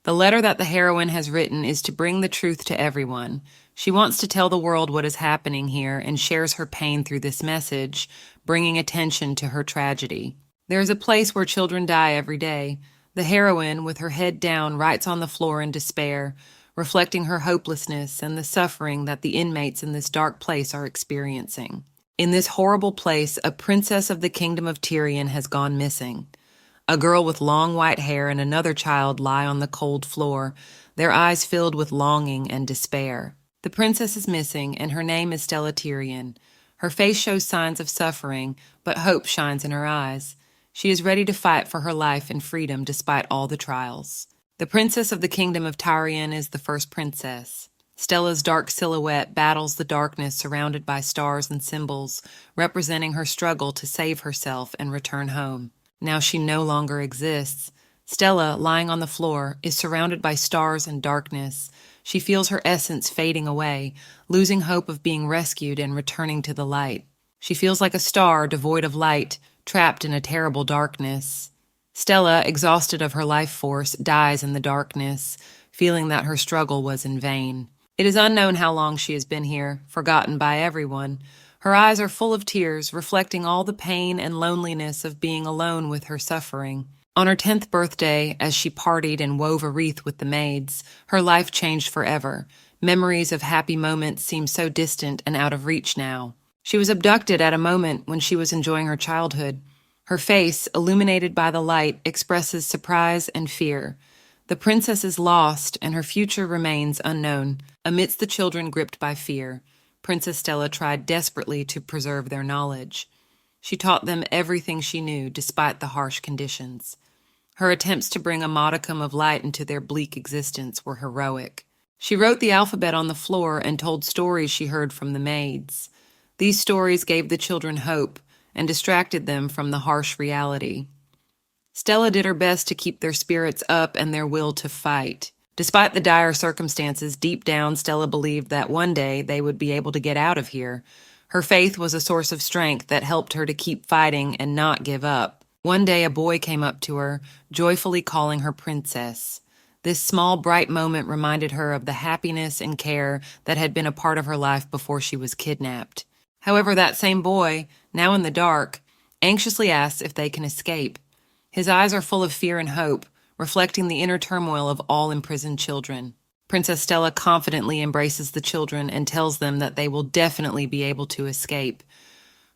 The letter that the heroine has written is to bring the truth to everyone. She wants to tell the world what is happening here and shares her pain through this message, bringing attention to her tragedy. There is a place where children die every day. The heroine, with her head down, writes on the floor in despair, reflecting her hopelessness and the suffering that the inmates in this dark place are experiencing. In this horrible place, a princess of the kingdom of Tyrion has gone missing. A girl with long white hair and another child lie on the cold floor, their eyes filled with longing and despair. The princess is missing, and her name is Stella Tyrion. Her face shows signs of suffering, but hope shines in her eyes. She is ready to fight for her life and freedom despite all the trials. The princess of the kingdom of Tyrion is the first princess. Stella's dark silhouette battles the darkness surrounded by stars and symbols, representing her struggle to save herself and return home. Now she no longer exists. Stella, lying on the floor, is surrounded by stars and darkness. She feels her essence fading away, losing hope of being rescued and returning to the light. She feels like a star devoid of light, trapped in a terrible darkness. Stella, exhausted of her life force, dies in the darkness, feeling that her struggle was in vain. It is unknown how long she has been here, forgotten by everyone. Her eyes are full of tears, reflecting all the pain and loneliness of being alone with her suffering. On her 10th birthday, as she partied and wove a wreath with the maids, her life changed forever. Memories of happy moments seem so distant and out of reach now. She was abducted at a moment when she was enjoying her childhood. Her face, illuminated by the light, expresses surprise and fear. The princess is lost, and her future remains unknown, amidst the children gripped by fear. Princess Stella tried desperately to preserve their knowledge. She taught them everything she knew, despite the harsh conditions. Her attempts to bring a modicum of light into their bleak existence were heroic. She wrote the alphabet on the floor and told stories she heard from the maids. These stories gave the children hope and distracted them from the harsh reality. Stella did her best to keep their spirits up and their will to fight. Despite the dire circumstances, deep down Stella believed that one day they would be able to get out of here. Her faith was a source of strength that helped her to keep fighting and not give up. One day a boy came up to her, joyfully calling her princess. This small, bright moment reminded her of the happiness and care that had been a part of her life before she was kidnapped. However, that same boy, now in the dark, anxiously asks if they can escape. His eyes are full of fear and hope, reflecting the inner turmoil of all imprisoned children. Princess Stella confidently embraces the children and tells them that they will definitely be able to escape.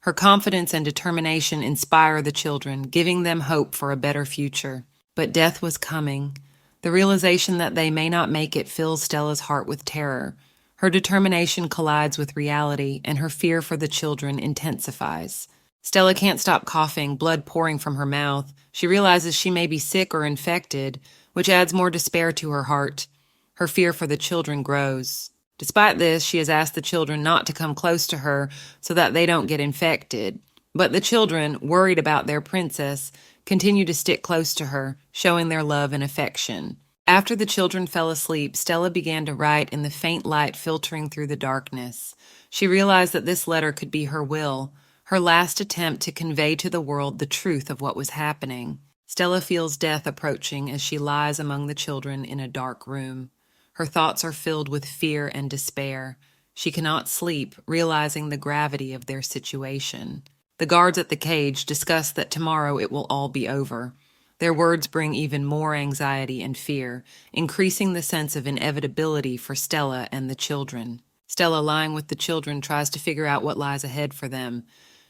Her confidence and determination inspire the children, giving them hope for a better future. But death was coming. The realization that they may not make it fills Stella's heart with terror. Her determination collides with reality, and her fear for the children intensifies. Stella can't stop coughing, blood pouring from her mouth. She realizes she may be sick or infected, which adds more despair to her heart. Her fear for the children grows. Despite this, she has asked the children not to come close to her so that they don't get infected. But the children, worried about their princess, continue to stick close to her, showing their love and affection. After the children fell asleep, Stella began to write in the faint light filtering through the darkness. She realized that this letter could be her will, her last attempt to convey to the world the truth of what was happening. Stella feels death approaching as she lies among the children in a dark room. Her thoughts are filled with fear and despair. She cannot sleep, realizing the gravity of their situation. The guards at the cage discuss that tomorrow it will all be over. Their words bring even more anxiety and fear, increasing the sense of inevitability for Stella and the children. Stella, lying with the children, tries to figure out what lies ahead for them.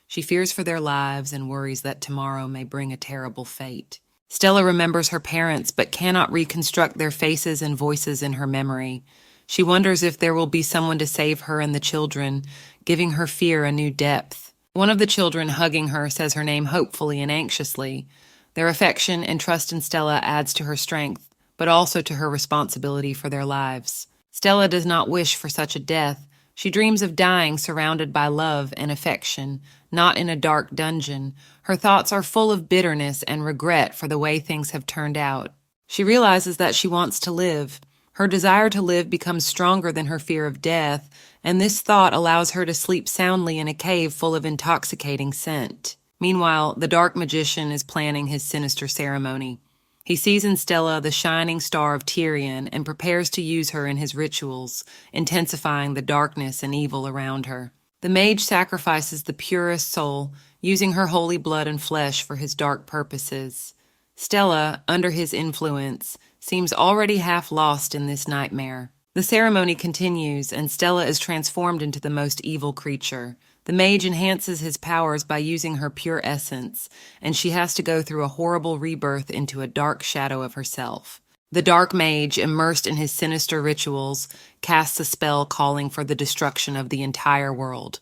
She fears for their lives and worries that tomorrow may bring a terrible fate. Stella remembers her parents but cannot reconstruct their faces and voices in her memory. She wonders if there will be someone to save her and the children, giving her fear a new depth. One of the children hugging her says her name hopefully and anxiously. Their affection and trust in Stella adds to her strength, but also to her responsibility for their lives. Stella does not wish for such a death. She dreams of dying surrounded by love and affection, not in a dark dungeon. Her thoughts are full of bitterness and regret for the way things have turned out. She realizes that she wants to live. Her desire to live becomes stronger than her fear of death, and this thought allows her to sleep soundly in a cave full of intoxicating scent. Meanwhile, the dark magician is planning his sinister ceremony. He sees in Stella the shining star of Tyrion and prepares to use her in his rituals, intensifying the darkness and evil around her. The mage sacrifices the purest soul, using her holy blood and flesh for his dark purposes. Stella, under his influence, seems already half lost in this nightmare. The ceremony continues, and Stella is transformed into the most evil creature. The mage enhances his powers by using her pure essence, and she has to go through a horrible rebirth into a dark shadow of herself. The dark mage, immersed in his sinister rituals, casts a spell calling for the destruction of the entire world.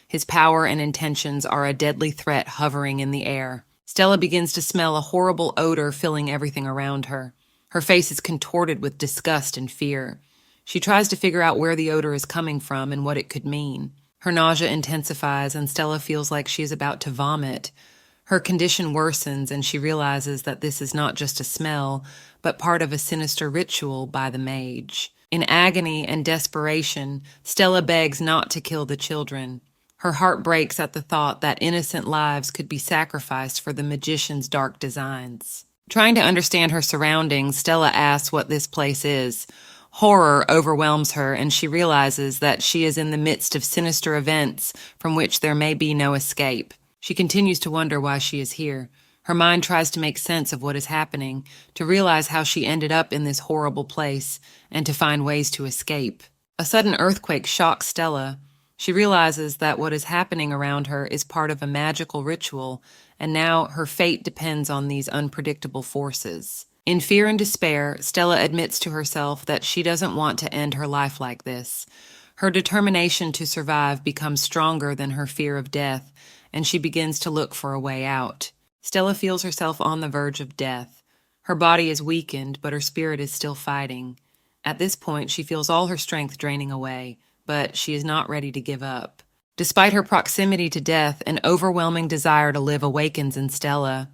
His power and intentions are a deadly threat hovering in the air. Stella begins to smell a horrible odor filling everything around her. Her face is contorted with disgust and fear. She tries to figure out where the odor is coming from and what it could mean. Her nausea intensifies, and Stella feels like she is about to vomit. Her condition worsens, and she realizes that this is not just a smell, but part of a sinister ritual by the mage. In agony and desperation, Stella begs not to kill the children. Her heart breaks at the thought that innocent lives could be sacrificed for the magician's dark designs. Trying to understand her surroundings, Stella asks what this place is. Horror overwhelms her, and she realizes that she is in the midst of sinister events from which there may be no escape. She continues to wonder why she is here. Her mind tries to make sense of what is happening, to realize how she ended up in this horrible place, and to find ways to escape. A sudden earthquake shocks Stella. She realizes that what is happening around her is part of a magical ritual, and now her fate depends on these unpredictable forces. In fear and despair, Stella admits to herself that she doesn't want to end her life like this. Her determination to survive becomes stronger than her fear of death, and she begins to look for a way out. Stella feels herself on the verge of death. Her body is weakened, but her spirit is still fighting. At this point, she feels all her strength draining away, but she is not ready to give up. Despite her proximity to death, an overwhelming desire to live awakens in Stella.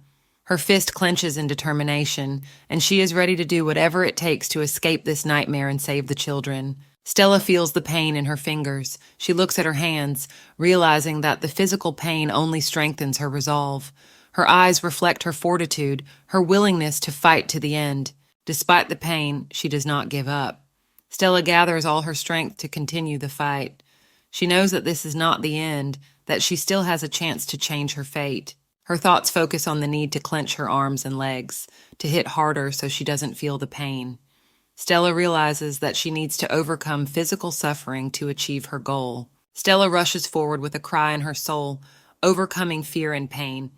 Her fist clenches in determination, and she is ready to do whatever it takes to escape this nightmare and save the children. Stella feels the pain in her fingers. She looks at her hands, realizing that the physical pain only strengthens her resolve. Her eyes reflect her fortitude, her willingness to fight to the end. Despite the pain, she does not give up. Stella gathers all her strength to continue the fight. She knows that this is not the end, that she still has a chance to change her fate. Her thoughts focus on the need to clench her arms and legs, to hit harder so she doesn't feel the pain. Stella realizes that she needs to overcome physical suffering to achieve her goal. Stella rushes forward with a cry in her soul, overcoming fear and pain.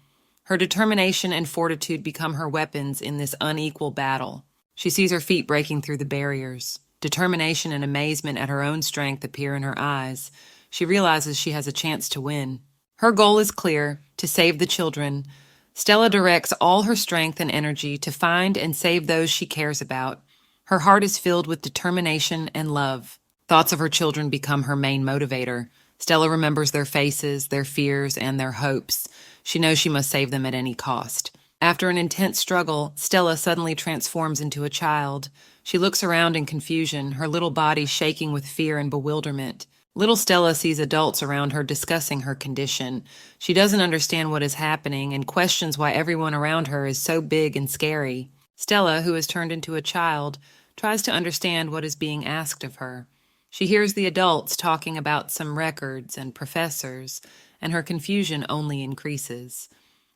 Her determination and fortitude become her weapons in this unequal battle. She sees her feet breaking through the barriers. Determination and amazement at her own strength appear in her eyes. She realizes she has a chance to win. Her goal is clear: to save the children. Stella directs all her strength and energy to find and save those she cares about. Her heart is filled with determination and love. Thoughts of her children become her main motivator. Stella remembers their faces, their fears, and their hopes. She knows she must save them at any cost. After an intense struggle, Stella suddenly transforms into a child. She looks around in confusion, her little body shaking with fear and bewilderment. Little Stella sees adults around her discussing her condition. She doesn't understand what is happening and questions why everyone around her is so big and scary. Stella, who has turned into a child, tries to understand what is being asked of her. She hears the adults talking about some records and professors, and her confusion only increases.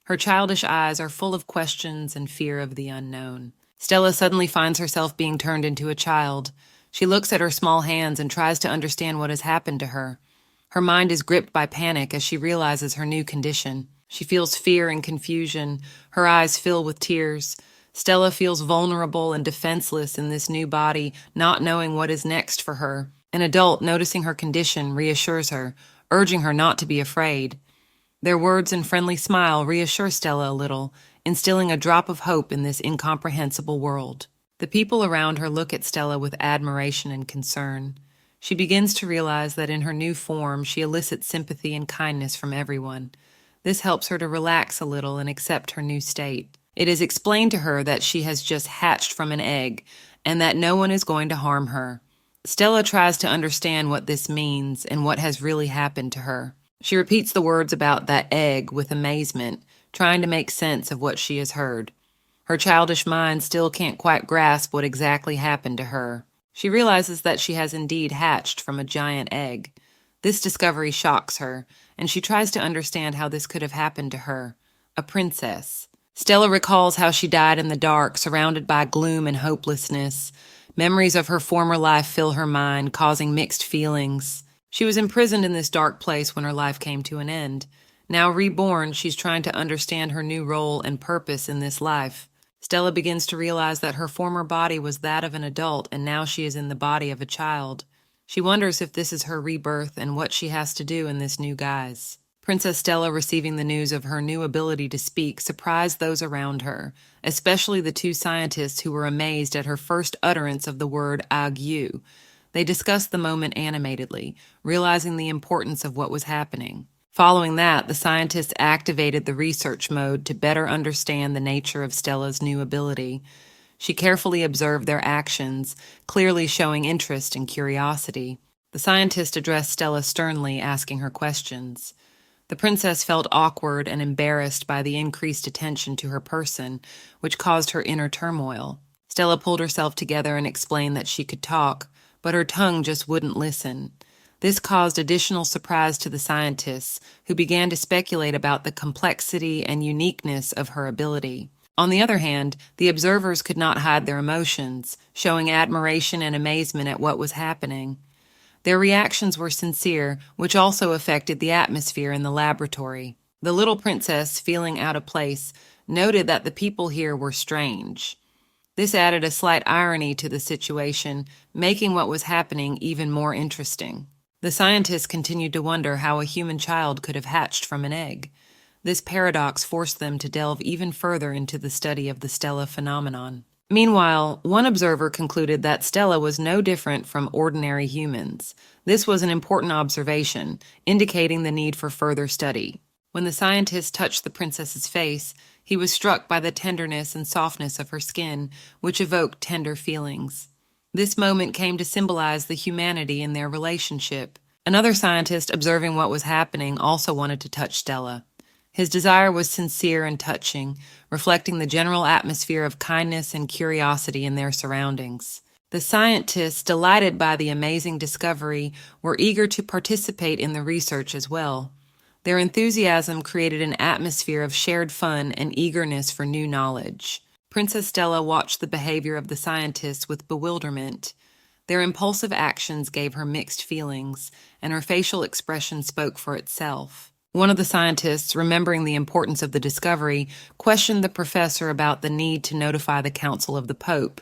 Her childish eyes are full of questions and fear of the unknown. Stella suddenly finds herself being turned into a child. She looks at her small hands and tries to understand what has happened to her. Her mind is gripped by panic as she realizes her new condition. She feels fear and confusion. Her eyes fill with tears. Stella feels vulnerable and defenseless in this new body, not knowing what is next for her. An adult, noticing her condition, reassures her, urging her not to be afraid. Their words and friendly smile reassure Stella a little, instilling a drop of hope in this incomprehensible world. The people around her look at Stella with admiration and concern. She begins to realize that in her new form, she elicits sympathy and kindness from everyone. This helps her to relax a little and accept her new state. It is explained to her that she has just hatched from an egg, and that no one is going to harm her. Stella tries to understand what this means and what has really happened to her. She repeats the words about that egg with amazement, trying to make sense of what she has heard. Her childish mind still can't quite grasp what exactly happened to her. She realizes that she has indeed hatched from a giant egg. This discovery shocks her, and she tries to understand how this could have happened to her. A princess. Stella recalls how she died in the dark, surrounded by gloom and hopelessness. Memories of her former life fill her mind, causing mixed feelings. She was imprisoned in this dark place when her life came to an end. Now reborn, she's trying to understand her new role and purpose in this life. Stella begins to realize that her former body was that of an adult, and now she is in the body of a child. She wonders if this is her rebirth and what she has to do in this new guise. Princess Stella, receiving the news of her new ability to speak, surprised those around her, especially the two scientists who were amazed at her first utterance of the word ague. They discussed the moment animatedly, realizing the importance of what was happening. Following that, the scientists activated the research mode to better understand the nature of Stella's new ability. She carefully observed their actions, clearly showing interest and curiosity. The scientist addressed Stella sternly, asking her questions. The princess felt awkward and embarrassed by the increased attention to her person, which caused her inner turmoil. Stella pulled herself together and explained that she could talk, but her tongue just wouldn't listen. This caused additional surprise to the scientists, who began to speculate about the complexity and uniqueness of her ability. On the other hand, the observers could not hide their emotions, showing admiration and amazement at what was happening. Their reactions were sincere, which also affected the atmosphere in the laboratory. The little princess, feeling out of place, noted that the people here were strange. This added a slight irony to the situation, making what was happening even more interesting. The scientists continued to wonder how a human child could have hatched from an egg. This paradox forced them to delve even further into the study of the Stella phenomenon. Meanwhile, one observer concluded that Stella was no different from ordinary humans. This was an important observation, indicating the need for further study. When the scientist touched the princess's face, he was struck by the tenderness and softness of her skin, which evoked tender feelings. This moment came to symbolize the humanity in their relationship. Another scientist, observing what was happening, also wanted to touch Stella. His desire was sincere and touching, reflecting the general atmosphere of kindness and curiosity in their surroundings. The scientists, delighted by the amazing discovery, were eager to participate in the research as well. Their enthusiasm created an atmosphere of shared fun and eagerness for new knowledge. Princess Stella watched the behavior of the scientists with bewilderment. Their impulsive actions gave her mixed feelings, and her facial expression spoke for itself. One of the scientists, remembering the importance of the discovery, questioned the professor about the need to notify the Council of the Pope.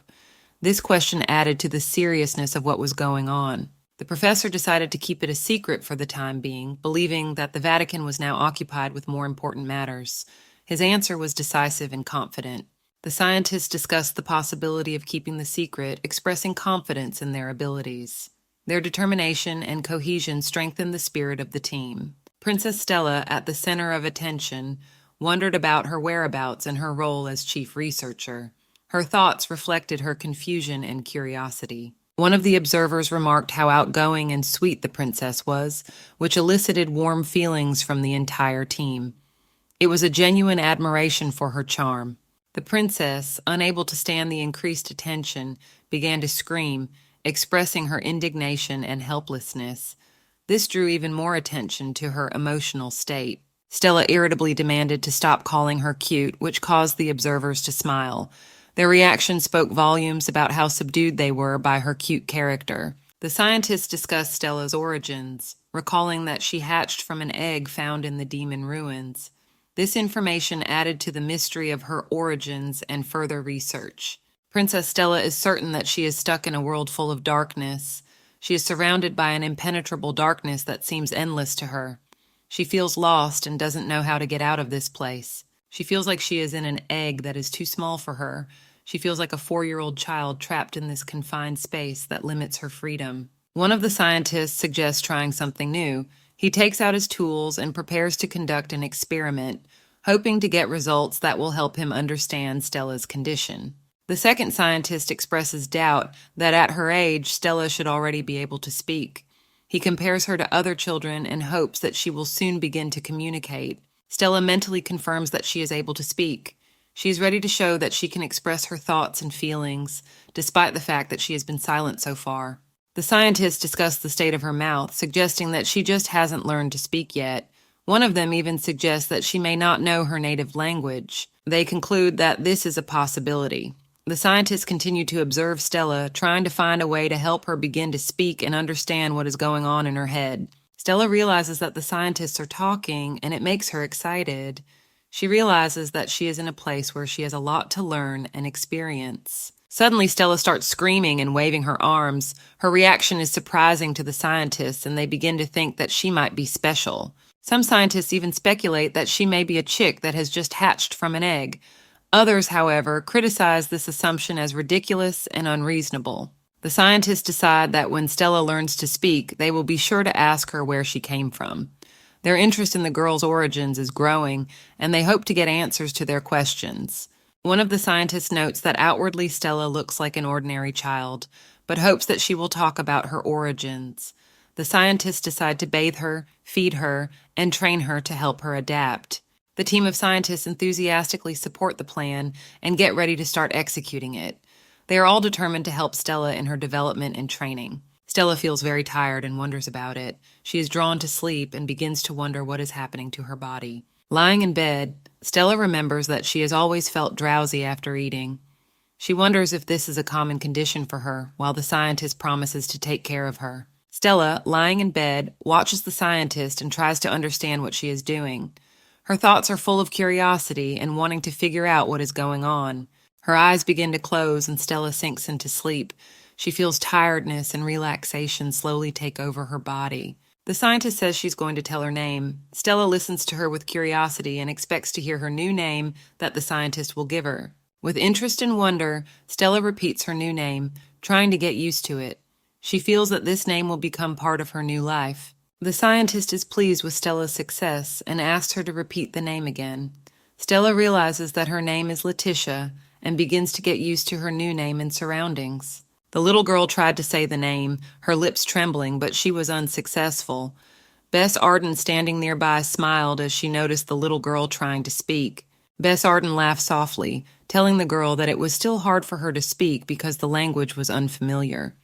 This question added to the seriousness of what was going on. The professor decided to keep it a secret for the time being, believing that the Vatican was now occupied with more important matters. His answer was decisive and confident. The scientists discussed the possibility of keeping the secret, expressing confidence in their abilities. Their determination and cohesion strengthened the spirit of the team. Princess Stella, at the center of attention, wondered about her whereabouts and her role as chief researcher. Her thoughts reflected her confusion and curiosity. One of the observers remarked how outgoing and sweet the princess was, which elicited warm feelings from the entire team. It was a genuine admiration for her charm. The princess, unable to stand the increased attention, began to scream, expressing her indignation and helplessness. This drew even more attention to her emotional state. Stella irritably demanded to stop calling her cute, which caused the observers to smile. Their reaction spoke volumes about how subdued they were by her cute character. The scientists discussed Stella's origins, recalling that she hatched from an egg found in the demon ruins. This information added to the mystery of her origins and further research. Princess Stella is certain that she is stuck in a world full of darkness. She is surrounded by an impenetrable darkness that seems endless to her. She feels lost and doesn't know how to get out of this place. She feels like she is in an egg that is too small for her. She feels like a 4-year-old child trapped in this confined space that limits her freedom. One of the scientists suggests trying something new. He takes out his tools and prepares to conduct an experiment, hoping to get results that will help him understand Stella's condition. The second scientist expresses doubt that at her age, Stella should already be able to speak. He compares her to other children and hopes that she will soon begin to communicate. Stella mentally confirms that she is able to speak. She's ready to show that she can express her thoughts and feelings, despite the fact that she has been silent so far. The scientists discuss the state of her mouth, suggesting that she just hasn't learned to speak yet. One of them even suggests that she may not know her native language. They conclude that this is a possibility. The scientists continue to observe Stella, trying to find a way to help her begin to speak and understand what is going on in her head. Stella realizes that the scientists are talking, and it makes her excited. She realizes that she is in a place where she has a lot to learn and experience. Suddenly, Stella starts screaming and waving her arms. Her reaction is surprising to the scientists, and they begin to think that she might be special. Some scientists even speculate that she may be a chick that has just hatched from an egg. Others, however, criticize this assumption as ridiculous and unreasonable. The scientists decide that when Stella learns to speak, they will be sure to ask her where she came from. Their interest in the girl's origins is growing, and they hope to get answers to their questions. One of the scientists notes that outwardly Stella looks like an ordinary child, but hopes that she will talk about her origins. The scientists decide to bathe her, feed her, and train her to help her adapt. The team of scientists enthusiastically support the plan and get ready to start executing it. They are all determined to help Stella in her development and training. Stella feels very tired and wonders about it. She is drawn to sleep and begins to wonder what is happening to her body. Lying in bed, Stella remembers that she has always felt drowsy after eating. She wonders if this is a common condition for her, while the scientist promises to take care of her. Stella, lying in bed, watches the scientist and tries to understand what she is doing. Her thoughts are full of curiosity and wanting to figure out what is going on. Her eyes begin to close and Stella sinks into sleep. She feels tiredness and relaxation slowly take over her body. The scientist says she's going to tell her name. Stella listens to her with curiosity and expects to hear her new name that the scientist will give her. With interest and wonder, Stella repeats her new name, trying to get used to it. She feels that this name will become part of her new life. The scientist is pleased with Stella's success and asks her to repeat the name again. Stella realizes that her name is Letitia and begins to get used to her new name and surroundings. The little girl tried to say the name, her lips trembling, but she was unsuccessful. Bess Arden, standing nearby, smiled as she noticed the little girl trying to speak. Bess Arden laughed softly, telling the girl that it was still hard for her to speak because the language was unfamiliar.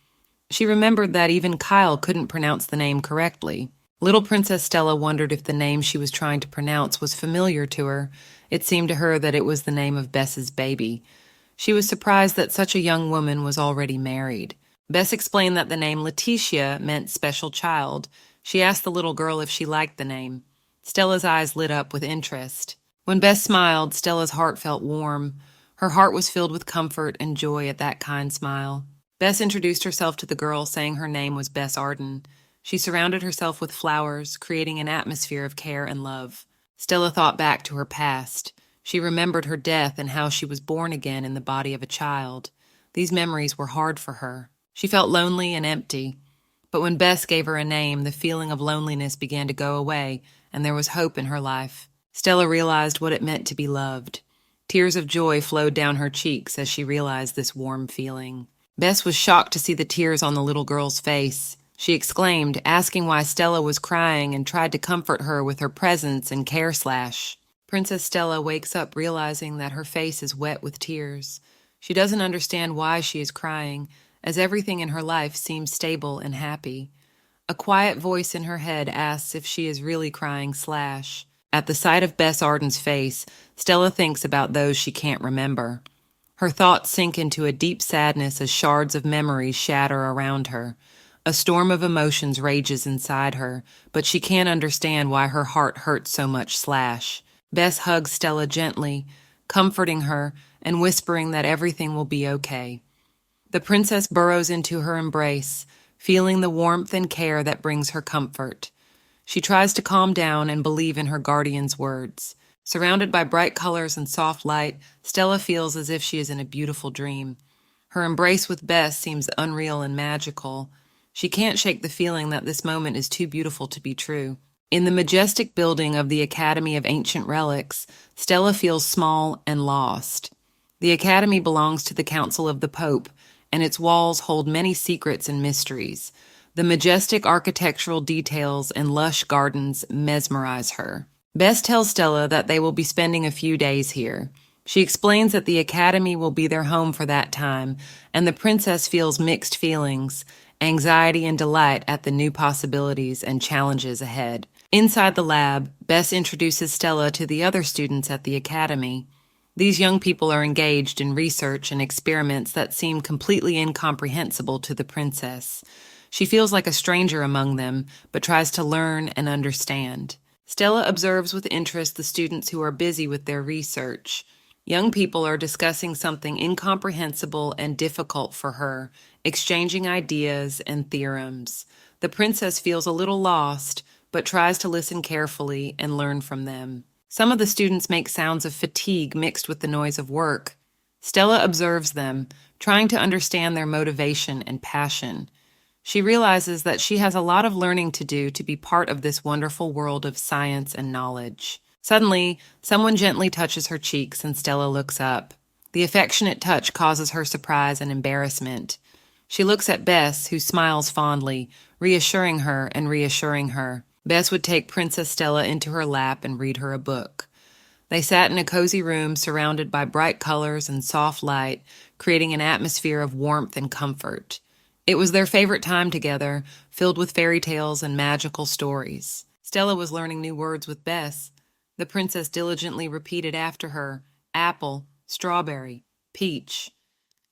She remembered that even Kyle couldn't pronounce the name correctly. Little Princess Stella wondered if the name she was trying to pronounce was familiar to her. It seemed to her that it was the name of Bess's baby. She was surprised that such a young woman was already married. Bess explained that the name Letitia meant special child. She asked the little girl if she liked the name. Stella's eyes lit up with interest. When Bess smiled, Stella's heart felt warm. Her heart was filled with comfort and joy at that kind smile. Bess introduced herself to the girl, saying her name was Bess Arden. She surrounded herself with flowers, creating an atmosphere of care and love. Stella thought back to her past. She remembered her death and how she was born again in the body of a child. These memories were hard for her. She felt lonely and empty. But when Bess gave her a name, the feeling of loneliness began to go away, and there was hope in her life. Stella realized what it meant to be loved. Tears of joy flowed down her cheeks as she realized this warm feeling. Bess was shocked to see the tears on the little girl's face. She exclaimed, asking why Stella was crying, and tried to comfort her with her presence and care slash. Princess Stella wakes up realizing that her face is wet with tears. She doesn't understand why she is crying, as everything in her life seems stable and happy. A quiet voice in her head asks if she is really crying slash. At the sight of Bess Arden's face, Stella thinks about those she can't remember. Her thoughts sink into a deep sadness as shards of memories shatter around her. A storm of emotions rages inside her, but she can't understand why her heart hurts so much slash. Bess hugs Stella gently, comforting her and whispering that everything will be okay. The princess burrows into her embrace, feeling the warmth and care that brings her comfort. She tries to calm down and believe in her guardian's words. Surrounded by bright colors and soft light, Stella feels as if she is in a beautiful dream. Her embrace with Bess seems unreal and magical. She can't shake the feeling that this moment is too beautiful to be true. In the majestic building of the Academy of Ancient Relics, Stella feels small and lost. The Academy belongs to the Council of the Pope, and its walls hold many secrets and mysteries. The majestic architectural details and lush gardens mesmerize her. Bess tells Stella that they will be spending a few days here. She explains that the academy will be their home for that time, and the princess feels mixed feelings, anxiety and delight at the new possibilities and challenges ahead. Inside the lab, Bess introduces Stella to the other students at the academy. These young people are engaged in research and experiments that seem completely incomprehensible to the princess. She feels like a stranger among them, but tries to learn and understand. Stella observes with interest the students who are busy with their research. Young people are discussing something incomprehensible and difficult for her, exchanging ideas and theorems. The princess feels a little lost, but tries to listen carefully and learn from them. Some of the students make sounds of fatigue mixed with the noise of work. Stella observes them, trying to understand their motivation and passion. She realizes that she has a lot of learning to do to be part of this wonderful world of science and knowledge. Suddenly, someone gently touches her cheeks and Stella looks up. The affectionate touch causes her surprise and embarrassment. She looks at Bess, who smiles fondly, reassuring her and reassuring her. Bess would take Princess Stella into her lap and read her a book. They sat in a cozy room surrounded by bright colors and soft light, creating an atmosphere of warmth and comfort. It was their favorite time together, filled with fairy tales and magical stories. Stella was learning new words with Bess. The princess diligently repeated after her, apple, strawberry, peach.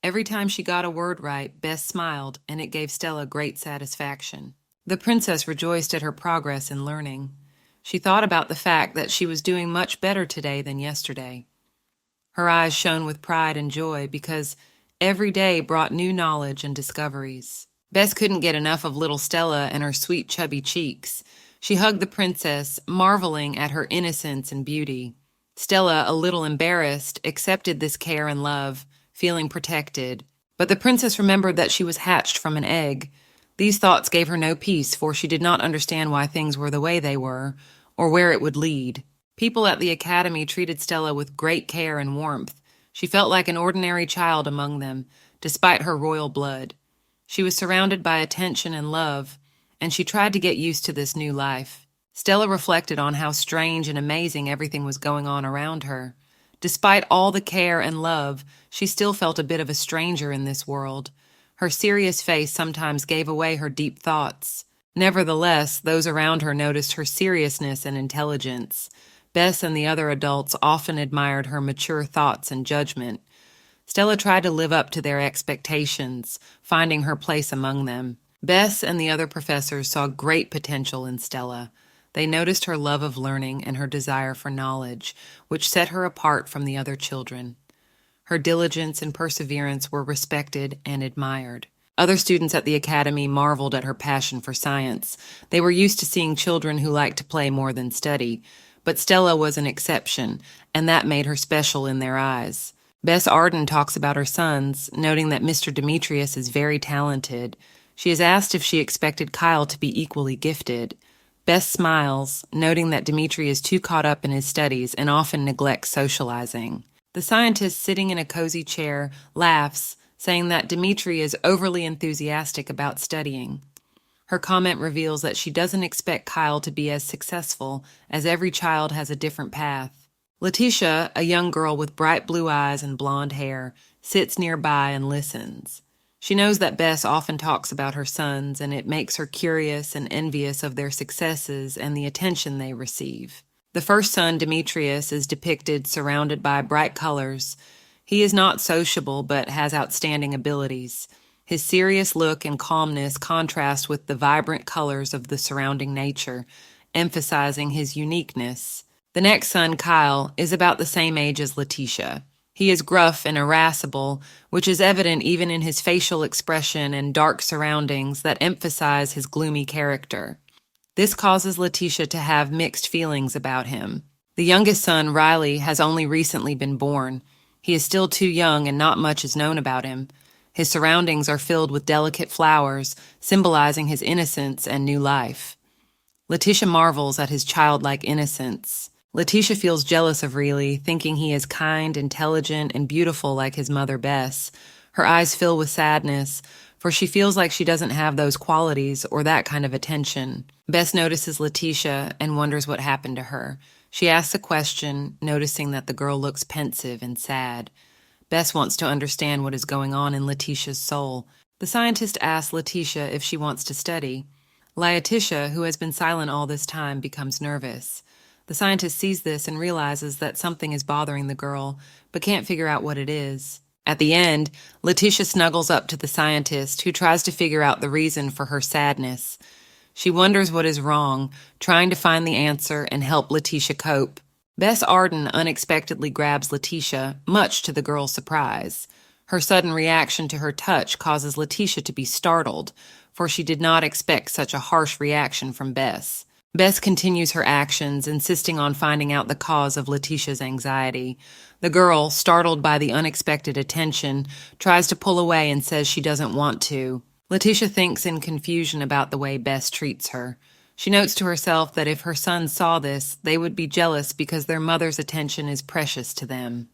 Every time she got a word right, Bess smiled, and it gave Stella great satisfaction. The princess rejoiced at her progress in learning. She thought about the fact that she was doing much better today than yesterday. Her eyes shone with pride and joy because every day brought new knowledge and discoveries. Bess couldn't get enough of little Stella and her sweet chubby cheeks. She hugged the princess, marveling at her innocence and beauty. Stella, a little embarrassed, accepted this care and love, feeling protected. But the princess remembered that she was hatched from an egg. These thoughts gave her no peace, for she did not understand why things were the way they were, or where it would lead. People at the academy treated Stella with great care and warmth. She felt like an ordinary child among them, despite her royal blood. She was surrounded by attention and love, and she tried to get used to this new life. Stella reflected on how strange and amazing everything was going on around her. Despite all the care and love, she still felt a bit of a stranger in this world. Her serious face sometimes gave away her deep thoughts. Nevertheless, those around her noticed her seriousness and intelligence. Bess and the other adults often admired her mature thoughts and judgment. Stella tried to live up to their expectations, finding her place among them. Bess and the other professors saw great potential in Stella. They noticed her love of learning and her desire for knowledge, which set her apart from the other children. Her diligence and perseverance were respected and admired. Other students at the academy marveled at her passion for science. They were used to seeing children who liked to play more than study, but Stella was an exception, and that made her special in their eyes. Bess Arden talks about her sons, noting that Mr. Demetrius is very talented. She is asked if she expected Kyle to be equally gifted. Bess smiles, noting that Dimitri is too caught up in his studies and often neglects socializing. The scientist sitting in a cozy chair laughs, saying that Dimitri is overly enthusiastic about studying. Her comment reveals that she doesn't expect Kyle to be as successful, as every child has a different path. Letitia, a young girl with bright blue eyes and blonde hair, sits nearby and listens. She knows that Bess often talks about her sons, and it makes her curious and envious of their successes and the attention they receive. The first son, Demetrius, is depicted surrounded by bright colors. He is not sociable, but has outstanding abilities. His serious look and calmness contrast with the vibrant colors of the surrounding nature, emphasizing his uniqueness. The next son, Kyle, is about the same age as Letitia. He is gruff and irascible, which is evident even in his facial expression and dark surroundings that emphasize his gloomy character. This causes Letitia to have mixed feelings about him. The youngest son, Riley, has only recently been born. He is still too young and not much is known about him. His surroundings are filled with delicate flowers, symbolizing his innocence and new life. Letitia marvels at his childlike innocence. Letitia feels jealous of Riley, thinking he is kind, intelligent, and beautiful like his mother Bess. Her eyes fill with sadness, for she feels like she doesn't have those qualities or that kind of attention. Bess notices Letitia and wonders what happened to her. She asks a question, noticing that the girl looks pensive and sad. Bess wants to understand what is going on in Letitia's soul. The scientist asks Letitia if she wants to study. Letitia, who has been silent all this time, becomes nervous. The scientist sees this and realizes that something is bothering the girl, but can't figure out what it is. At the end, Letitia snuggles up to the scientist, who tries to figure out the reason for her sadness. She wonders what is wrong, trying to find the answer and help Letitia cope. Bess Arden unexpectedly grabs Letitia, much to the girl's surprise. Her sudden reaction to her touch causes Letitia to be startled, for she did not expect such a harsh reaction from Bess. Bess continues her actions, insisting on finding out the cause of Letitia's anxiety. The girl, startled by the unexpected attention, tries to pull away and says she doesn't want to. Letitia thinks in confusion about the way Bess treats her. She notes to herself that if her sons saw this, they would be jealous because their mother's attention is precious to them.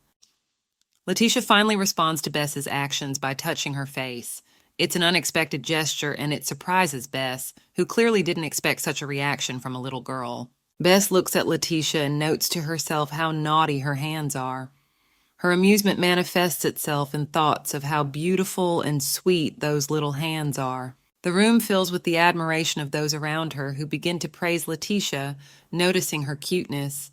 Letitia finally responds to Bess's actions by touching her face. It's an unexpected gesture, and it surprises Bess, who clearly didn't expect such a reaction from a little girl. Bess looks at Letitia and notes to herself how naughty her hands are. Her amusement manifests itself in thoughts of how beautiful and sweet those little hands are. The room fills with the admiration of those around her, who begin to praise Letitia, noticing her cuteness.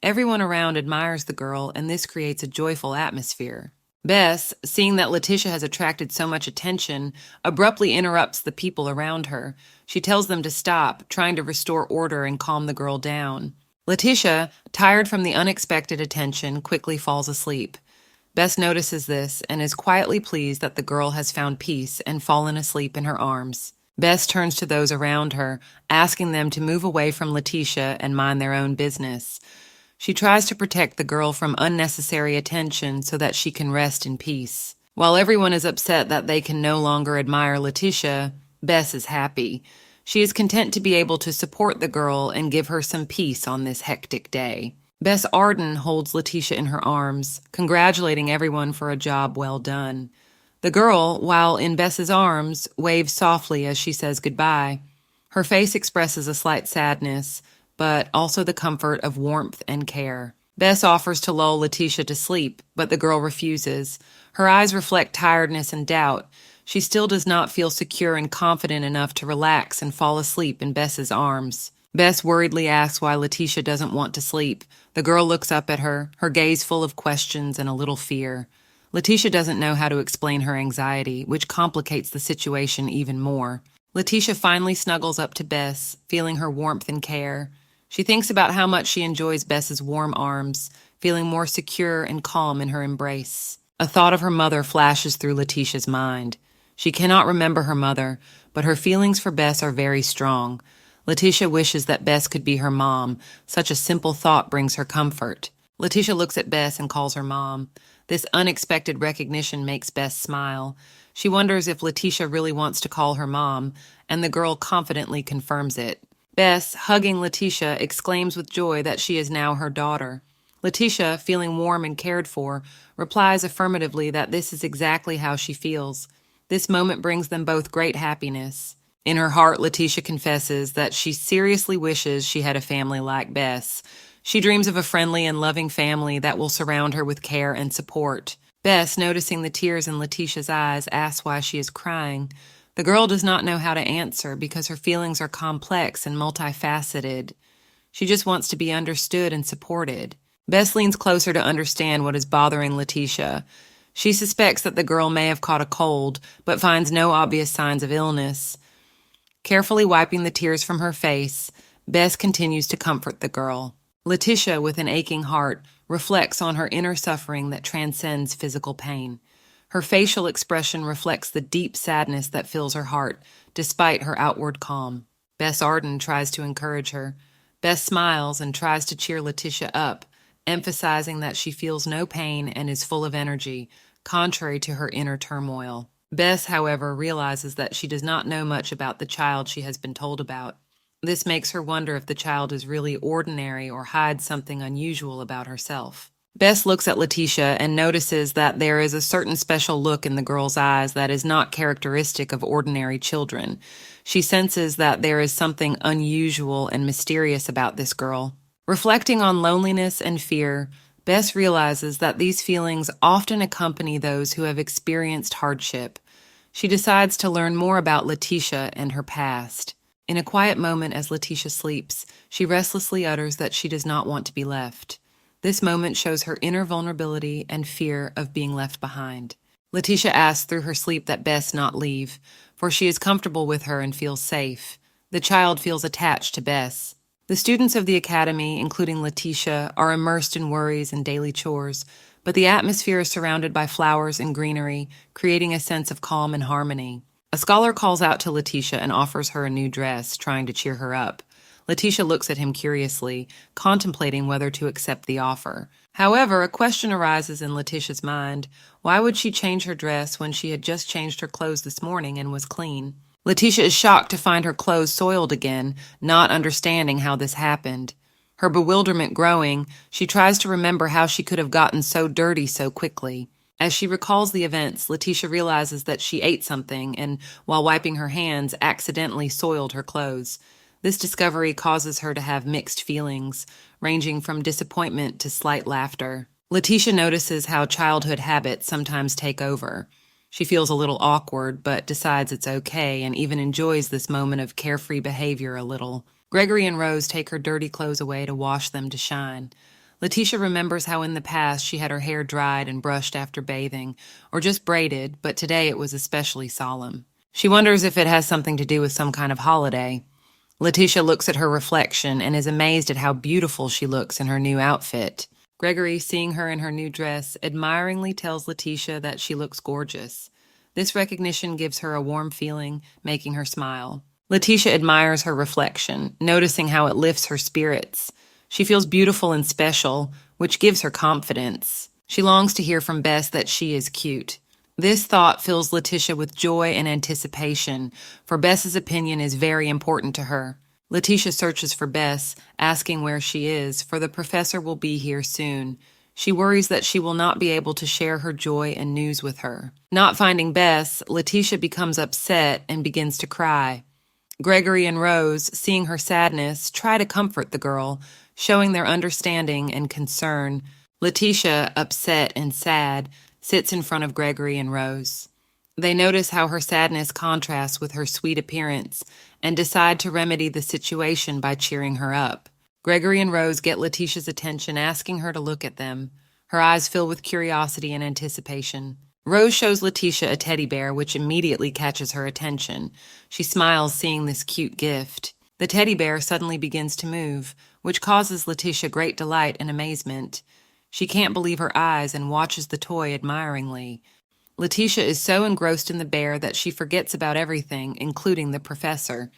Everyone around admires the girl, and this creates a joyful atmosphere. Bess, seeing that Letitia has attracted so much attention, abruptly interrupts the people around her. She tells them to stop, trying to restore order and calm the girl down. Letitia, tired from the unexpected attention, quickly falls asleep. Bess notices this and is quietly pleased that the girl has found peace and fallen asleep in her arms. Bess turns to those around her, asking them to move away from Letitia and mind their own business. She tries to protect the girl from unnecessary attention so that she can rest in peace. While everyone is upset that they can no longer admire Letitia, Bess is happy. She is content to be able to support the girl and give her some peace on this hectic day. Bess Arden holds Letitia in her arms, congratulating everyone for a job well done. The girl, while in Bess's arms, waves softly as she says goodbye. Her face expresses a slight sadness, but also the comfort of warmth and care. Bess offers to lull Letitia to sleep, but the girl refuses. Her eyes reflect tiredness and doubt. She still does not feel secure and confident enough to relax and fall asleep in Bess's arms. Bess worriedly asks why Letitia doesn't want to sleep. The girl looks up at her, her gaze full of questions and a little fear. Letitia doesn't know how to explain her anxiety, which complicates the situation even more. Letitia finally snuggles up to Bess, feeling her warmth and care. She thinks about how much she enjoys Bess's warm arms, feeling more secure and calm in her embrace. A thought of her mother flashes through Letitia's mind. She cannot remember her mother, but her feelings for Bess are very strong. Letitia wishes that Bess could be her mom. Such a simple thought brings her comfort. Letitia looks at Bess and calls her mom. This unexpected recognition makes Bess smile. She wonders if Letitia really wants to call her mom, and the girl confidently confirms it. Bess, hugging Letitia, exclaims with joy that she is now her daughter. Letitia, feeling warm and cared for, replies affirmatively that this is exactly how she feels. This moment brings them both great happiness. In her heart, Letitia confesses that she seriously wishes she had a family like Bess. She dreams of a friendly and loving family that will surround her with care and support. Bess, noticing the tears in Letitia's eyes, asks why she is crying. The girl does not know how to answer because her feelings are complex and multifaceted. She just wants to be understood and supported. Bess leans closer to understand what is bothering Letitia. She suspects that the girl may have caught a cold, but finds no obvious signs of illness. Carefully wiping the tears from her face, Bess continues to comfort the girl. Letitia, with an aching heart, reflects on her inner suffering that transcends physical pain. Her facial expression reflects the deep sadness that fills her heart, despite her outward calm. Bess Arden tries to encourage her. Bess smiles and tries to cheer Letitia up, emphasizing that she feels no pain and is full of energy, contrary to her inner turmoil. Bess, however, realizes that she does not know much about the child she has been told about. This makes her wonder if the child is really ordinary or hides something unusual about herself. Bess looks at Letitia and notices that there is a certain special look in the girl's eyes that is not characteristic of ordinary children. She senses that there is something unusual and mysterious about this girl. Reflecting on loneliness and fear, Bess realizes that these feelings often accompany those who have experienced hardship. She decides to learn more about Letitia and her past. In a quiet moment as Letitia sleeps, she restlessly utters that she does not want to be left. This moment shows her inner vulnerability and fear of being left behind. Letitia asks through her sleep that Bess not leave, for she is comfortable with her and feels safe. The child feels attached to Bess. The students of the academy, including Letitia, are immersed in worries and daily chores, but the atmosphere is surrounded by flowers and greenery, creating a sense of calm and harmony. A scholar calls out to Letitia and offers her a new dress, trying to cheer her up. Letitia looks at him curiously, contemplating whether to accept the offer. However, a question arises in Letitia's mind. Why would she change her dress when she had just changed her clothes this morning and was clean? Letitia is shocked to find her clothes soiled again, not understanding how this happened. Her bewilderment growing, she tries to remember how she could have gotten so dirty so quickly. As she recalls the events, Letitia realizes that she ate something and, while wiping her hands, accidentally soiled her clothes. This discovery causes her to have mixed feelings, ranging from disappointment to slight laughter. Letitia notices how childhood habits sometimes take over. She feels a little awkward, but decides it's okay and even enjoys this moment of carefree behavior a little. Gregory and Rose take her dirty clothes away to wash them to shine. Letitia remembers how in the past she had her hair dried and brushed after bathing, or just braided, but today it was especially solemn. She wonders if it has something to do with some kind of holiday. Letitia looks at her reflection and is amazed at how beautiful she looks in her new outfit. Gregory, seeing her in her new dress, admiringly tells Letitia that she looks gorgeous. This recognition gives her a warm feeling, making her smile. Letitia admires her reflection, noticing how it lifts her spirits. She feels beautiful and special, which gives her confidence. She longs to hear from Bess that she is cute. This thought fills Letitia with joy and anticipation, for Bess's opinion is very important to her. Letitia searches for Bess, asking where she is, for the professor will be here soon. She worries that she will not be able to share her joy and news with her. Not finding Bess, Letitia becomes upset and begins to cry. Gregory and Rose, seeing her sadness, try to comfort the girl, showing their understanding and concern. Letitia, upset and sad, sits in front of Gregory and Rose. They notice how her sadness contrasts with her sweet appearance and decide to remedy the situation by cheering her up. Gregory and Rose get Letitia's attention, asking her to look at them. Her eyes fill with curiosity and anticipation. Rose shows Letitia a teddy bear, which immediately catches her attention. She smiles seeing this cute gift. The teddy bear suddenly begins to move, which causes Letitia great delight and amazement. She can't believe her eyes and watches the toy admiringly. Letitia is so engrossed in the bear that she forgets about everything, including the professor.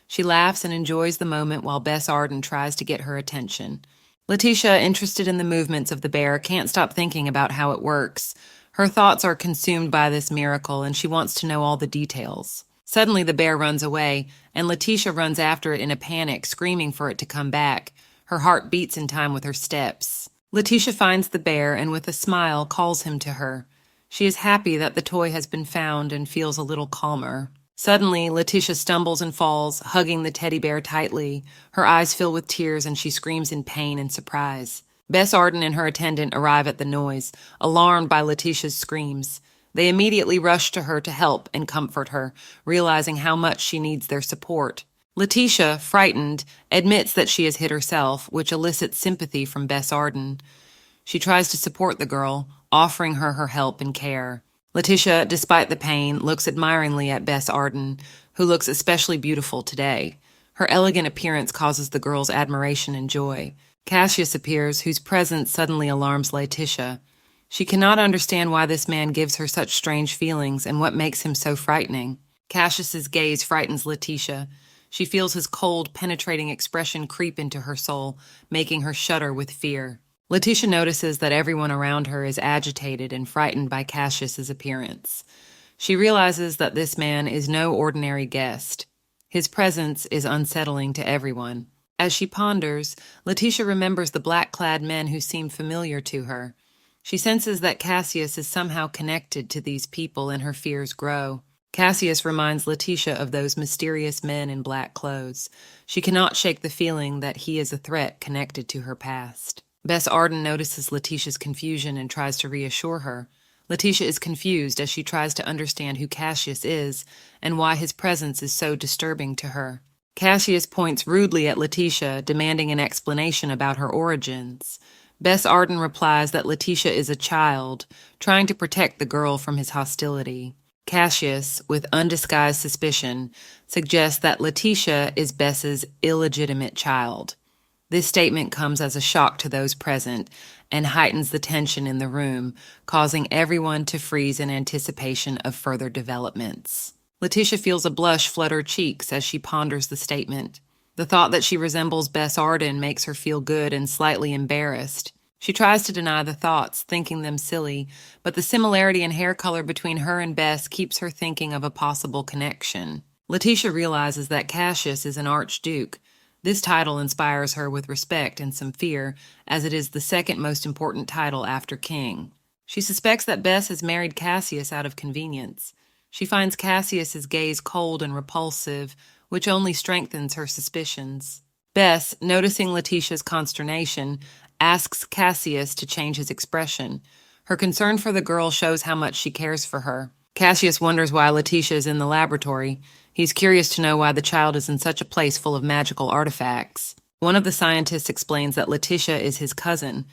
She laughs and enjoys the moment while Bess Arden tries to get her attention. Letitia, interested in the movements of the bear, can't stop thinking about how it works. Her thoughts are consumed by this miracle, and she wants to know all the details. Suddenly, the bear runs away, and Letitia runs after it in a panic, screaming for it to come back. Her heart beats in time with her steps. Letitia finds the bear and, with a smile, calls him to her. She is happy that the toy has been found and feels a little calmer. Suddenly, Letitia stumbles and falls, hugging the teddy bear tightly. Her eyes fill with tears, and she screams in pain and surprise. Bess Arden and her attendant arrive at the noise, alarmed by Letitia's screams. They immediately rush to her to help and comfort her, realizing how much she needs their support. Letitia, frightened, admits that she has hit herself, which elicits sympathy from Bess Arden. She tries to support the girl, offering her help and care. Letitia, despite the pain, looks admiringly at Bess Arden, who looks especially beautiful today. Her elegant appearance causes the girl's admiration and joy. Cassius appears, whose presence suddenly alarms Letitia. She cannot understand why this man gives her such strange feelings and what makes him so frightening. Cassius's gaze frightens Letitia. She feels his cold, penetrating expression creep into her soul, making her shudder with fear. Letitia notices that everyone around her is agitated and frightened by Cassius's appearance. She realizes that this man is no ordinary guest. His presence is unsettling to everyone. As she ponders, Letitia remembers the black-clad men who seem familiar to her. She senses that Cassius is somehow connected to these people, and her fears grow. Cassius reminds Letitia of those mysterious men in black clothes. She cannot shake the feeling that he is a threat connected to her past. Bess Arden notices Letitia's confusion and tries to reassure her. Letitia is confused as she tries to understand who Cassius is and why his presence is so disturbing to her. Cassius points rudely at Letitia, demanding an explanation about her origins. Bess Arden replies that Letitia is a child, trying to protect the girl from his hostility. Cassius, with undisguised suspicion, suggests that Letitia is Bess's illegitimate child. This statement comes as a shock to those present and heightens the tension in the room, causing everyone to freeze in anticipation of further developments. Letitia feels a blush flood her cheeks as she ponders the statement. The thought that she resembles Bess Arden makes her feel good and slightly embarrassed. She tries to deny the thoughts, thinking them silly, but the similarity in hair color between her and Bess keeps her thinking of a possible connection. Letitia realizes that Cassius is an archduke. This title inspires her with respect and some fear, as it is the second most important title after king. She suspects that Bess has married Cassius out of convenience. She finds Cassius's gaze cold and repulsive, which only strengthens her suspicions. Bess, noticing Letitia's consternation, asks Cassius to change his expression. Her concern for the girl shows how much she cares for her. Cassius wonders why Letitia is in the laboratory. He's curious to know why the child is in such a place full of magical artifacts. One of the scientists explains that Letitia is his cousin.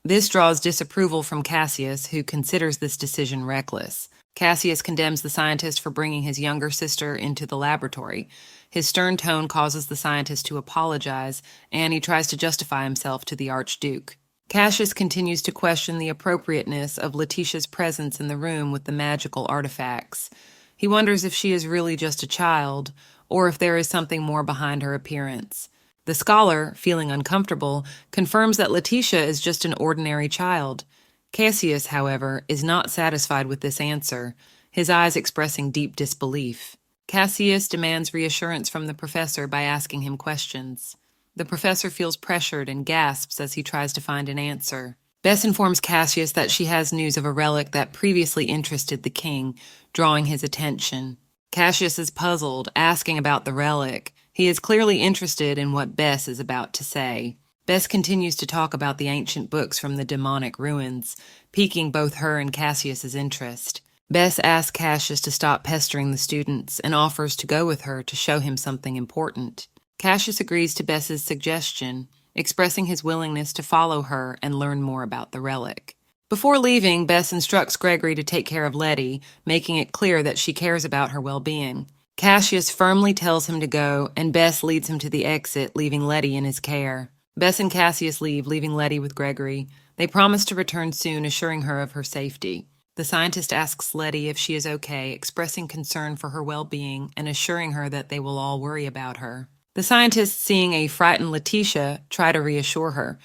This draws disapproval from Cassius, who considers this decision reckless. Cassius condemns the scientist for bringing his younger sister into the laboratory. His stern tone causes the scientist to apologize, and he tries to justify himself to the Archduke. Cassius continues to question the appropriateness of Letitia's presence in the room with the magical artifacts. He wonders if she is really just a child, or if there is something more behind her appearance. The scholar, feeling uncomfortable, confirms that Letitia is just an ordinary child. Cassius, however, is not satisfied with this answer, his eyes expressing deep disbelief. Cassius demands reassurance from the professor by asking him questions. The professor feels pressured and gasps as he tries to find an answer. Bess informs Cassius that she has news of a relic that previously interested the king, drawing his attention. Cassius is puzzled, asking about the relic. He is clearly interested in what Bess is about to say. Bess continues to talk about the ancient books from the demonic ruins, piquing both her and Cassius's interest. Bess asks Cassius to stop pestering the students and offers to go with her to show him something important. Cassius agrees to Bess's suggestion, expressing his willingness to follow her and learn more about the relic. Before leaving, Bess instructs Gregory to take care of Letty, making it clear that she cares about her well-being. Cassius firmly tells him to go, and Bess leads him to the exit, leaving Letty in his care. Bess and Cassius leave, leaving Letty with Gregory. They promise to return soon, assuring her of her safety. The scientist asks Letty if she is okay, expressing concern for her well-being and assuring her that they will all worry about her. The scientists, seeing a frightened Letitia, try to reassure her.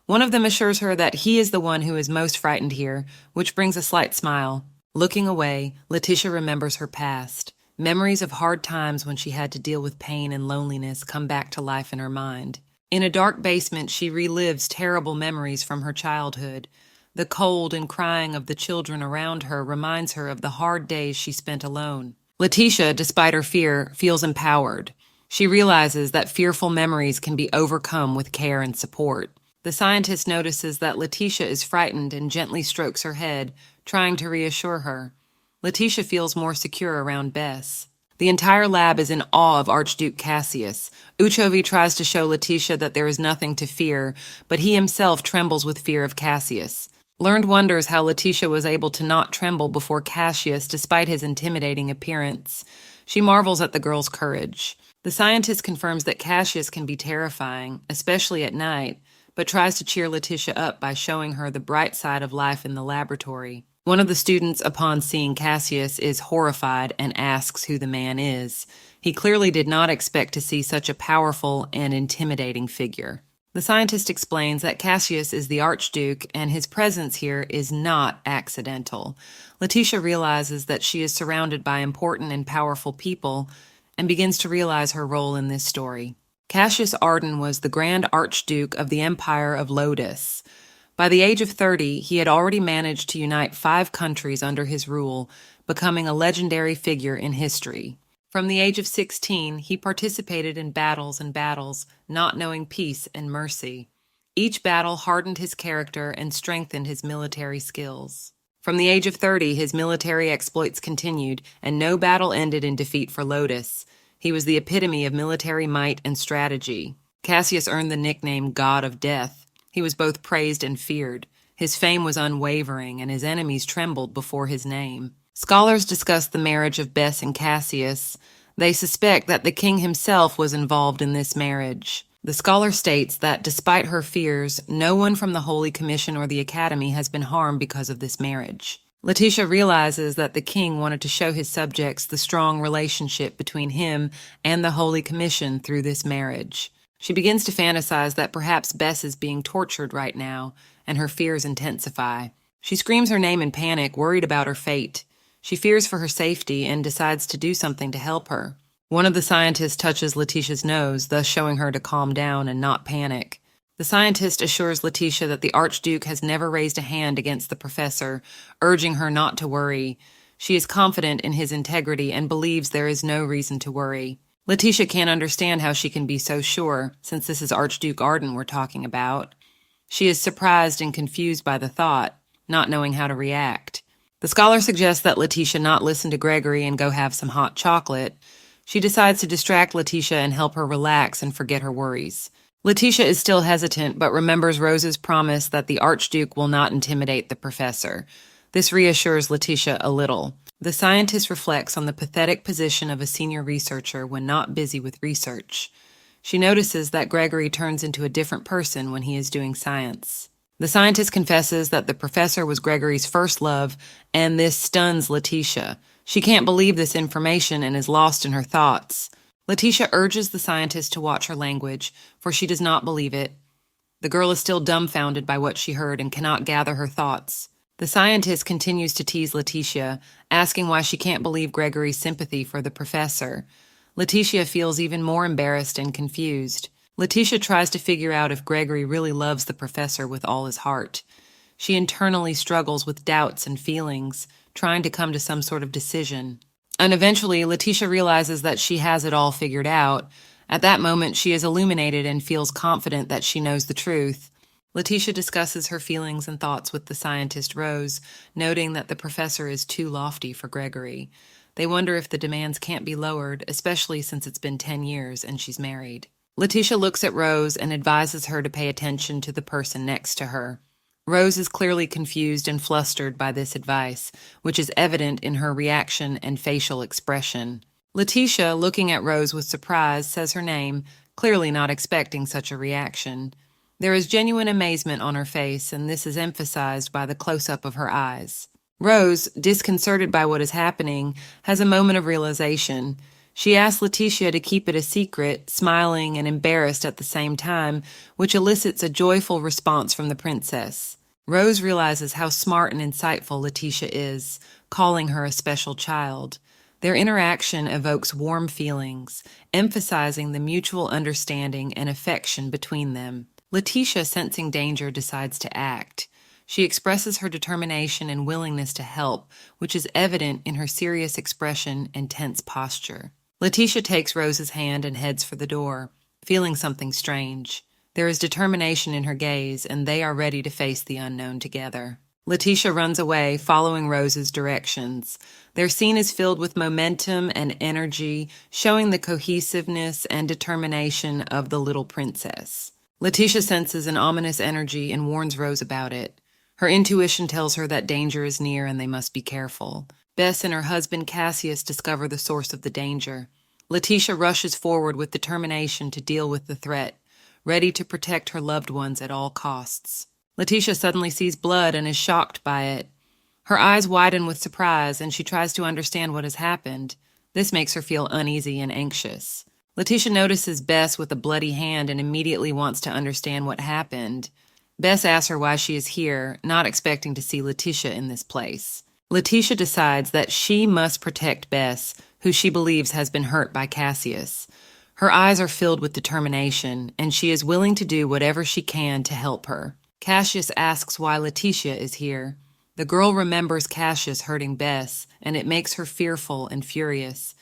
One of them assures her that he is the one who is most frightened here, which brings a slight smile. Looking away, Letitia remembers her past. Memories of hard times when she had to deal with pain and loneliness come back to life in her mind. In a dark basement, she relives terrible memories from her childhood. The cold and crying of the children around her reminds her of the hard days she spent alone. Letitia, despite her fear, feels empowered. She realizes that fearful memories can be overcome with care and support. The scientist notices that Letitia is frightened and gently strokes her head, trying to reassure her. Letitia feels more secure around Bess. The entire lab is in awe of Archduke Cassius. Uchovy tries to show Letitia that there is nothing to fear, but he himself trembles with fear of Cassius. Learned wonders how Letitia was able to not tremble before Cassius despite his intimidating appearance. She marvels at the girl's courage. The scientist confirms that Cassius can be terrifying, especially at night, but tries to cheer Letitia up by showing her the bright side of life in the laboratory. One of the students, upon seeing Cassius, is horrified and asks who the man is. He clearly did not expect to see such a powerful and intimidating figure. The scientist explains that Cassius is the Archduke and his presence here is not accidental. Letitia realizes that she is surrounded by important and powerful people and begins to realize her role in this story. Cassius Arden was the Grand Archduke of the Empire of Lodis. By the age of 30, he had already managed to unite 5 countries under his rule, becoming a legendary figure in history. From the age of 16, he participated in battles, not knowing peace and mercy. Each battle hardened his character and strengthened his military skills. From the age of 30, his military exploits continued, and no battle ended in defeat for Lotus. He was the epitome of military might and strategy. Cassius earned the nickname God of Death. He was both praised and feared. His fame was unwavering, and his enemies trembled before his name. Scholars discuss the marriage of Bess and Cassius. They suspect that the king himself was involved in this marriage. The scholar states that despite her fears, no one from the Holy Commission or the Academy has been harmed because of this marriage. Letitia realizes that the king wanted to show his subjects the strong relationship between him and the Holy Commission through this marriage. She begins to fantasize that perhaps Bess is being tortured right now, and her fears intensify. She screams her name in panic, worried about her fate. She fears for her safety and decides to do something to help her. One of the scientists touches Letitia's nose, thus showing her to calm down and not panic. The scientist assures Letitia that the Archduke has never raised a hand against the professor, urging her not to worry. She is confident in his integrity and believes there is no reason to worry. Letitia can't understand how she can be so sure, since this is Archduke Arden we're talking about. She is surprised and confused by the thought, not knowing how to react. The scholar suggests that Letitia not listen to Gregory and go have some hot chocolate. She decides to distract Letitia and help her relax and forget her worries. Letitia is still hesitant, but remembers Rose's promise that the Archduke will not intimidate the professor. This reassures Letitia a little. The scientist reflects on the pathetic position of a senior researcher when not busy with research. She notices that Gregory turns into a different person when he is doing science. The scientist confesses that the professor was Gregory's first love, and this stuns Letitia. She can't believe this information and is lost in her thoughts. Letitia urges the scientist to watch her language, for she does not believe it. The girl is still dumbfounded by what she heard and cannot gather her thoughts. The scientist continues to tease Letitia, asking why she can't believe Gregory's sympathy for the professor. Letitia feels even more embarrassed and confused. Letitia tries to figure out if Gregory really loves the professor with all his heart. She internally struggles with doubts and feelings, trying to come to some sort of decision. And eventually, Letitia realizes that she has it all figured out. At that moment, she is illuminated and feels confident that she knows the truth. Letitia discusses her feelings and thoughts with the scientist Rose, noting that the professor is too lofty for Gregory. They wonder if the demands can't be lowered, especially since it's been 10 years and she's married. Letitia looks at Rose and advises her to pay attention to the person next to her. Rose is clearly confused and flustered by this advice, which is evident in her reaction and facial expression. Letitia, looking at Rose with surprise, says her name, clearly not expecting such a reaction. There is genuine amazement on her face, and this is emphasized by the close-up of her eyes. Rose, disconcerted by what is happening, has a moment of realization. She asks Letitia to keep it a secret, smiling and embarrassed at the same time, which elicits a joyful response from the princess. Rose realizes how smart and insightful Letitia is, calling her a special child. Their interaction evokes warm feelings, emphasizing the mutual understanding and affection between them. Letitia, sensing danger, decides to act. She expresses her determination and willingness to help, which is evident in her serious expression and tense posture. Letitia takes Rose's hand and heads for the door, feeling something strange. There is determination in her gaze, and they are ready to face the unknown together. Letitia runs away, following Rose's directions. Their scene is filled with momentum and energy, showing the cohesiveness and determination of the little princess. Letitia senses an ominous energy and warns Rose about it. Her intuition tells her that danger is near and they must be careful. Bess and her husband Cassius discover the source of the danger. Letitia rushes forward with determination to deal with the threat, ready to protect her loved ones at all costs. Letitia suddenly sees blood and is shocked by it. Her eyes widen with surprise, and she tries to understand what has happened. This makes her feel uneasy and anxious. Letitia notices Bess with a bloody hand and immediately wants to understand what happened. Bess asks her why she is here, not expecting to see Letitia in this place. Letitia decides that she must protect Bess, who she believes has been hurt by Cassius. Her eyes are filled with determination, and she is willing to do whatever she can to help her. Cassius asks why Letitia is here. The girl remembers Cassius hurting Bess, and it makes her fearful and furious.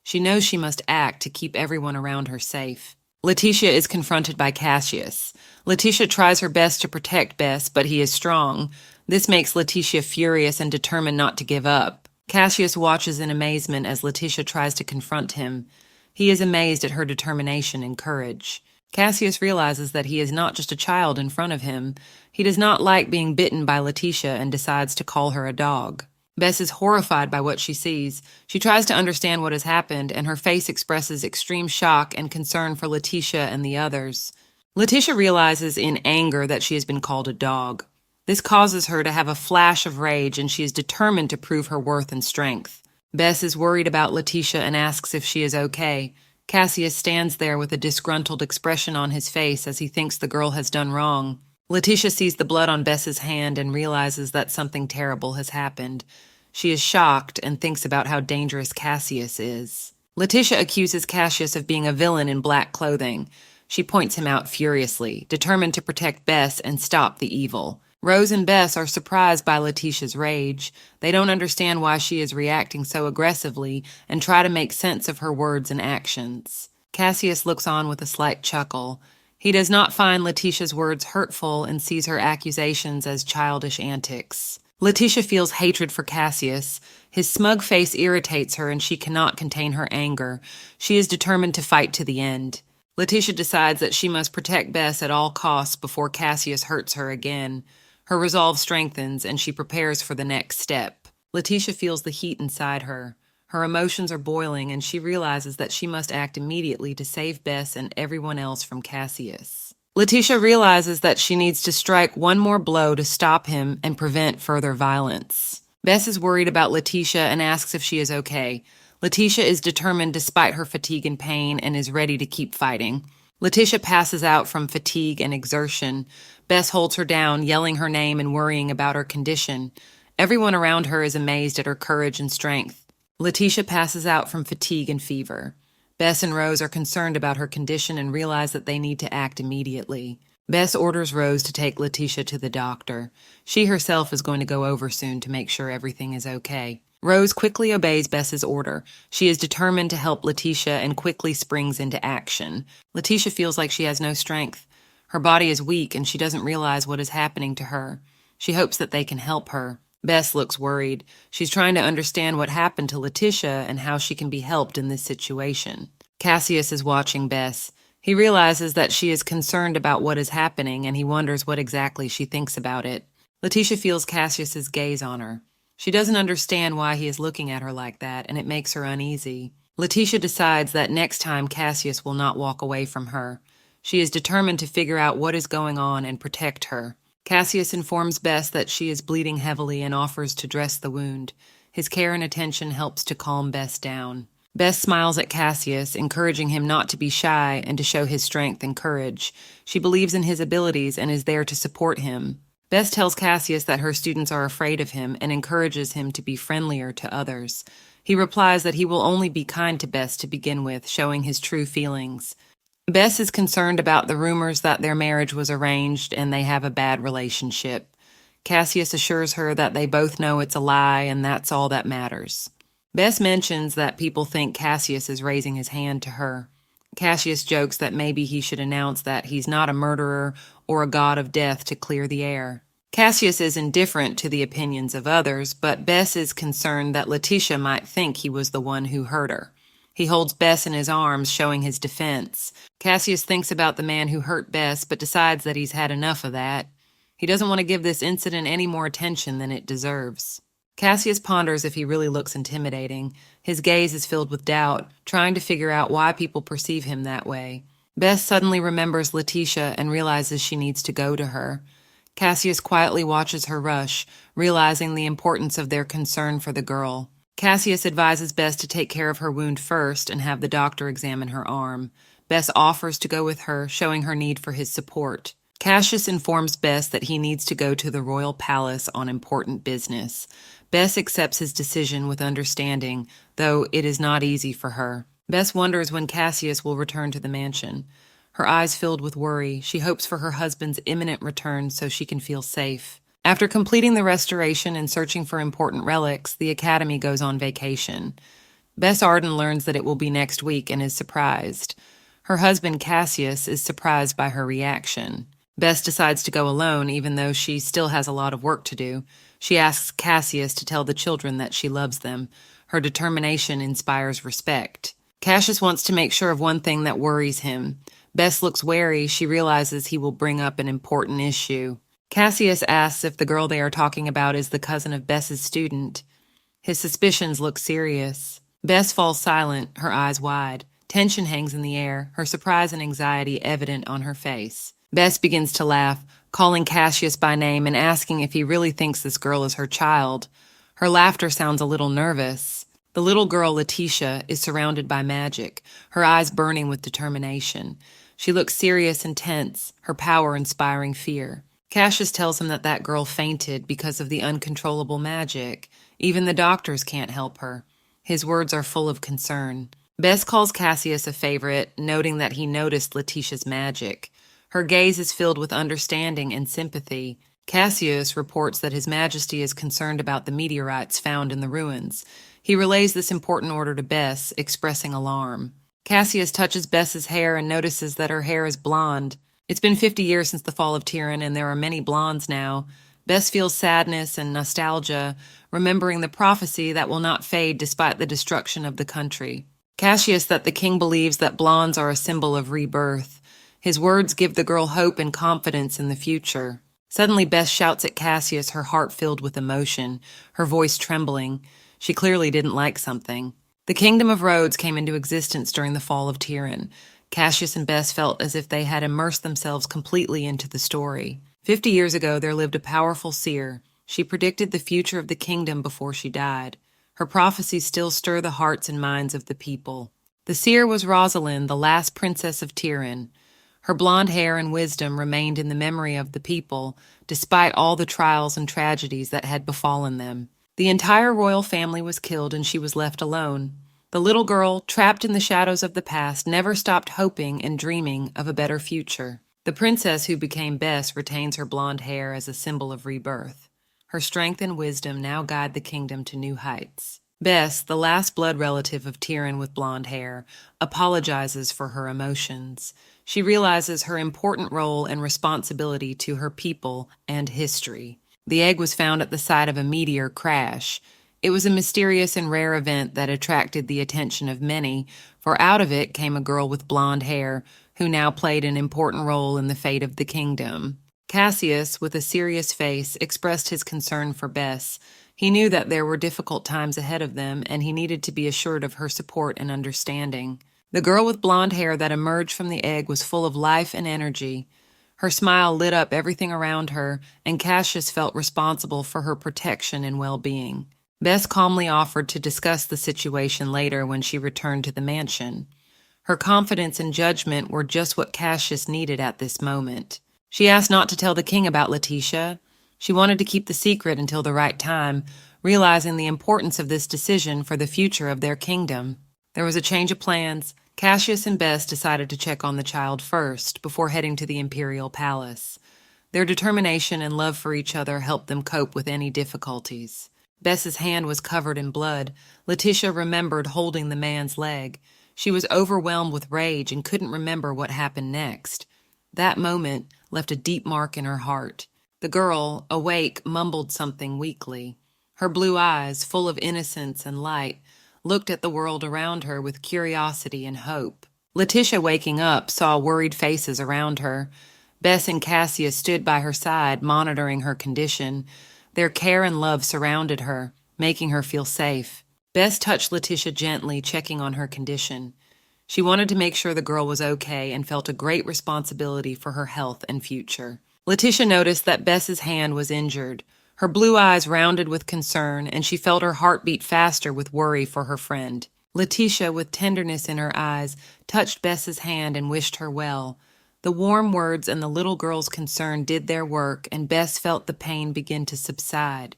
She knows she must act to keep everyone around her safe. Letitia is confronted by Cassius. Letitia tries her best to protect Bess, but he is strong. This makes Letitia furious and determined not to give up. Cassius watches in amazement as Letitia tries to confront him. He is amazed at her determination and courage. Cassius realizes that he is not just a child in front of him. He does not like being bitten by Letitia and decides to call her a dog. Bess is horrified by what she sees. She tries to understand what has happened, and her face expresses extreme shock and concern for Letitia and the others. Letitia realizes in anger that she has been called a dog. This causes her to have a flash of rage, and she is determined to prove her worth and strength. Bess is worried about Letitia and asks if she is okay. Cassius stands there with a disgruntled expression on his face as he thinks the girl has done wrong. Letitia sees the blood on Bess's hand and realizes that something terrible has happened. She is shocked and thinks about how dangerous Cassius is. Letitia accuses Cassius of being a villain in black clothing. She points him out furiously, determined to protect Bess and stop the evil. Rose and Bess are surprised by Letitia's rage. They don't understand why she is reacting so aggressively and try to make sense of her words and actions. Cassius looks on with a slight chuckle. He does not find Letitia's words hurtful and sees her accusations as childish antics. Letitia feels hatred for Cassius. His smug face irritates her and she cannot contain her anger. She is determined to fight to the end. Letitia decides that she must protect Bess at all costs before Cassius hurts her again. Her resolve strengthens and she prepares for the next step. Letitia feels the heat inside her. Her emotions are boiling and she realizes that she must act immediately to save Bess and everyone else from Cassius. Letitia realizes that she needs to strike one more blow to stop him and prevent further violence. Bess is worried about Letitia and asks if she is okay. Letitia is determined despite her fatigue and pain and is ready to keep fighting. Letitia passes out from fatigue and exertion. Bess holds her down, yelling her name and worrying about her condition. Everyone around her is amazed at her courage and strength. Letitia passes out from fatigue and fever. Bess and Rose are concerned about her condition and realize that they need to act immediately. Bess orders Rose to take Letitia to the doctor. She herself is going to go over soon to make sure everything is okay. Rose quickly obeys Bess's order. She is determined to help Letitia and quickly springs into action. Letitia feels like she has no strength. Her body is weak and she doesn't realize what is happening to her. She hopes that they can help her. Bess looks worried. She's trying to understand what happened to Letitia and how she can be helped in this situation. Cassius is watching Bess. He realizes that she is concerned about what is happening and he wonders what exactly she thinks about it. Letitia feels Cassius's gaze on her. She doesn't understand why he is looking at her like that, and it makes her uneasy. Letitia decides that next time Cassius will not walk away from her. She is determined to figure out what is going on and protect her. Cassius informs Bess that she is bleeding heavily and offers to dress the wound. His care and attention helps to calm Bess down. Bess smiles at Cassius, encouraging him not to be shy and to show his strength and courage. She believes in his abilities and is there to support him. Bess tells Cassius that her students are afraid of him and encourages him to be friendlier to others. He replies that he will only be kind to Bess to begin with, showing his true feelings. Bess is concerned about the rumors that their marriage was arranged and they have a bad relationship. Cassius assures her that they both know it's a lie and that's all that matters. Bess mentions that people think Cassius is raising his hand to her. Cassius jokes that maybe he should announce that he's not a murderer or a god of death to clear the air. Cassius is indifferent to the opinions of others, but Bess is concerned that Letitia might think he was the one who hurt her. He holds Bess in his arms, showing his defense. Cassius thinks about the man who hurt Bess, but decides that he's had enough of that. He doesn't want to give this incident any more attention than it deserves. Cassius ponders if he really looks intimidating. His gaze is filled with doubt, trying to figure out why people perceive him that way. Bess suddenly remembers Letitia and realizes she needs to go to her. Cassius quietly watches her rush, realizing the importance of their concern for the girl. Cassius advises Bess to take care of her wound first and have the doctor examine her arm. Bess offers to go with her, showing her need for his support. Cassius informs Bess that he needs to go to the royal palace on important business. Bess accepts his decision with understanding, though it is not easy for her. Bess wonders when Cassius will return to the mansion. Her eyes filled with worry, she hopes for her husband's imminent return so she can feel safe. After completing the restoration and searching for important relics, the Academy goes on vacation. Bess Arden learns that it will be next week and is surprised. Her husband, Cassius, is surprised by her reaction. Bess decides to go alone, even though she still has a lot of work to do. She asks Cassius to tell the children that she loves them. Her determination inspires respect. Cassius wants to make sure of one thing that worries him. Bess looks wary. She realizes he will bring up an important issue. Cassius asks if the girl they are talking about is the cousin of Bess's student. His suspicions look serious. Bess falls silent, her eyes wide. Tension hangs in the air, her surprise and anxiety evident on her face. Bess begins to laugh, calling Cassius by name and asking if he really thinks this girl is her child. Her laughter sounds a little nervous. The little girl, Letitia, is surrounded by magic, her eyes burning with determination. She looks serious and tense, her power inspiring fear. Cassius tells him that girl fainted because of the uncontrollable magic. Even the doctors can't help her. His words are full of concern. Bess calls Cassius a favorite, noting that he noticed Letitia's magic. Her gaze is filled with understanding and sympathy. Cassius reports that His Majesty is concerned about the meteorites found in the ruins. He relays this important order to Bess, expressing alarm. Cassius touches Bess's hair and notices that her hair is blonde. It's been 50 years since the fall of Tyrion, and there are many blondes now. Bess feels sadness and nostalgia, remembering the prophecy that will not fade despite the destruction of the country. Cassius that the king believes that blondes are a symbol of rebirth. His words give the girl hope and confidence in the future. Suddenly Bess shouts at Cassius, her heart filled with emotion, her voice trembling. She clearly didn't like something. The Kingdom of Rhodes came into existence during the fall of Tyrion. Cassius and Bess felt as if they had immersed themselves completely into the story. 50 years ago, there lived a powerful seer. She predicted the future of the kingdom before she died. Her prophecies still stir the hearts and minds of the people. The seer was Rosalind, the last princess of Tyrion. Her blonde hair and wisdom remained in the memory of the people, despite all the trials and tragedies that had befallen them. The entire royal family was killed and she was left alone. The little girl, trapped in the shadows of the past, never stopped hoping and dreaming of a better future. The princess who became Bess retains her blonde hair as a symbol of rebirth. Her strength and wisdom now guide the kingdom to new heights. Bess, the last blood relative of Tyrion with blonde hair, apologizes for her emotions. She realizes her important role and responsibility to her people and history. The egg was found at the site of a meteor crash. It was a mysterious and rare event that attracted the attention of many, for out of it came a girl with blonde hair who now played an important role in the fate of the kingdom. Cassius, with a serious face, expressed his concern for Bess. He knew that there were difficult times ahead of them, and he needed to be assured of her support and understanding. The girl with blonde hair that emerged from the egg was full of life and energy. Her smile lit up everything around her, and Cassius felt responsible for her protection and well-being. Bess calmly offered to discuss the situation later when she returned to the mansion. Her confidence and judgment were just what Cassius needed at this moment. She asked not to tell the king about Letitia. She wanted to keep the secret until the right time, realizing the importance of this decision for the future of their kingdom. There was a change of plans. Cassius and Bess decided to check on the child first, before heading to the imperial palace. Their determination and love for each other helped them cope with any difficulties. Bess's hand was covered in blood. Letitia remembered holding the man's leg. She was overwhelmed with rage and couldn't remember what happened next. That moment left a deep mark in her heart. The girl, awake, mumbled something weakly. Her blue eyes, full of innocence and light, looked at the world around her with curiosity and hope. Letitia, waking up, saw worried faces around her. Bess and Cassius stood by her side, monitoring her condition. Their care and love surrounded her, making her feel safe. Bess touched Letitia gently, checking on her condition. She wanted to make sure the girl was okay and felt a great responsibility for her health and future. Letitia noticed that Bess's hand was injured. Her blue eyes rounded with concern, and she felt her heart beat faster with worry for her friend. Letitia, with tenderness in her eyes, touched Bess's hand and wished her well. The warm words and the little girl's concern did their work, and Bess felt the pain begin to subside.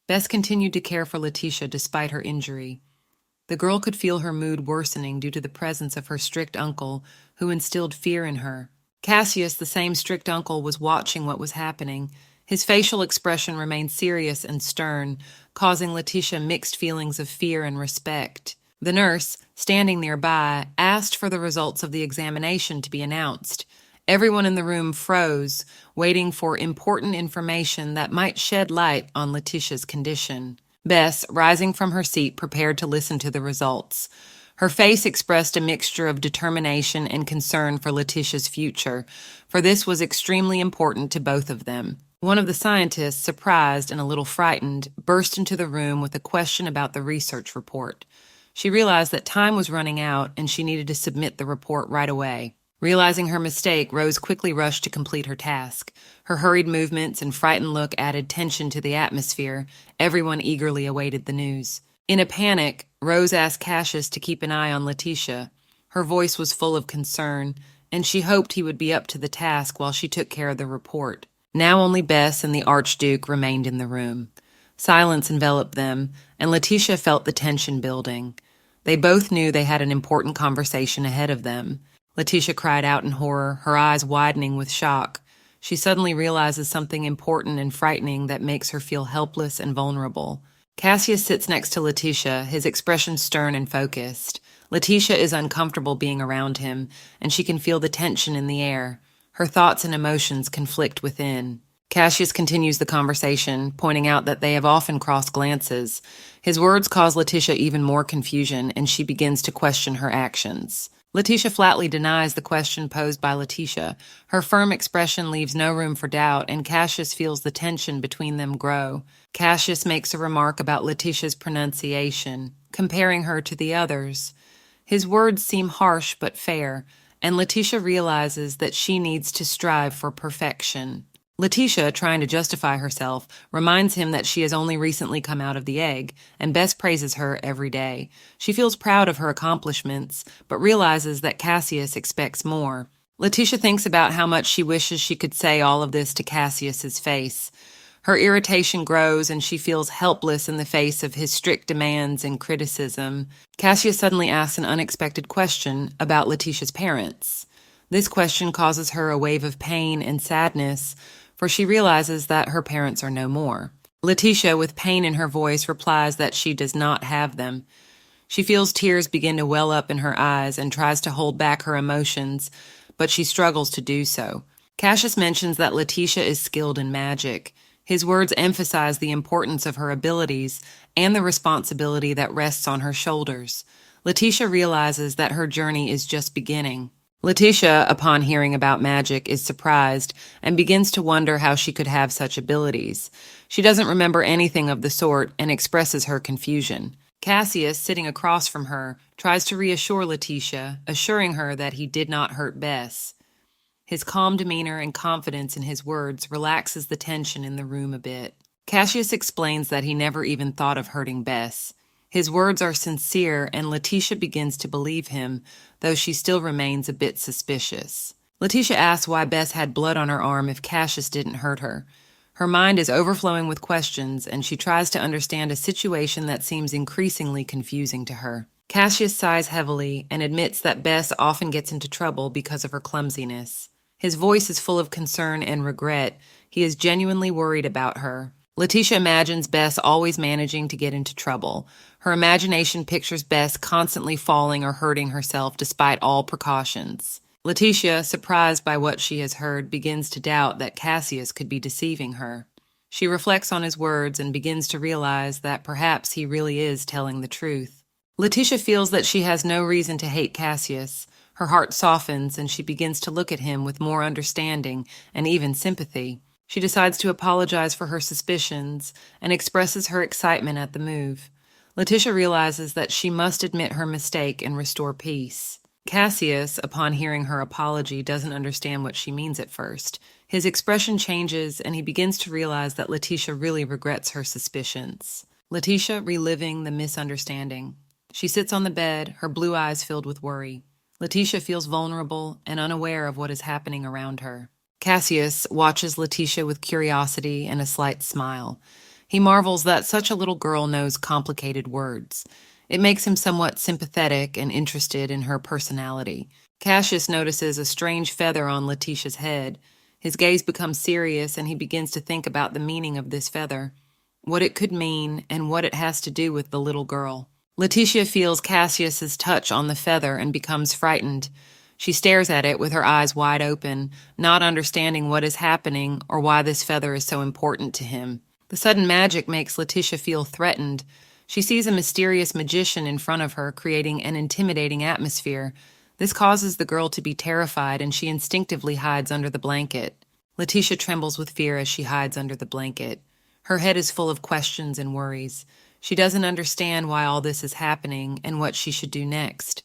Bess continued to care for Letitia despite her injury. The girl could feel her mood worsening due to the presence of her strict uncle, who instilled fear in her. Cassius, the same strict uncle, was watching what was happening. His facial expression remained serious and stern, causing Letitia mixed feelings of fear and respect. The nurse, standing nearby, asked for the results of the examination to be announced. Everyone in the room froze, waiting for important information that might shed light on Letitia's condition. Bess, rising from her seat, prepared to listen to the results. Her face expressed a mixture of determination and concern for Letitia's future, for this was extremely important to both of them. One of the scientists, surprised and a little frightened, burst into the room with a question about the research report. She realized that time was running out and she needed to submit the report right away. Realizing her mistake, Rose quickly rushed to complete her task. Her hurried movements and frightened look added tension to the atmosphere. Everyone eagerly awaited the news. In a panic, Rose asked Cassius to keep an eye on Letitia. Her voice was full of concern, and she hoped he would be up to the task while she took care of the report. Now only Bess and the Archduke remained in the room. Silence enveloped them, and Letitia felt the tension building. They both knew they had an important conversation ahead of them. Letitia cried out in horror, her eyes widening with shock. She suddenly realizes something important and frightening that makes her feel helpless and vulnerable. Cassius sits next to Letitia, his expression stern and focused. Letitia is uncomfortable being around him, and she can feel the tension in the air. Her thoughts and emotions conflict within. Cassius continues the conversation, pointing out that they have often crossed glances. His words cause Letitia even more confusion, and she begins to question her actions. Letitia flatly denies the question posed by Letitia. Her firm expression leaves no room for doubt, and Cassius feels the tension between them grow. Cassius makes a remark about Letitia's pronunciation, comparing her to the others. His words seem harsh but fair, and Letitia realizes that she needs to strive for perfection. Letitia, trying to justify herself, reminds him that she has only recently come out of the egg, and Bess praises her every day. She feels proud of her accomplishments, but realizes that Cassius expects more. Letitia thinks about how much she wishes she could say all of this to Cassius's face. Her irritation grows, and she feels helpless in the face of his strict demands and criticism. Cassius suddenly asks an unexpected question about Letitia's parents. This question causes her a wave of pain and sadness, for she realizes that her parents are no more. Letitia, with pain in her voice, replies that she does not have them. She feels tears begin to well up in her eyes and tries to hold back her emotions, but she struggles to do so. Cassius mentions that Letitia is skilled in magic. His words emphasize the importance of her abilities and the responsibility that rests on her shoulders. Letitia realizes that her journey is just beginning. Letitia, upon hearing about magic, is surprised and begins to wonder how she could have such abilities. She doesn't remember anything of the sort and expresses her confusion. Cassius, sitting across from her, tries to reassure Letitia, assuring her that he did not hurt Bess. His calm demeanor and confidence in his words relaxes the tension in the room a bit. Cassius explains that he never even thought of hurting Bess. His words are sincere, and Letitia begins to believe him, though she still remains a bit suspicious. Letitia asks why Bess had blood on her arm if Cassius didn't hurt her. Her mind is overflowing with questions, and she tries to understand a situation that seems increasingly confusing to her. Cassius sighs heavily and admits that Bess often gets into trouble because of her clumsiness. His voice is full of concern and regret. He is genuinely worried about her. Letitia imagines Bess always managing to get into trouble. Her imagination pictures Bess constantly falling or hurting herself despite all precautions. Letitia, surprised by what she has heard, begins to doubt that Cassius could be deceiving her. She reflects on his words and begins to realize that perhaps he really is telling the truth. Letitia feels that she has no reason to hate Cassius. Her heart softens and she begins to look at him with more understanding and even sympathy. She decides to apologize for her suspicions and expresses her excitement at the move. Letitia realizes that she must admit her mistake and restore peace. Cassius, upon hearing her apology, doesn't understand what she means at first. His expression changes and he begins to realize that Letitia really regrets her suspicions. Letitia reliving the misunderstanding. She sits on the bed, her blue eyes filled with worry. Letitia feels vulnerable and unaware of what is happening around her. Cassius watches Letitia with curiosity and a slight smile. He marvels that such a little girl knows complicated words. It makes him somewhat sympathetic and interested in her personality. Cassius notices a strange feather on Letitia's head. His gaze becomes serious and he begins to think about the meaning of this feather, what it could mean, and what it has to do with the little girl. Letitia feels Cassius's touch on the feather and becomes frightened. She stares at it with her eyes wide open, not understanding what is happening or why this feather is so important to him. The sudden magic makes Letitia feel threatened. She sees a mysterious magician in front of her, creating an intimidating atmosphere. This causes the girl to be terrified, and she instinctively hides under the blanket. Letitia trembles with fear as she hides under the blanket. Her head is full of questions and worries. She doesn't understand why all this is happening and what she should do next.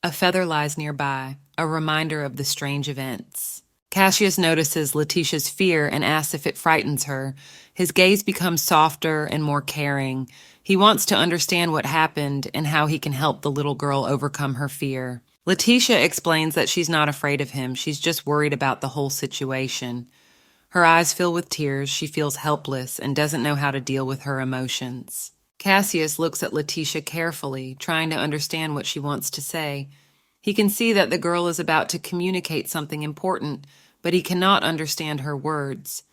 A feather lies nearby, a reminder of the strange events. Cassius notices Letitia's fear and asks if it frightens her. His gaze becomes softer and more caring. He wants to understand what happened and how he can help the little girl overcome her fear. Letitia explains that she's not afraid of him. She's just worried about the whole situation. Her eyes fill with tears. She feels helpless and doesn't know how to deal with her emotions. Cassius looks at Letitia carefully, trying to understand what she wants to say. He can see that the girl is about to communicate something important, but he cannot understand her words.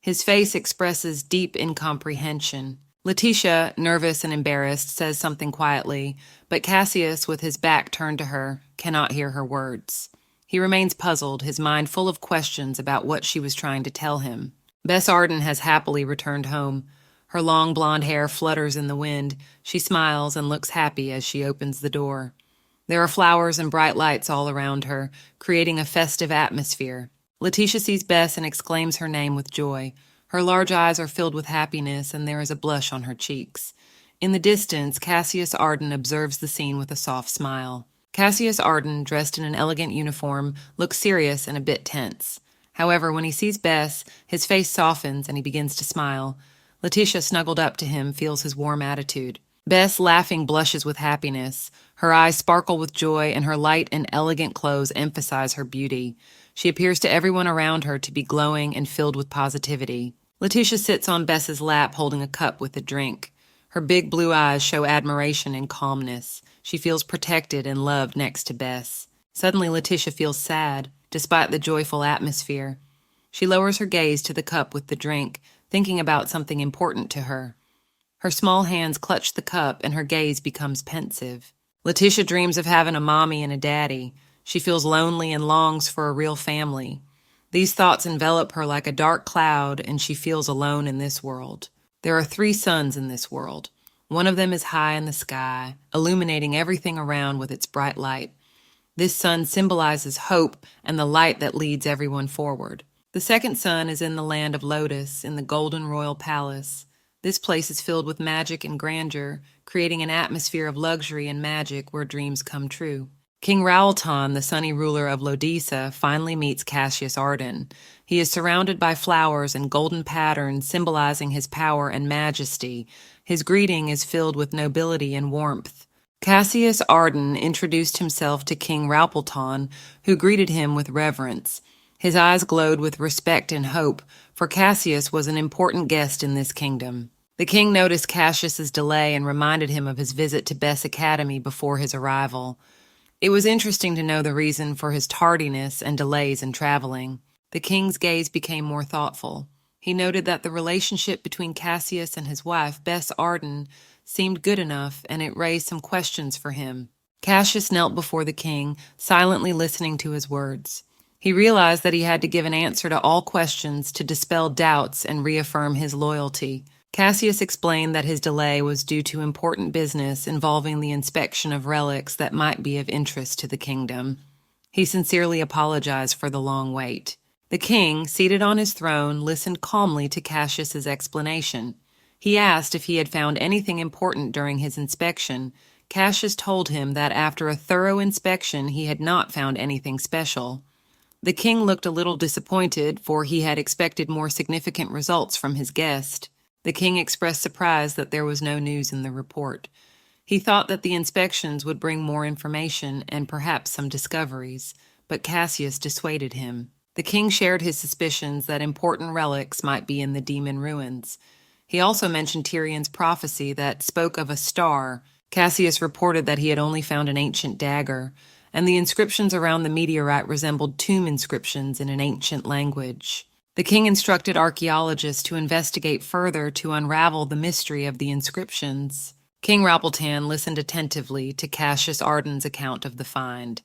His face expresses deep incomprehension. Letitia, nervous and embarrassed, says something quietly, but Cassius, with his back turned to her, cannot hear her words. He remains puzzled, his mind full of questions about what she was trying to tell him. Bess Arden has happily returned home. Her long blonde hair flutters in the wind. She smiles and looks happy as she opens the door. There are flowers and bright lights all around her, creating a festive atmosphere. Letitia sees Bess and exclaims her name with joy. Her large eyes are filled with happiness, and there is a blush on her cheeks. In the distance, Cassius Arden observes the scene with a soft smile. Cassius Arden, dressed in an elegant uniform, looks serious and a bit tense. However, when he sees Bess, his face softens and he begins to smile. Letitia, snuggled up to him, feels his warm attitude. Bess, laughing, blushes with happiness. Her eyes sparkle with joy, and her light and elegant clothes emphasize her beauty. She appears to everyone around her to be glowing and filled with positivity. Letitia sits on Bess's lap holding a cup with a drink. Her big blue eyes show admiration and calmness. She feels protected and loved next to Bess. Suddenly, Letitia feels sad, despite the joyful atmosphere. She lowers her gaze to the cup with the drink, thinking about something important to her. Her small hands clutch the cup and her gaze becomes pensive. Letitia dreams of having a mommy and a daddy. She feels lonely and longs for a real family. These thoughts envelop her like a dark cloud, and she feels alone in this world. There are 3 suns in this world. One of them is high in the sky, illuminating everything around with its bright light. This sun symbolizes hope and the light that leads everyone forward. The second sun is in the land of Lotus, in the Golden Royal Palace. This place is filled with magic and grandeur, creating an atmosphere of luxury and magic where dreams come true. King Rowelton, the sunny ruler of Lodisa, finally meets Cassius Arden. He is surrounded by flowers and golden patterns symbolizing his power and majesty. His greeting is filled with nobility and warmth. Cassius Arden introduced himself to King Rowelton, who greeted him with reverence. His eyes glowed with respect and hope, for Cassius was an important guest in this kingdom. The king noticed Cassius's delay and reminded him of his visit to Bess Academy before his arrival. It was interesting to know the reason for his tardiness and delays in traveling. The king's gaze became more thoughtful. He noted that the relationship between Cassius and his wife, Bess Arden, seemed good enough, and it raised some questions for him. Cassius knelt before the king, silently listening to his words. He realized that he had to give an answer to all questions to dispel doubts and reaffirm his loyalty. Cassius explained that his delay was due to important business involving the inspection of relics that might be of interest to the kingdom. He sincerely apologized for the long wait. The king, seated on his throne, listened calmly to Cassius's explanation. He asked if he had found anything important during his inspection. Cassius told him that after a thorough inspection he had not found anything special. The king looked a little disappointed, for he had expected more significant results from his guest. The king expressed surprise that there was no news in the report. He thought that the inspections would bring more information and perhaps some discoveries, but Cassius dissuaded him. The king shared his suspicions that important relics might be in the demon ruins. He also mentioned Tyrion's prophecy that spoke of a star. Cassius reported that he had only found an ancient dagger, and the inscriptions around the meteorite resembled tomb inscriptions in an ancient language. The king instructed archaeologists to investigate further to unravel the mystery of the inscriptions. King Rappleton listened attentively to Cassius Arden's account of the find.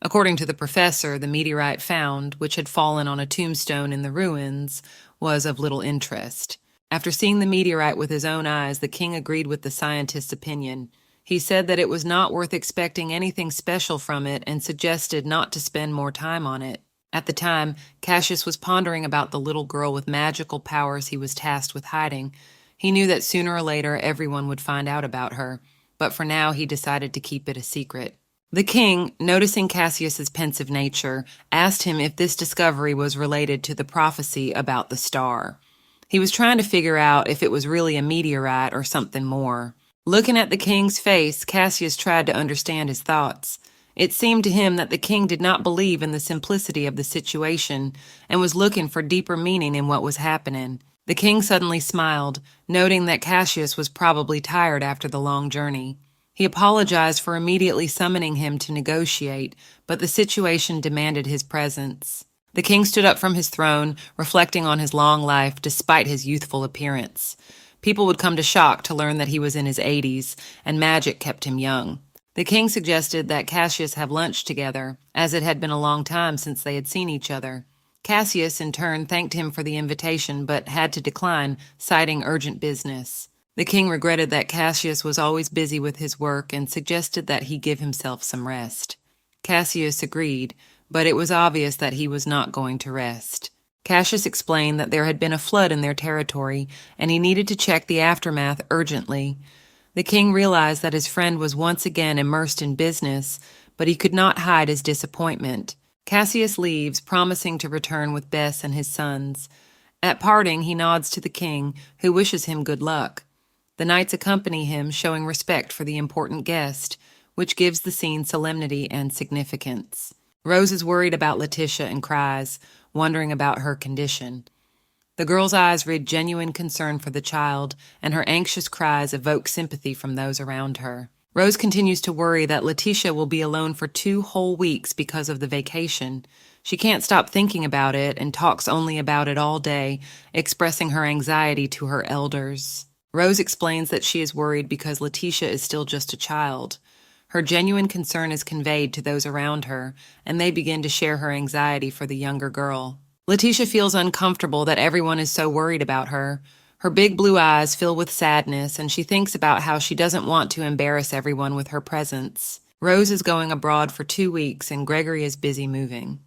According to the professor, the meteorite found, which had fallen on a tombstone in the ruins, was of little interest. After seeing the meteorite with his own eyes, the king agreed with the scientist's opinion. He said that it was not worth expecting anything special from it and suggested not to spend more time on it. At the time, Cassius was pondering about the little girl with magical powers he was tasked with hiding. He knew that sooner or later everyone would find out about her, but for now he decided to keep it a secret. The king, noticing Cassius's pensive nature, asked him if this discovery was related to the prophecy about the star. He was trying to figure out if it was really a meteorite or something more. Looking at the king's face, Cassius tried to understand his thoughts. It seemed to him that the king did not believe in the simplicity of the situation and was looking for deeper meaning in what was happening. The king suddenly smiled, noting that Cassius was probably tired after the long journey. He apologized for immediately summoning him to negotiate, but the situation demanded his presence. The king stood up from his throne, reflecting on his long life despite his youthful appearance. People would come to shock to learn that he was in his 80s, and magic kept him young. The king suggested that Cassius have lunch together, as it had been a long time since they had seen each other. Cassius, in turn, thanked him for the invitation, but had to decline, citing urgent business. The king regretted that Cassius was always busy with his work and suggested that he give himself some rest. Cassius agreed, but it was obvious that he was not going to rest. Cassius explained that there had been a flood in their territory, and he needed to check the aftermath urgently. The king realized that his friend was once again immersed in business, but he could not hide his disappointment. Cassius leaves, promising to return with Bess and his sons. At parting, he nods to the king, who wishes him good luck. The knights accompany him, showing respect for the important guest, which gives the scene solemnity and significance. Rose is worried about Letitia and cries, wondering about her condition. The girl's eyes read genuine concern for the child, and her anxious cries evoke sympathy from those around her. Rose continues to worry that Letitia will be alone for 2 whole weeks because of the vacation. She can't stop thinking about it and talks only about it all day, expressing her anxiety to her elders. Rose explains that she is worried because Letitia is still just a child. Her genuine concern is conveyed to those around her, and they begin to share her anxiety for the younger girl. Letitia feels uncomfortable that everyone is so worried about her. Her big blue eyes fill with sadness, and she thinks about how she doesn't want to embarrass everyone with her presence. Rose is going abroad for 2 weeks, and Gregory is busy moving.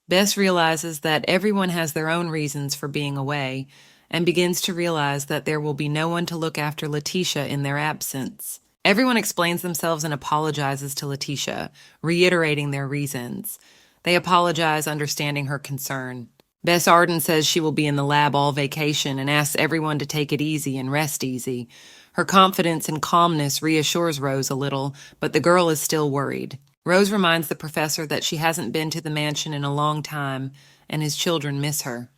Bess realizes that everyone has their own reasons for being away, and begins to realize that there will be no one to look after Letitia in their absence. Everyone explains themselves and apologizes to Letitia, reiterating their reasons. They apologize, understanding her concern. Bess Arden says she will be in the lab all vacation and asks everyone to take it easy and rest easy. Her confidence and calmness reassures Rose a little, but the girl is still worried. Rose reminds the professor that she hasn't been to the mansion in a long time, and his children miss her.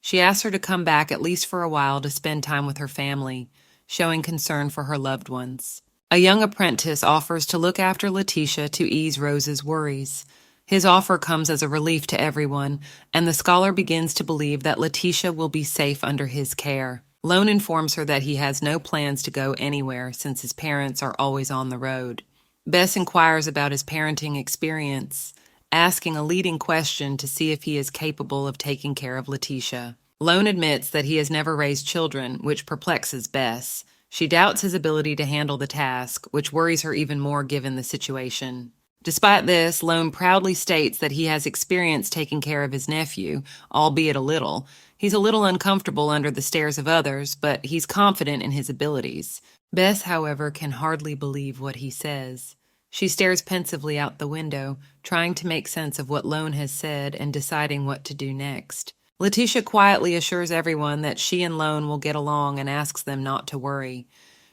She asks her to come back at least for a while to spend time with her family, showing concern for her loved ones. A young apprentice offers to look after Letitia to ease Rose's worries. His offer comes as a relief to everyone, and the scholar begins to believe that Letitia will be safe under his care. Lone informs her that he has no plans to go anywhere since his parents are always on the road. Bess inquires about his parenting experience, asking a leading question to see if he is capable of taking care of Letitia. Lone admits that he has never raised children, which perplexes Bess. She doubts his ability to handle the task, which worries her even more given the situation. Despite this, Lone proudly states that he has experience taking care of his nephew, albeit a little. He's a little uncomfortable under the stares of others, but he's confident in his abilities. Bess, however, can hardly believe what he says. She stares pensively out the window, trying to make sense of what Lone has said and deciding what to do next. Letitia quietly assures everyone that she and Lone will get along and asks them not to worry.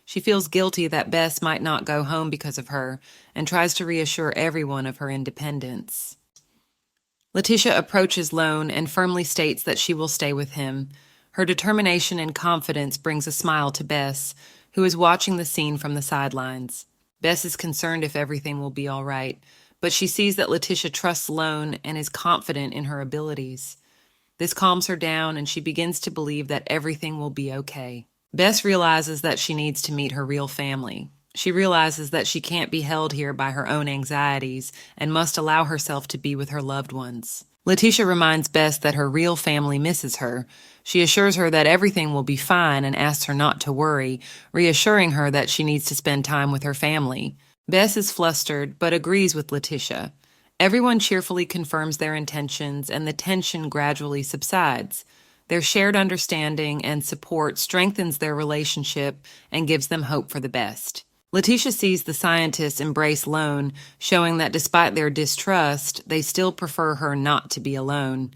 She feels guilty that Bess might not go home because of her and tries to reassure everyone of her independence. Letitia approaches Lone and firmly states that she will stay with him. Her determination and confidence brings a smile to Bess, who is watching the scene from the sidelines. Bess is concerned if everything will be all right, but she sees that Letitia trusts Lone and is confident in her abilities. This calms her down, and she begins to believe that everything will be okay. Bess realizes that she needs to meet her real family. She realizes that she can't be held here by her own anxieties and must allow herself to be with her loved ones. Letitia reminds Bess that her real family misses her. She assures her that everything will be fine and asks her not to worry, reassuring her that she needs to spend time with her family. Bess is flustered, but agrees with Letitia. Everyone cheerfully confirms their intentions, and the tension gradually subsides. Their shared understanding and support strengthens their relationship and gives them hope for the best. Letitia sees the scientists embrace Lone, showing that despite their distrust, they still prefer her not to be alone.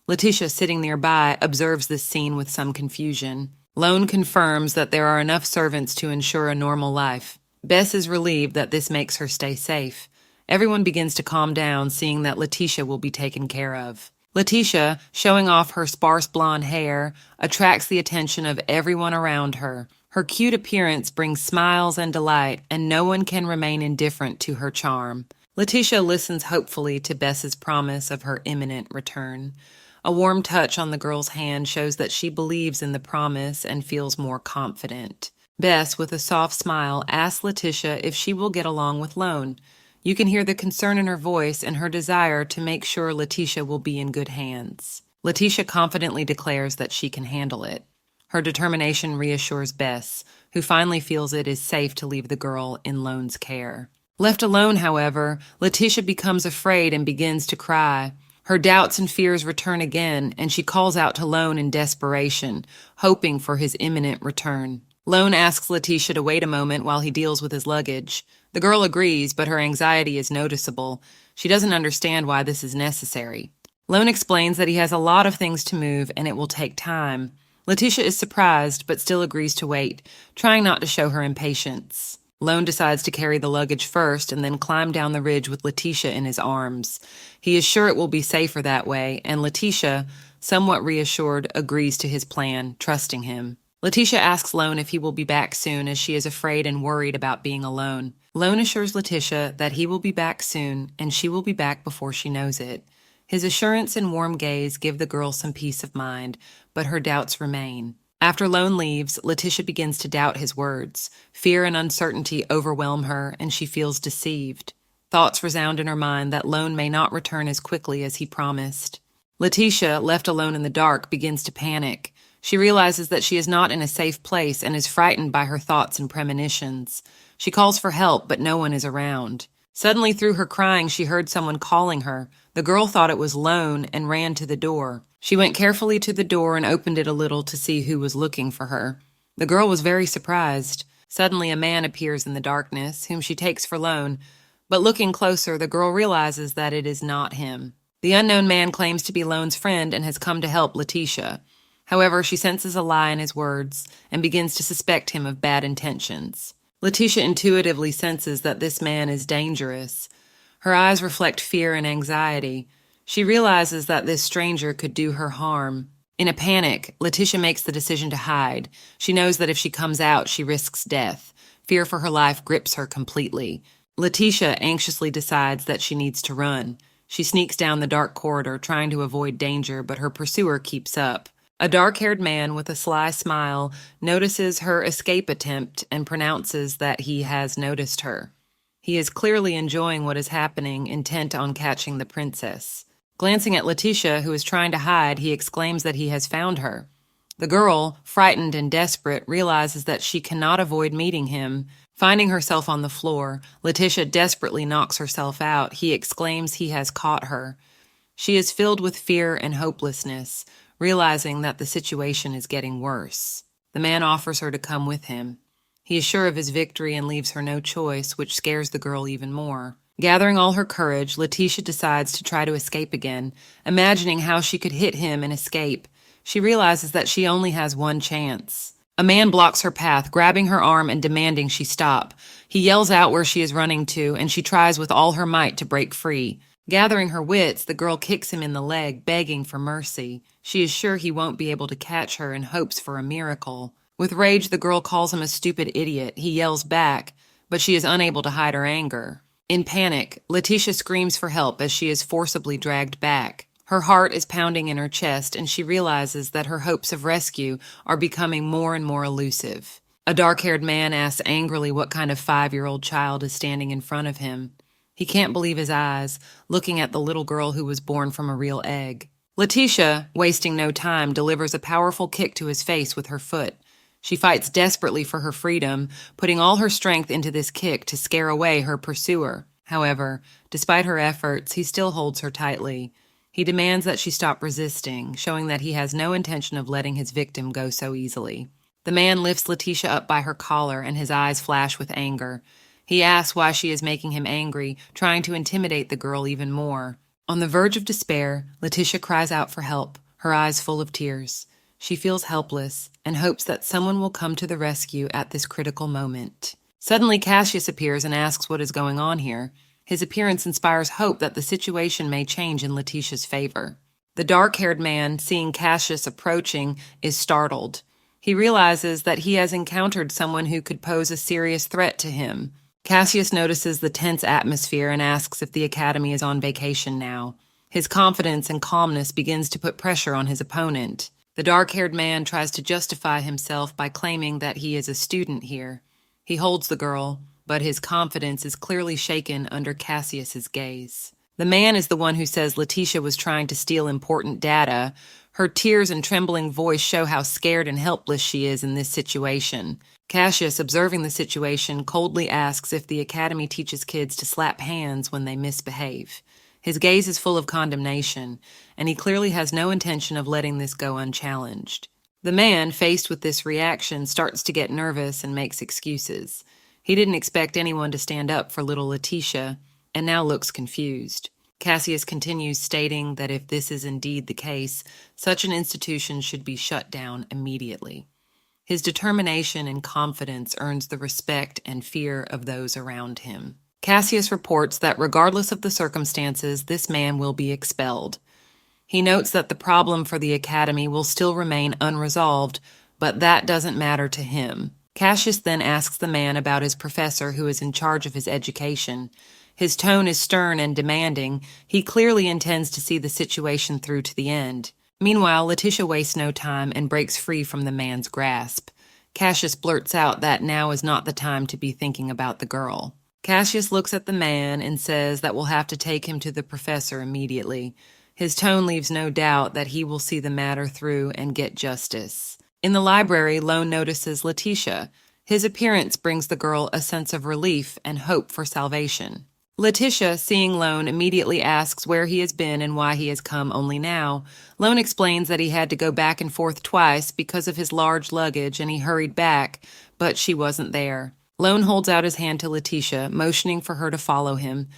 Letitia, sitting nearby, observes this scene with some confusion. Lone confirms that there are enough servants to ensure a normal life. Bess is relieved that this makes her stay safe. Everyone begins to calm down, seeing that Letitia will be taken care of. Letitia, showing off her sparse blonde hair, attracts the attention of everyone around her. Her cute appearance brings smiles and delight, and no one can remain indifferent to her charm. Letitia listens hopefully to Bess's promise of her imminent return. A warm touch on the girl's hand shows that she believes in the promise and feels more confident. Bess, with a soft smile, asks Letitia if she will get along with Lone. You can hear the concern in her voice and her desire to make sure Letitia will be in good hands. Letitia confidently declares that she can handle it. Her determination reassures Bess, who finally feels it is safe to leave the girl in Lone's care. Left alone, however, Letitia becomes afraid and begins to cry. Her doubts and fears return again, and she calls out to Lone in desperation, hoping for his imminent return. Lone asks Letitia to wait a moment while he deals with his luggage. The girl agrees, but her anxiety is noticeable. She doesn't understand why this is necessary. Lone explains that he has a lot of things to move and it will take time. Letitia is surprised, but still agrees to wait, trying not to show her impatience. Lone decides to carry the luggage first and then climb down the ridge with Letitia in his arms. He is sure it will be safer that way, and Letitia, somewhat reassured, agrees to his plan, trusting him. Letitia asks Lone if he will be back soon, as she is afraid and worried about being alone. Lone assures Letitia that he will be back soon, and she will be back before she knows it. His assurance and warm gaze give the girl some peace of mind, but her doubts remain. After Lone leaves, Letitia begins to doubt his words. Fear and uncertainty overwhelm her, and she feels deceived. Thoughts resound in her mind that Lone may not return as quickly as he promised. Letitia, left alone in the dark, begins to panic. She realizes that she is not in a safe place and is frightened by her thoughts and premonitions. She calls for help, but no one is around. Suddenly, through her crying, she heard someone calling her. The girl thought it was Lone and ran to the door. She went carefully to the door and opened it a little to see who was looking for her. The girl was very surprised. Suddenly, a man appears in the darkness, whom she takes for Lone, but looking closer, the girl realizes that it is not him. The unknown man claims to be Lone's friend and has come to help Letitia. However, she senses a lie in his words and begins to suspect him of bad intentions. Letitia intuitively senses that this man is dangerous. Her eyes reflect fear and anxiety. She realizes that this stranger could do her harm. In a panic, Letitia makes the decision to hide. She knows that if she comes out, she risks death. Fear for her life grips her completely. Letitia anxiously decides that she needs to run. She sneaks down the dark corridor, trying to avoid danger, but her pursuer keeps up. A dark-haired man with a sly smile notices her escape attempt and pronounces that he has noticed her. He is clearly enjoying what is happening, intent on catching the princess. Glancing at Letitia, who is trying to hide, he exclaims that he has found her. The girl, frightened and desperate, realizes that she cannot avoid meeting him. Finding herself on the floor, Letitia desperately knocks herself out. He exclaims he has caught her. She is filled with fear and hopelessness, realizing that the situation is getting worse. The man offers her to come with him. He is sure of his victory and leaves her no choice, which scares the girl even more. Gathering all her courage, Letitia decides to try to escape again, imagining how she could hit him and escape. She realizes that she only has one chance. A man blocks her path, grabbing her arm and demanding she stop. He yells out where she is running to, and she tries with all her might to break free. Gathering her wits, the girl kicks him in the leg, begging for mercy. She is sure he won't be able to catch her and hopes for a miracle. With rage, the girl calls him a stupid idiot. He yells back, but she is unable to hide her anger. In panic, Letitia screams for help as she is forcibly dragged back. Her heart is pounding in her chest, and she realizes that her hopes of rescue are becoming more and more elusive. A dark-haired man asks angrily what kind of 5-year-old child is standing in front of him. He can't believe his eyes, looking at the little girl who was born from a real egg. Letitia, wasting no time, delivers a powerful kick to his face with her foot. She fights desperately for her freedom, putting all her strength into this kick to scare away her pursuer. However, despite her efforts, he still holds her tightly. He demands that she stop resisting, showing that he has no intention of letting his victim go so easily. The man lifts Letitia up by her collar, and his eyes flash with anger. He asks why she is making him angry, trying to intimidate the girl even more. On the verge of despair, Letitia cries out for help, her eyes full of tears. She feels helpless and hopes that someone will come to the rescue at this critical moment. Suddenly, Cassius appears and asks what is going on here. His appearance inspires hope that the situation may change in Letitia's favor. The dark-haired man, seeing Cassius approaching, is startled. He realizes that he has encountered someone who could pose a serious threat to him. Cassius notices the tense atmosphere and asks if the Academy is on vacation now. His confidence and calmness begins to put pressure on his opponent. The dark-haired man tries to justify himself by claiming that he is a student here. He holds the girl, but his confidence is clearly shaken under Cassius's gaze. The man is the one who says Letitia was trying to steal important data. Her tears and trembling voice show how scared and helpless she is in this situation. Cassius, observing the situation, coldly asks if the Academy teaches kids to slap hands when they misbehave. His gaze is full of condemnation, and he clearly has no intention of letting this go unchallenged. The man, faced with this reaction, starts to get nervous and makes excuses. He didn't expect anyone to stand up for little Letitia, and now looks confused. Cassius continues, stating that if this is indeed the case, such an institution should be shut down immediately. His determination and confidence earns the respect and fear of those around him. Cassius reports that regardless of the circumstances, this man will be expelled. He notes that the problem for the Academy will still remain unresolved, but that doesn't matter to him. Cassius then asks the man about his professor who is in charge of his education. His tone is stern and demanding. He clearly intends to see the situation through to the end. Meanwhile, Letitia wastes no time and breaks free from the man's grasp. Cassius blurts out that now is not the time to be thinking about the girl. Cassius looks at the man and says that we'll have to take him to the professor immediately. His tone leaves no doubt that he will see the matter through and get justice. In the library, Lone notices Letitia. His appearance brings the girl a sense of relief and hope for salvation. Letitia, seeing Lone, immediately asks where he has been and why he has come only now. Lone explains that he had to go back and forth twice because of his large luggage and he hurried back, but she wasn't there. Lone holds out his hand to Letitia, motioning for her to follow him.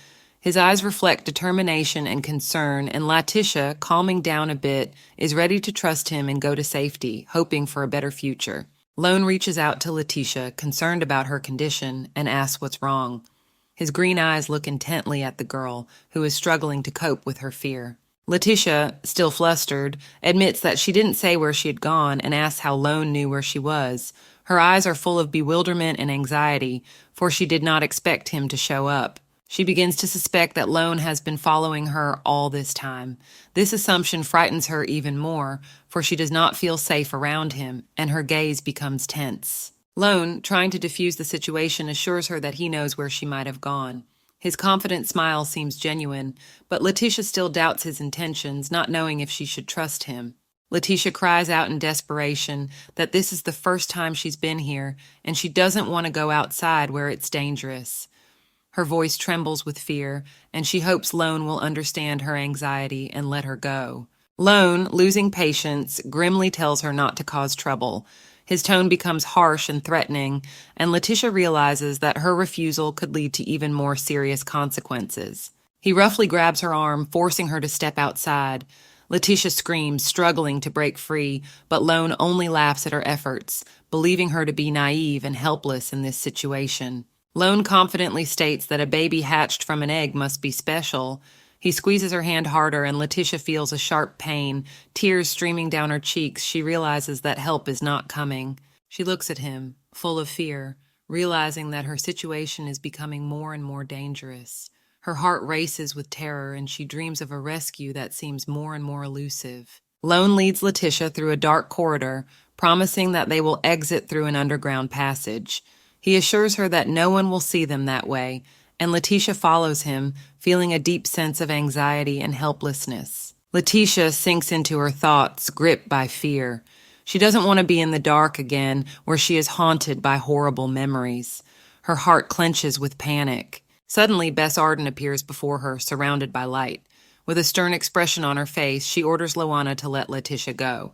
His eyes reflect determination and concern, and Letitia, calming down a bit, is ready to trust him and go to safety, hoping for a better future. Lone reaches out to Letitia, concerned about her condition, and asks what's wrong. His green eyes look intently at the girl, who is struggling to cope with her fear. Letitia, still flustered, admits that she didn't say where she had gone and asks how Lone knew where she was. Her eyes are full of bewilderment and anxiety, for she did not expect him to show up. She begins to suspect that Lone has been following her all this time. This assumption frightens her even more, for she does not feel safe around him, and her gaze becomes tense. Lone, trying to defuse the situation, assures her that he knows where she might have gone. His confident smile seems genuine, but Letitia still doubts his intentions, not knowing if she should trust him. Letitia cries out in desperation that this is the first time she's been here, and she doesn't want to go outside where it's dangerous. Her voice trembles with fear, and she hopes Lone will understand her anxiety and let her go. Lone, losing patience, grimly tells her not to cause trouble. His tone becomes harsh and threatening, and Letitia realizes that her refusal could lead to even more serious consequences. He roughly grabs her arm, forcing her to step outside. Letitia screams, struggling to break free, but Lone only laughs at her efforts, believing her to be naive and helpless in this situation. Lone confidently states that a baby hatched from an egg must be special. He squeezes her hand harder, and Letitia feels a sharp pain. Tears streaming down her cheeks, she realizes that help is not coming. She looks at him, full of fear, realizing that her situation is becoming more and more dangerous. Her heart races with terror, and she dreams of a rescue that seems more and more elusive. Lone leads Letitia through a dark corridor, promising that they will exit through an underground passage. He assures her that no one will see them that way, and Letitia follows him, feeling a deep sense of anxiety and helplessness. Letitia sinks into her thoughts, gripped by fear. She doesn't want to be in the dark again, where she is haunted by horrible memories. Her heart clenches with panic. Suddenly, Bess Arden appears before her, surrounded by light. With a stern expression on her face, she orders Loana to let Letitia go.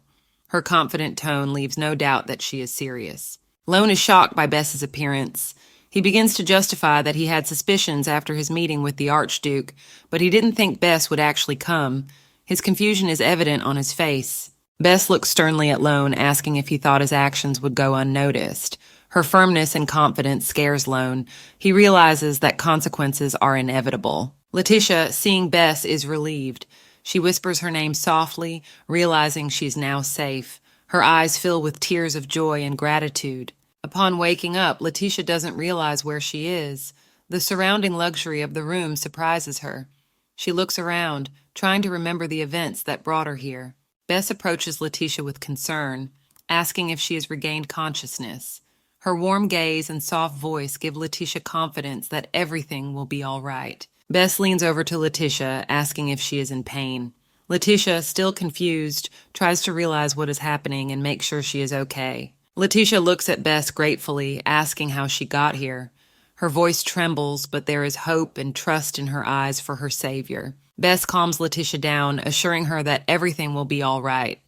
Her confident tone leaves no doubt that she is serious. Lone is shocked by Bess's appearance. He begins to justify that he had suspicions after his meeting with the Archduke, but he didn't think Bess would actually come. His confusion is evident on his face. Bess looks sternly at Lone, asking if he thought his actions would go unnoticed. Her firmness and confidence scares Lone. He realizes that consequences are inevitable. Letitia, seeing Bess, is relieved. She whispers her name softly, realizing she's now safe. Her eyes fill with tears of joy and gratitude. Upon waking up, Letitia doesn't realize where she is. The surrounding luxury of the room surprises her. She looks around, trying to remember the events that brought her here. Bess approaches Letitia with concern, asking if she has regained consciousness. Her warm gaze and soft voice give Letitia confidence that everything will be all right. Bess leans over to Letitia, asking if she is in pain. Letitia, still confused, tries to realize what is happening and make sure she is okay. Letitia looks at Bess gratefully, asking how she got here. Her voice trembles, but there is hope and trust in her eyes for her savior. Bess calms Letitia down, assuring her that everything will be all right.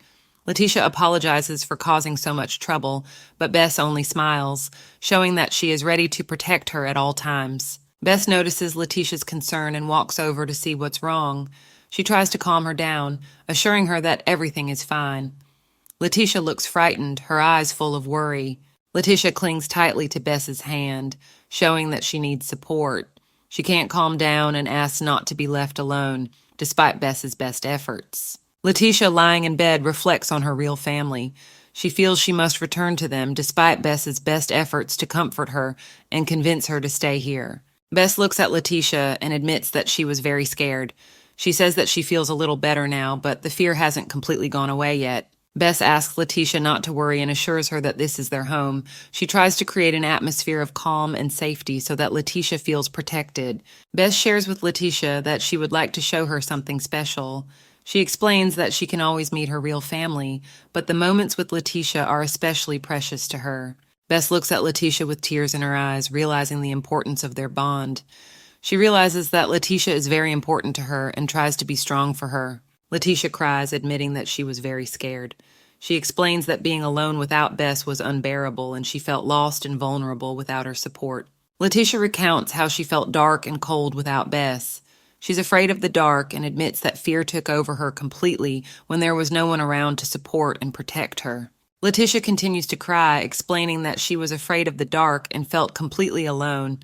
Letitia apologizes for causing so much trouble, but Bess only smiles, showing that she is ready to protect her at all times. Bess notices Letitia's concern and walks over to see what's wrong. She tries to calm her down, assuring her that everything is fine. Letitia looks frightened, her eyes full of worry. Letitia clings tightly to Bess's hand, showing that she needs support. She can't calm down and asks not to be left alone, despite Bess's best efforts. Letitia, lying in bed, reflects on her real family. She feels she must return to them, despite Bess's best efforts to comfort her and convince her to stay here. Bess looks at Letitia and admits that she was very scared. She says that she feels a little better now, but the fear hasn't completely gone away yet. Bess asks Letitia not to worry and assures her that this is their home. She tries to create an atmosphere of calm and safety so that Letitia feels protected. Bess shares with Letitia that she would like to show her something special. She explains that she can always meet her real family, but the moments with Letitia are especially precious to her. Bess looks at Letitia with tears in her eyes, realizing the importance of their bond. She realizes that Letitia is very important to her and tries to be strong for her. Letitia cries, admitting that she was very scared. She explains that being alone without Bess was unbearable and she felt lost and vulnerable without her support. Letitia recounts how she felt dark and cold without Bess. She's afraid of the dark and admits that fear took over her completely when there was no one around to support and protect her. Letitia continues to cry, explaining that she was afraid of the dark and felt completely alone.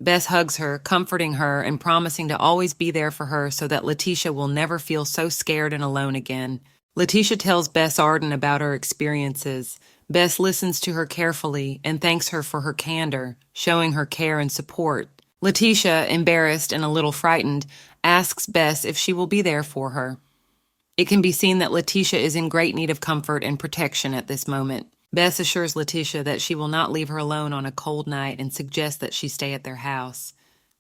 Bess hugs her, comforting her and promising to always be there for her so that Letitia will never feel so scared and alone again. Letitia tells Bess Arden about her experiences. Bess listens to her carefully and thanks her for her candor, showing her care and support. Letitia, embarrassed and a little frightened, asks Bess if she will be there for her. It can be seen that Letitia is in great need of comfort and protection at this moment. Bess assures Letitia that she will not leave her alone on a cold night and suggests that she stay at their house.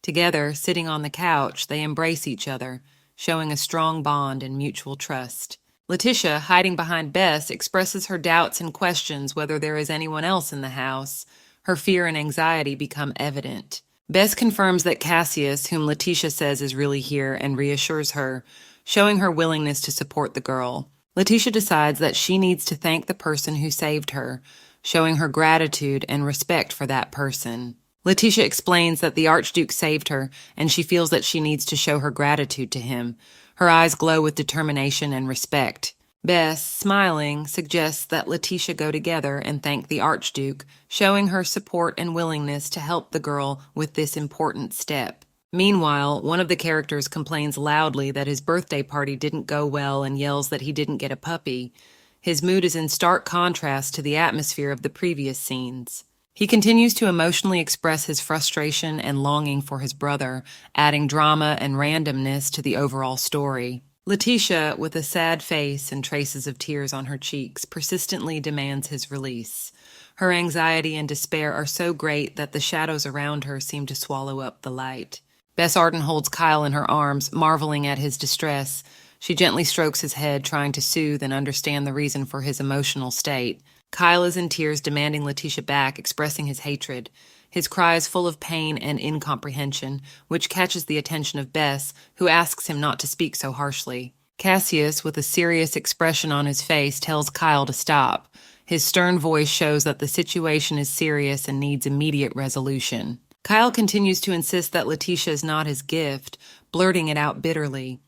Together, sitting on the couch, they embrace each other, showing a strong bond and mutual trust. Letitia, hiding behind Bess, expresses her doubts and questions whether there is anyone else in the house. Her fear and anxiety become evident. Bess confirms that Cassius, whom Letitia says is really here, and reassures her, showing her willingness to support the girl. Letitia decides that she needs to thank the person who saved her, showing her gratitude and respect for that person. Letitia explains that the Archduke saved her, and she feels that she needs to show her gratitude to him. Her eyes glow with determination and respect. Bess, smiling, suggests that Letitia go together and thank the Archduke, showing her support and willingness to help the girl with this important step. Meanwhile, one of the characters complains loudly that his birthday party didn't go well and yells that he didn't get a puppy. His mood is in stark contrast to the atmosphere of the previous scenes. He continues to emotionally express his frustration and longing for his brother, adding drama and randomness to the overall story. Letitia, with a sad face and traces of tears on her cheeks, persistently demands his release. Her anxiety and despair are so great that the shadows around her seem to swallow up the light. Bess Arden holds Kyle in her arms, marveling at his distress. She gently strokes his head, trying to soothe and understand the reason for his emotional state. Kyle is in tears, demanding Letitia back, expressing his hatred. His cry is full of pain and incomprehension, which catches the attention of Bess, who asks him not to speak so harshly. Cassius, with a serious expression on his face, tells Kyle to stop. His stern voice shows that the situation is serious and needs immediate resolution. Kyle continues to insist that Letitia is not his gift, blurting it out bitterly.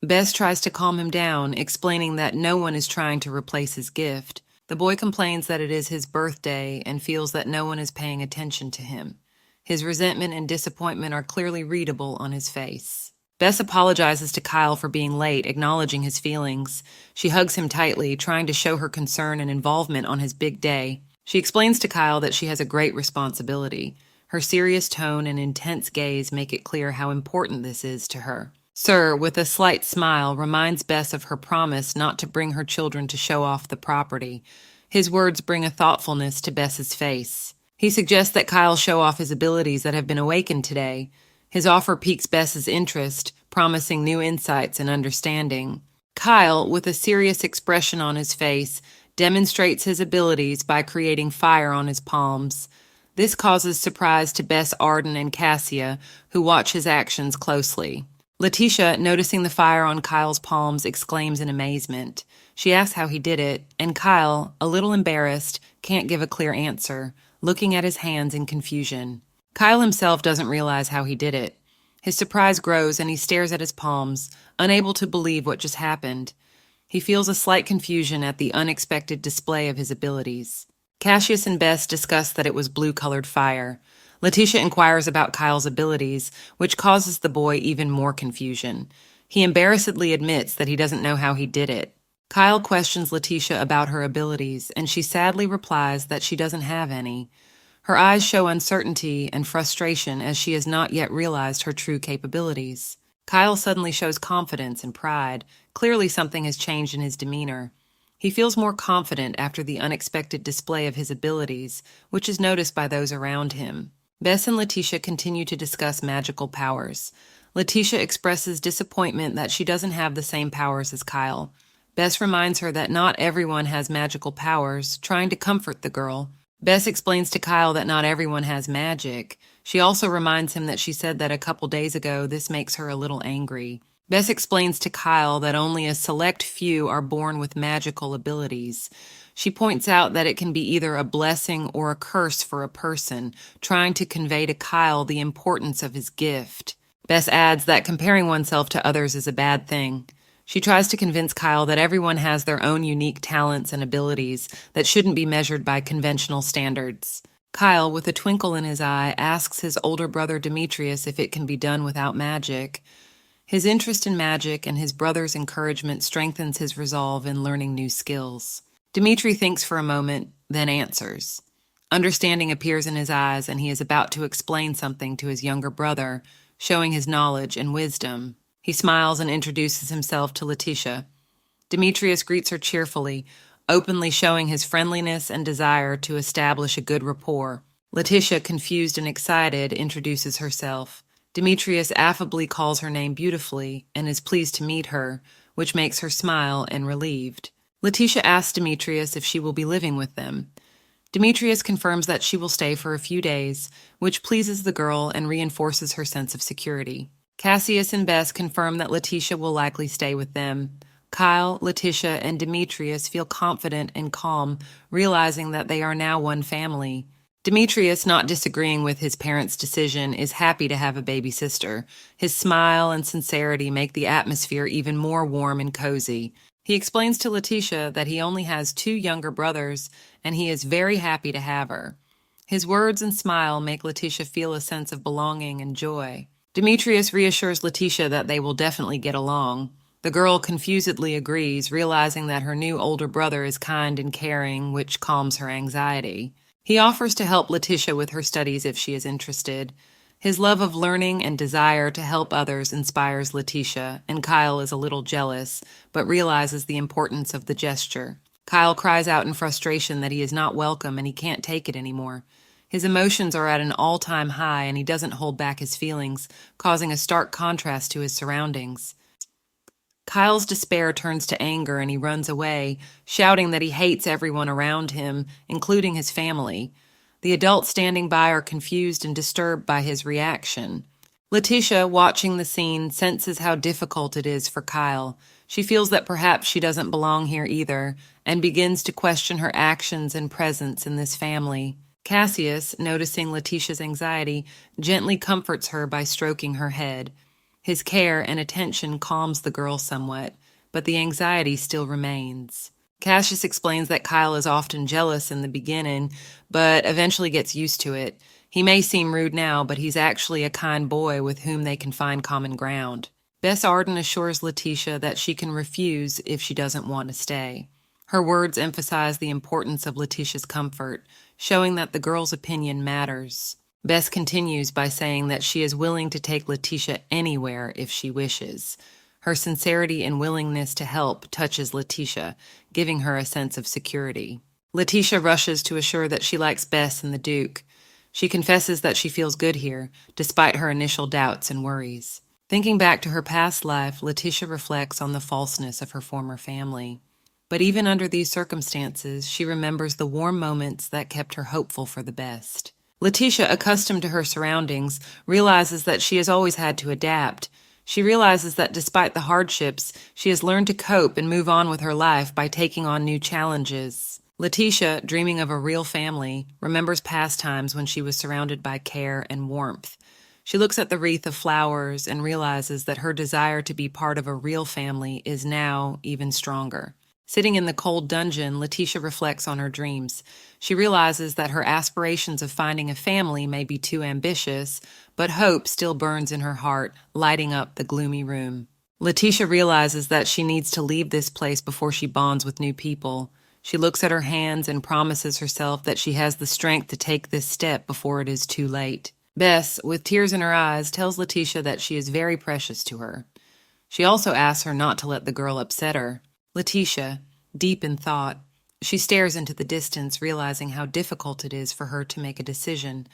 Bess tries to calm him down, explaining that no one is trying to replace his gift. The boy complains that it is his birthday and feels that no one is paying attention to him. His resentment and disappointment are clearly readable on his face. Bess apologizes to Kyle for being late, acknowledging his feelings. She hugs him tightly, trying to show her concern and involvement on his big day. She explains to Kyle that she has a great responsibility. Her serious tone and intense gaze make it clear how important this is to her. Sir, with a slight smile, reminds Bess of her promise not to bring her children to show off the property. His words bring a thoughtfulness to Bess's face. He suggests that Kyle show off his abilities that have been awakened today. His offer piques Bess's interest, promising new insights and understanding. Kyle, with a serious expression on his face, demonstrates his abilities by creating fire on his palms. This causes surprise to Bess Arden and Cassia, who watch his actions closely. Letitia, noticing the fire on Kyle's palms, exclaims in amazement. She asks how he did it, and Kyle, a little embarrassed, can't give a clear answer, looking at his hands in confusion. Kyle himself doesn't realize how he did it. His surprise grows and he stares at his palms, unable to believe what just happened. He feels a slight confusion at the unexpected display of his abilities. Cassius and Bess discuss that it was blue-colored fire. Letitia inquires about Kyle's abilities, which causes the boy even more confusion. He embarrassedly admits that he doesn't know how he did it. Kyle questions Letitia about her abilities, and she sadly replies that she doesn't have any. Her eyes show uncertainty and frustration as she has not yet realized her true capabilities. Kyle suddenly shows confidence and pride. Clearly something has changed in his demeanor. He feels more confident after the unexpected display of his abilities, which is noticed by those around him. Bess and Letitia continue to discuss magical powers. Letitia expresses disappointment that she doesn't have the same powers as Kyle. Bess reminds her that not everyone has magical powers, trying to comfort the girl. Bess explains to Kyle that not everyone has magic. She also reminds him that she said that a couple days ago this makes her a little angry. Bess explains to Kyle that only a select few are born with magical abilities. She points out that it can be either a blessing or a curse for a person, trying to convey to Kyle the importance of his gift. Bess adds that comparing oneself to others is a bad thing. She tries to convince Kyle that everyone has their own unique talents and abilities that shouldn't be measured by conventional standards. Kyle, with a twinkle in his eye, asks his older brother Demetrius if it can be done without magic. His interest in magic and his brother's encouragement strengthens his resolve in learning new skills. Dimitri thinks for a moment, then answers. Understanding appears in his eyes, and he is about to explain something to his younger brother, showing his knowledge and wisdom. He smiles and introduces himself to Letitia. Demetrius greets her cheerfully, openly showing his friendliness and desire to establish a good rapport. Letitia, confused and excited, introduces herself. Demetrius affably calls her name beautifully and is pleased to meet her, which makes her smile and relieved. Letitia asks Demetrius if she will be living with them. Demetrius confirms that she will stay for a few days, which pleases the girl and reinforces her sense of security. Cassius and Bess confirm that Letitia will likely stay with them. Kyle, Letitia, and Demetrius feel confident and calm, realizing that they are now one family. Demetrius, not disagreeing with his parents' decision, is happy to have a baby sister. His smile and sincerity make the atmosphere even more warm and cozy. He explains to Letitia that he only has 2 younger brothers, and he is very happy to have her. His words and smile make Letitia feel a sense of belonging and joy. Demetrius reassures Letitia that they will definitely get along. The girl confusedly agrees, realizing that her new older brother is kind and caring, which calms her anxiety. He offers to help Letitia with her studies if she is interested. His love of learning and desire to help others inspires Letitia, and Kyle is a little jealous, but realizes the importance of the gesture. Kyle cries out in frustration that he is not welcome and he can't take it anymore. His emotions are at an all-time high and he doesn't hold back his feelings, causing a stark contrast to his surroundings. Kyle's despair turns to anger and he runs away, shouting that he hates everyone around him, including his family. The adults standing by are confused and disturbed by his reaction. Letitia, watching the scene, senses how difficult it is for Kyle. She feels that perhaps she doesn't belong here either, and begins to question her actions and presence in this family. Cassius, noticing Letitia's anxiety, gently comforts her by stroking her head. His care and attention calms the girl somewhat, but the anxiety still remains. Cassius explains that Kyle is often jealous in the beginning, but eventually gets used to it. He may seem rude now, but he's actually a kind boy with whom they can find common ground. Bess Arden assures Letitia that she can refuse if she doesn't want to stay. Her words emphasize the importance of Letitia's comfort, showing that the girl's opinion matters. Bess continues by saying that she is willing to take Letitia anywhere if she wishes. Her sincerity and willingness to help touches Letitia, giving her a sense of security. Letitia rushes to assure that she likes Bess and the Duke. She confesses that she feels good here, despite her initial doubts and worries. Thinking back to her past life, Letitia reflects on the falseness of her former family. But even under these circumstances, she remembers the warm moments that kept her hopeful for the best. Letitia, accustomed to her surroundings, realizes that she has always had to adapt. She realizes that despite the hardships, she has learned to cope and move on with her life by taking on new challenges. Letitia, dreaming of a real family, remembers past times when she was surrounded by care and warmth. She looks at the wreath of flowers and realizes that her desire to be part of a real family is now even stronger. Sitting in the cold dungeon, Letitia reflects on her dreams. She realizes that her aspirations of finding a family may be too ambitious, but hope still burns in her heart, lighting up the gloomy room. Letitia realizes that she needs to leave this place before she bonds with new people. She looks at her hands and promises herself that she has the strength to take this step before it is too late. Bess, with tears in her eyes, tells Letitia that she is very precious to her. She also asks her not to let the girl upset her. Letitia, deep in thought, she stares into the distance, realizing how difficult it is for her to make a decision.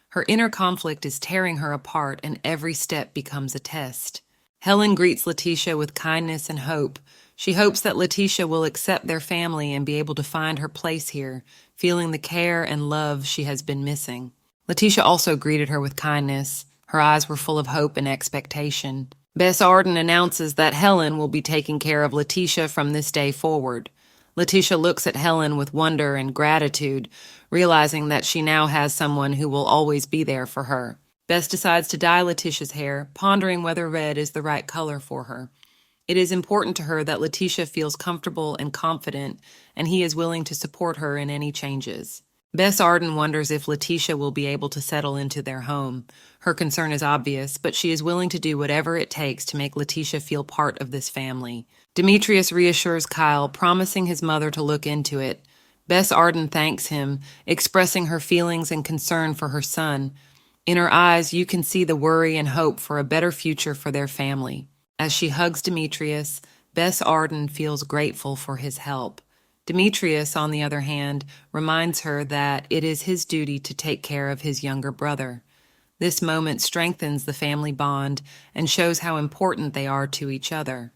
Her inner conflict is tearing her apart, and every step becomes a test. Helen greets Letitia with kindness and hope. She hopes that Letitia will accept their family and be able to find her place here, feeling the care and love she has been missing. Letitia also greeted her with kindness. Her eyes were full of hope and expectation. Bess Arden announces that Helen will be taking care of Letitia from this day forward. Letitia looks at Helen with wonder and gratitude, realizing that she now has someone who will always be there for her. Bess decides to dye Letitia's hair, pondering whether red is the right color for her. It is important to her that Letitia feels comfortable and confident, and he is willing to support her in any changes. Bess Arden wonders if Letitia will be able to settle into their home. Her concern is obvious, but she is willing to do whatever it takes to make Letitia feel part of this family. Demetrius reassures Kyle, promising his mother to look into it. Bess Arden thanks him, expressing her feelings and concern for her son. In her eyes, you can see the worry and hope for a better future for their family. As she hugs Demetrius, Bess Arden feels grateful for his help. Demetrius, on the other hand, reminds her that it is his duty to take care of his younger brother. This moment strengthens the family bond and shows how important they are to each other.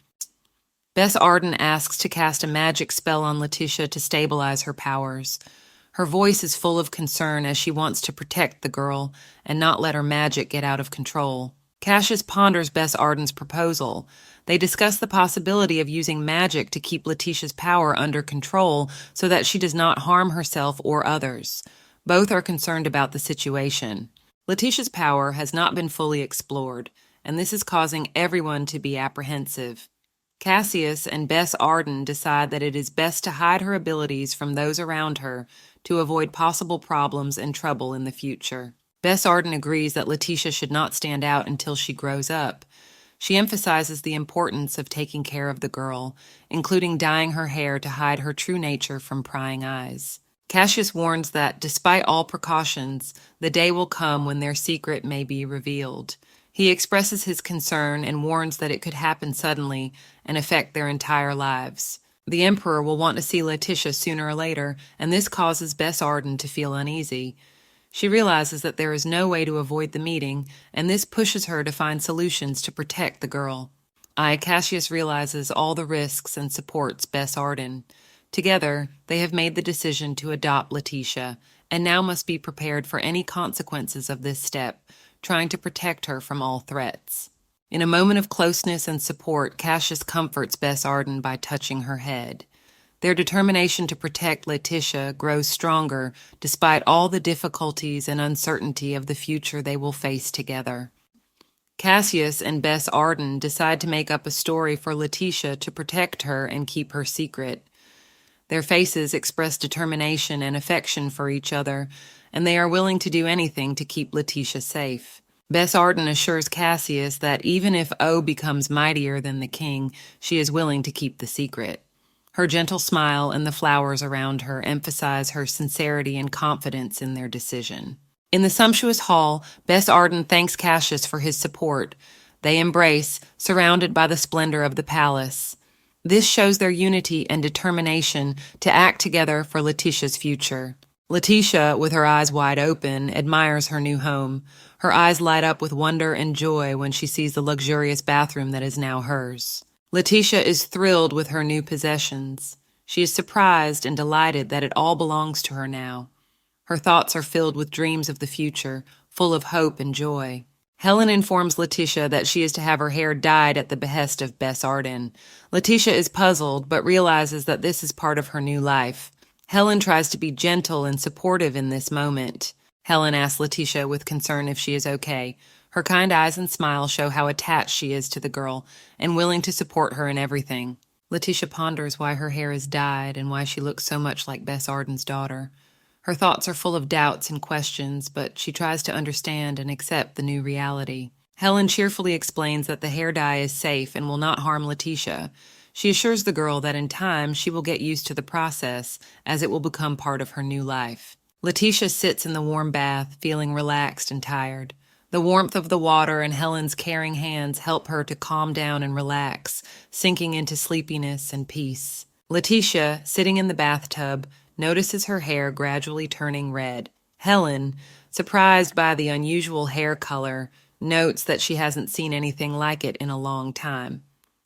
Bess Arden asks to cast a magic spell on Letitia to stabilize her powers. Her voice is full of concern as she wants to protect the girl and not let her magic get out of control. Cassius ponders Bess Arden's proposal. They discuss the possibility of using magic to keep Letitia's power under control so that she does not harm herself or others. Both are concerned about the situation. Letitia's power has not been fully explored, and this is causing everyone to be apprehensive. Cassius and Bess Arden decide that it is best to hide her abilities from those around her to avoid possible problems and trouble in the future. Bess Arden agrees that Letitia should not stand out until she grows up. She emphasizes the importance of taking care of the girl, including dyeing her hair to hide her true nature from prying eyes. Cassius warns that, despite all precautions, the day will come when their secret may be revealed. He expresses his concern and warns that it could happen suddenly and affect their entire lives. The Emperor will want to see Letitia sooner or later, and this causes Bess Arden to feel uneasy. She realizes that there is no way to avoid the meeting, and this pushes her to find solutions to protect the girl. Cassius realizes all the risks and supports Bess Arden. Together, they have made the decision to adopt Letitia, and now must be prepared for any consequences of this step, trying to protect her from all threats. In a moment of closeness and support, Cassius comforts Bess Arden by touching her head. Their determination to protect Letitia grows stronger despite all the difficulties and uncertainty of the future they will face together. Cassius and Bess Arden decide to make up a story for Letitia to protect her and keep her secret. Their faces express determination and affection for each other, and they are willing to do anything to keep Letitia safe. Bess Arden assures Cassius that even if O becomes mightier than the king, she is willing to keep the secret. Her gentle smile and the flowers around her emphasize her sincerity and confidence in their decision. In the sumptuous hall, Bess Arden thanks Cassius for his support. They embrace, surrounded by the splendor of the palace. This shows their unity and determination to act together for Letitia's future. Letitia, with her eyes wide open, admires her new home. Her eyes light up with wonder and joy when she sees the luxurious bathroom that is now hers. Letitia is thrilled with her new possessions. She is surprised and delighted that it all belongs to her now. Her thoughts are filled with dreams of the future, full of hope and joy. Helen informs Letitia that she is to have her hair dyed at the behest of Bess Arden. Letitia is puzzled, but realizes that this is part of her new life. Helen tries to be gentle and supportive in this moment. Helen asks Letitia with concern if she is okay. Her kind eyes and smile show how attached she is to the girl and willing to support her in everything. Letitia ponders why her hair is dyed and why she looks so much like Bess Arden's daughter. Her thoughts are full of doubts and questions, but she tries to understand and accept the new reality. Helen cheerfully explains that the hair dye is safe and will not harm Letitia. She assures the girl that in time she will get used to the process, as it will become part of her new life. Letitia sits in the warm bath, feeling relaxed and tired. The warmth of the water and Helen's caring hands help her to calm down and relax, sinking into sleepiness and peace. Letitia, sitting in the bathtub, notices her hair gradually turning red. Helen, surprised by the unusual hair color, notes that she hasn't seen anything like it in a long time.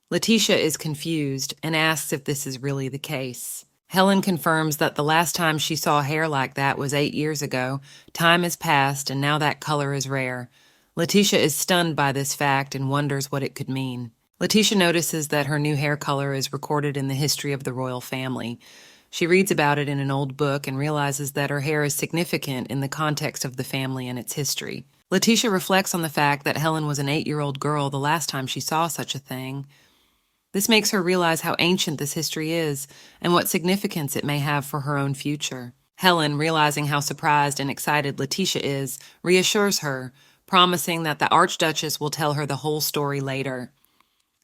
Letitia is confused and asks if this is really the case. Helen confirms that the last time she saw hair like that was 8 years ago. Time has passed, and now that color is rare. Letitia is stunned by this fact and wonders what it could mean. Letitia notices that her new hair color is recorded in the history of the royal family. She reads about it in an old book and realizes that her hair is significant in the context of the family and its history. Letitia reflects on the fact that Helen was an 8-year-old girl the last time she saw such a thing. This makes her realize how ancient this history is and what significance it may have for her own future. Helen, realizing how surprised and excited Letitia is, reassures her, promising that the Archduchess will tell her the whole story later.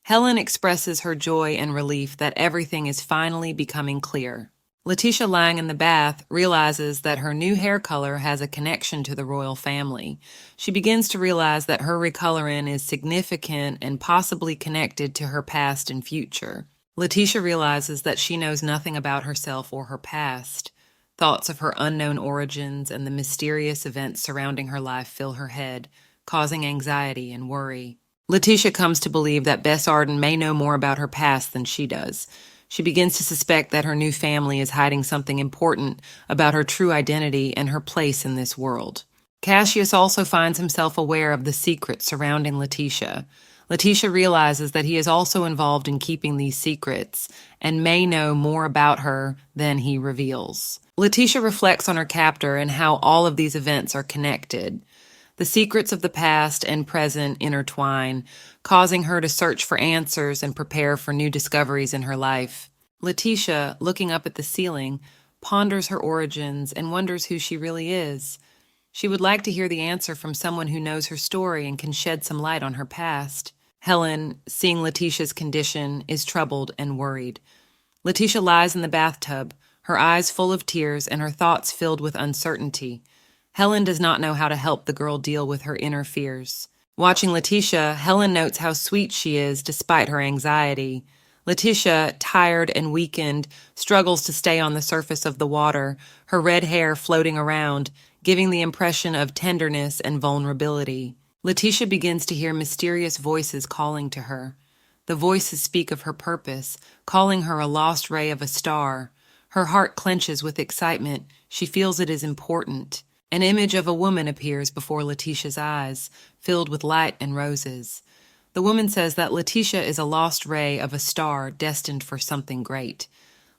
Helen expresses her joy and relief that everything is finally becoming clear. Letitia, lying in the bath, realizes that her new hair color has a connection to the royal family. She begins to realize that her recoloring is significant and possibly connected to her past and future. Letitia realizes that she knows nothing about herself or her past. Thoughts of her unknown origins and the mysterious events surrounding her life fill her head, causing anxiety and worry. Letitia comes to believe that Bess Arden may know more about her past than she does. She begins to suspect that her new family is hiding something important about her true identity and her place in this world. Cassius also finds himself aware of the secrets surrounding Letitia. Letitia realizes that he is also involved in keeping these secrets and may know more about her than he reveals. Letitia reflects on her captor and how all of these events are connected. The secrets of the past and present intertwine, causing her to search for answers and prepare for new discoveries in her life. Letitia, looking up at the ceiling, ponders her origins and wonders who she really is. She would like to hear the answer from someone who knows her story and can shed some light on her past. Helen, seeing Letitia's condition, is troubled and worried. Letitia lies in the bathtub, her eyes full of tears and her thoughts filled with uncertainty. Helen does not know how to help the girl deal with her inner fears. Watching Letitia, Helen notes how sweet she is despite her anxiety. Letitia, tired and weakened, struggles to stay on the surface of the water, her red hair floating around, giving the impression of tenderness and vulnerability. Letitia begins to hear mysterious voices calling to her. The voices speak of her purpose, calling her a lost ray of a star. Her heart clenches with excitement. She feels it is important. An image of a woman appears before Letitia's eyes, filled with light and roses. The woman says that Letitia is a lost ray of a star destined for something great.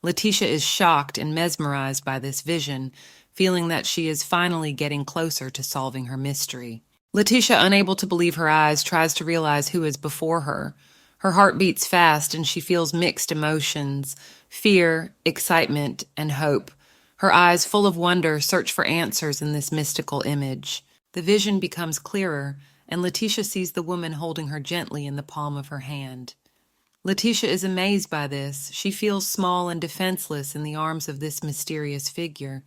Letitia is shocked and mesmerized by this vision, feeling that she is finally getting closer to solving her mystery. Letitia, unable to believe her eyes, tries to realize who is before her. Her heart beats fast and she feels mixed emotions, fear, excitement, and hope. Her eyes, full of wonder, search for answers in this mystical image. The vision becomes clearer, and Letitia sees the woman holding her gently in the palm of her hand. Letitia is amazed by this. She feels small and defenseless in the arms of this mysterious figure,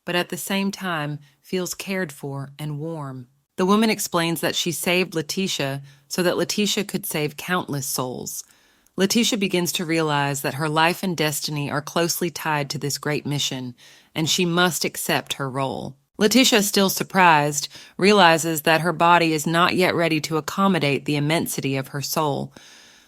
but at the same time feels cared for and warm. The woman explains that she saved Letitia so that Letitia could save countless souls. Letitia begins to realize that her life and destiny are closely tied to this great mission, and she must accept her role. Letitia, still surprised, realizes that her body is not yet ready to accommodate the immensity of her soul.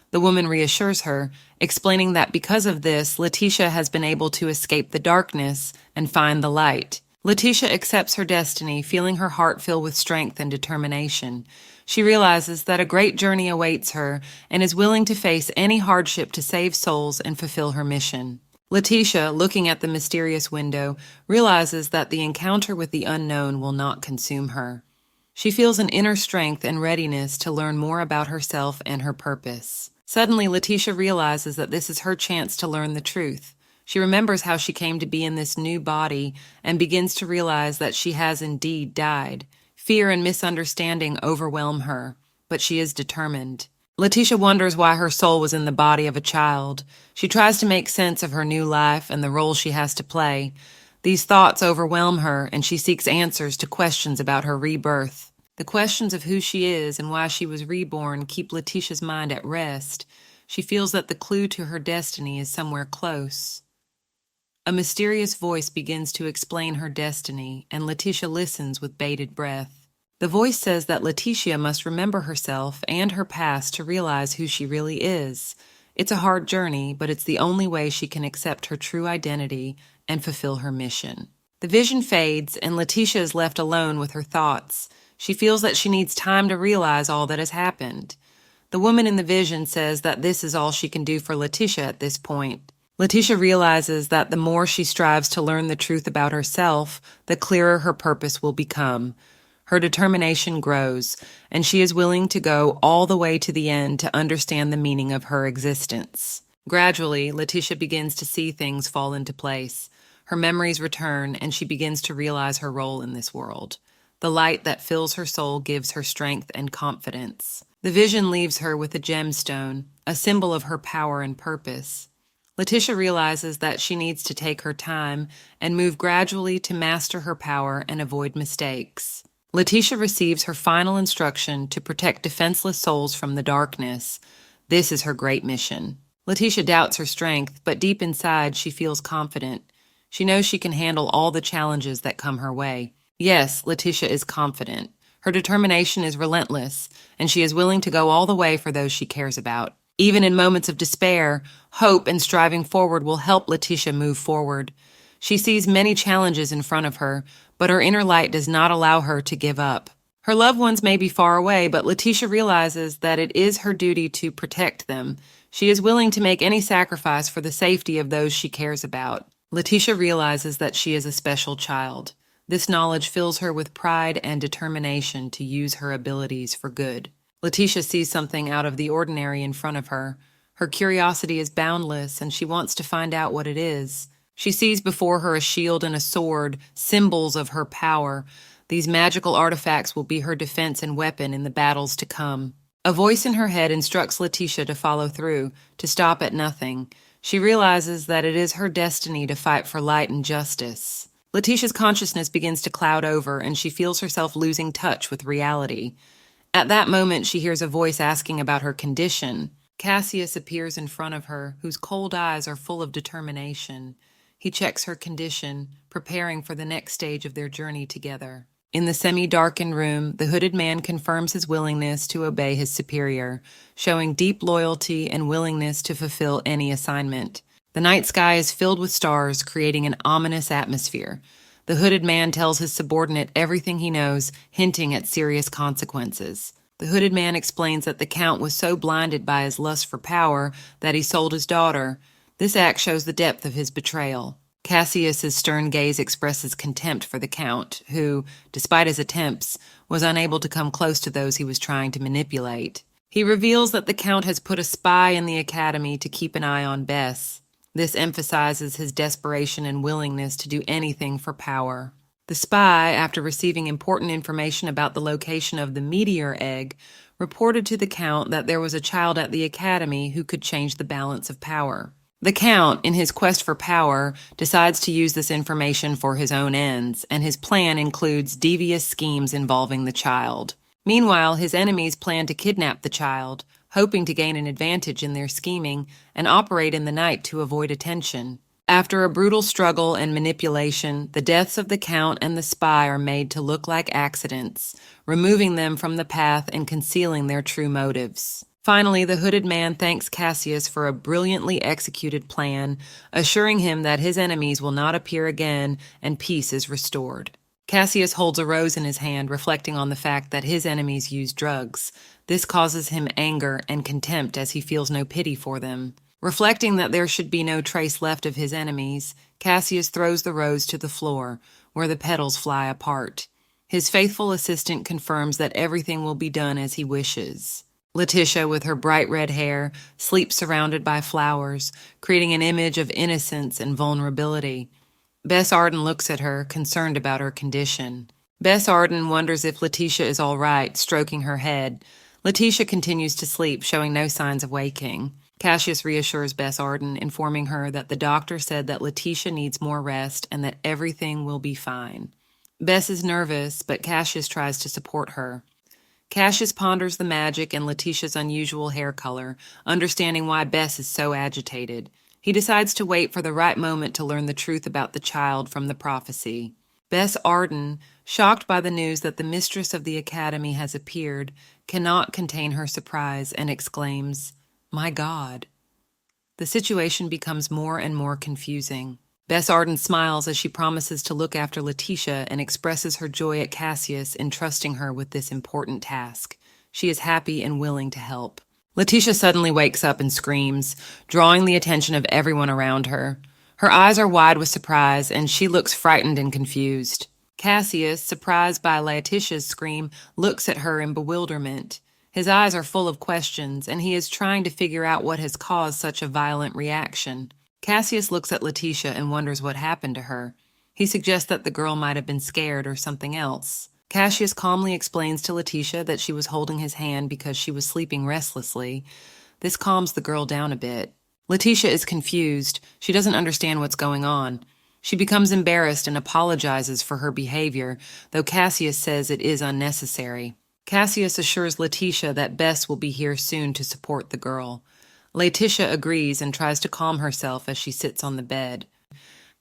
The woman reassures her, explaining that because of this, Letitia has been able to escape the darkness and find the light. Letitia accepts her destiny, feeling her heart fill with strength and determination. She realizes that a great journey awaits her and is willing to face any hardship to save souls and fulfill her mission. Letitia, looking at the mysterious window, realizes that the encounter with the unknown will not consume her. She feels an inner strength and readiness to learn more about herself and her purpose. Suddenly, Letitia realizes that this is her chance to learn the truth. She remembers how she came to be in this new body and begins to realize that she has indeed died. Fear and misunderstanding overwhelm her, but she is determined. Letitia wonders why her soul was in the body of a child. She tries to make sense of her new life and the role she has to play. These thoughts overwhelm her, and she seeks answers to questions about her rebirth. The questions of who she is and why she was reborn keep Letitia's mind at rest. She feels that the clue to her destiny is somewhere close. A mysterious voice begins to explain her destiny, and Letitia listens with bated breath. The voice says that Letitia must remember herself and her past to realize who she really is. It's a hard journey, but it's the only way she can accept her true identity and fulfill her mission. The vision fades, and Letitia is left alone with her thoughts. She feels that she needs time to realize all that has happened. The woman in the vision says that this is all she can do for Letitia at this point. Letitia realizes that the more she strives to learn the truth about herself, the clearer her purpose will become. Her determination grows, and she is willing to go all the way to the end to understand the meaning of her existence. Gradually, Letitia begins to see things fall into place. Her memories return, and she begins to realize her role in this world. The light that fills her soul gives her strength and confidence. The vision leaves her with a gemstone, a symbol of her power and purpose. Letitia realizes that she needs to take her time and move gradually to master her power and avoid mistakes. Letitia receives her final instruction to protect defenseless souls from the darkness. This is her great mission. Letitia doubts her strength, but deep inside she feels confident. She knows she can handle all the challenges that come her way. Yes, Letitia is confident. Her determination is relentless, and she is willing to go all the way for those she cares about. Even in moments of despair, hope and striving forward will help Letitia move forward. She sees many challenges in front of her, but her inner light does not allow her to give up. Her loved ones may be far away, but Letitia realizes that it is her duty to protect them. She is willing to make any sacrifice for the safety of those she cares about. Letitia realizes that she is a special child. This knowledge fills her with pride and determination to use her abilities for good. Letitia sees something out of the ordinary in front of her. Her curiosity is boundless, and she wants to find out what it is. She sees before her a shield and a sword, symbols of her power. These magical artifacts will be her defense and weapon in the battles to come. A voice in her head instructs Letitia to follow through, to stop at nothing. She realizes that it is her destiny to fight for light and justice. Letitia's consciousness begins to cloud over, and she feels herself losing touch with reality. At that moment, she hears a voice asking about her condition. Cassius appears in front of her, whose cold eyes are full of determination. He checks her condition, preparing for the next stage of their journey together. In the semi-darkened room, the hooded man confirms his willingness to obey his superior, showing deep loyalty and willingness to fulfill any assignment. The night sky is filled with stars, creating an ominous atmosphere. The hooded man tells his subordinate everything he knows, hinting at serious consequences. The hooded man explains that the Count was so blinded by his lust for power that he sold his daughter. This act shows the depth of his betrayal. Cassius's stern gaze expresses contempt for the Count, who, despite his attempts, was unable to come close to those he was trying to manipulate. He reveals that the Count has put a spy in the academy to keep an eye on Bess. This emphasizes his desperation and willingness to do anything for power. The spy, after receiving important information about the location of the meteor egg, reported to the Count that there was a child at the academy who could change the balance of power. The Count, in his quest for power, decides to use this information for his own ends, and his plan includes devious schemes involving the child. Meanwhile, his enemies plan to kidnap the child, hoping to gain an advantage in their scheming and operate in the night to avoid attention. After a brutal struggle and manipulation, the deaths of the Count and the spy are made to look like accidents, removing them from the path and concealing their true motives. Finally, the hooded man thanks Cassius for a brilliantly executed plan, assuring him that his enemies will not appear again and peace is restored. Cassius holds a rose in his hand, reflecting on the fact that his enemies use drugs. This causes him anger and contempt as he feels no pity for them. Reflecting that there should be no trace left of his enemies, Cassius throws the rose to the floor, where the petals fly apart. His faithful assistant confirms that everything will be done as he wishes. Letitia, with her bright red hair, sleeps surrounded by flowers, creating an image of innocence and vulnerability. Bess Arden looks at her, concerned about her condition. Bess Arden wonders if Letitia is all right, stroking her head. Letitia continues to sleep, showing no signs of waking. Cassius reassures Bess Arden, informing her that the doctor said that Letitia needs more rest and that everything will be fine. Bess is nervous, but Cassius tries to support her. Cassius ponders the magic and Letitia's unusual hair color, understanding why Bess is so agitated. He decides to wait for the right moment to learn the truth about the child from the prophecy. Bess Arden, shocked by the news that the mistress of the academy has appeared, cannot contain her surprise and exclaims, "My God." The situation becomes more and more confusing. Bess Arden smiles as she promises to look after Letitia and expresses her joy at Cassius entrusting her with this important task. She is happy and willing to help. Letitia suddenly wakes up and screams, drawing the attention of everyone around her. Her eyes are wide with surprise, and she looks frightened and confused. Cassius, surprised by Letitia's scream, looks at her in bewilderment. His eyes are full of questions, and he is trying to figure out what has caused such a violent reaction. Cassius looks at Letitia and wonders what happened to her. He suggests that the girl might have been scared or something else. Cassius calmly explains to Letitia that she was holding his hand because she was sleeping restlessly. This calms the girl down a bit. Letitia is confused. She doesn't understand what's going on. She becomes embarrassed and apologizes for her behavior, though Cassius says it is unnecessary. Cassius assures Letitia that Bess will be here soon to support the girl. Letitia agrees and tries to calm herself as she sits on the bed.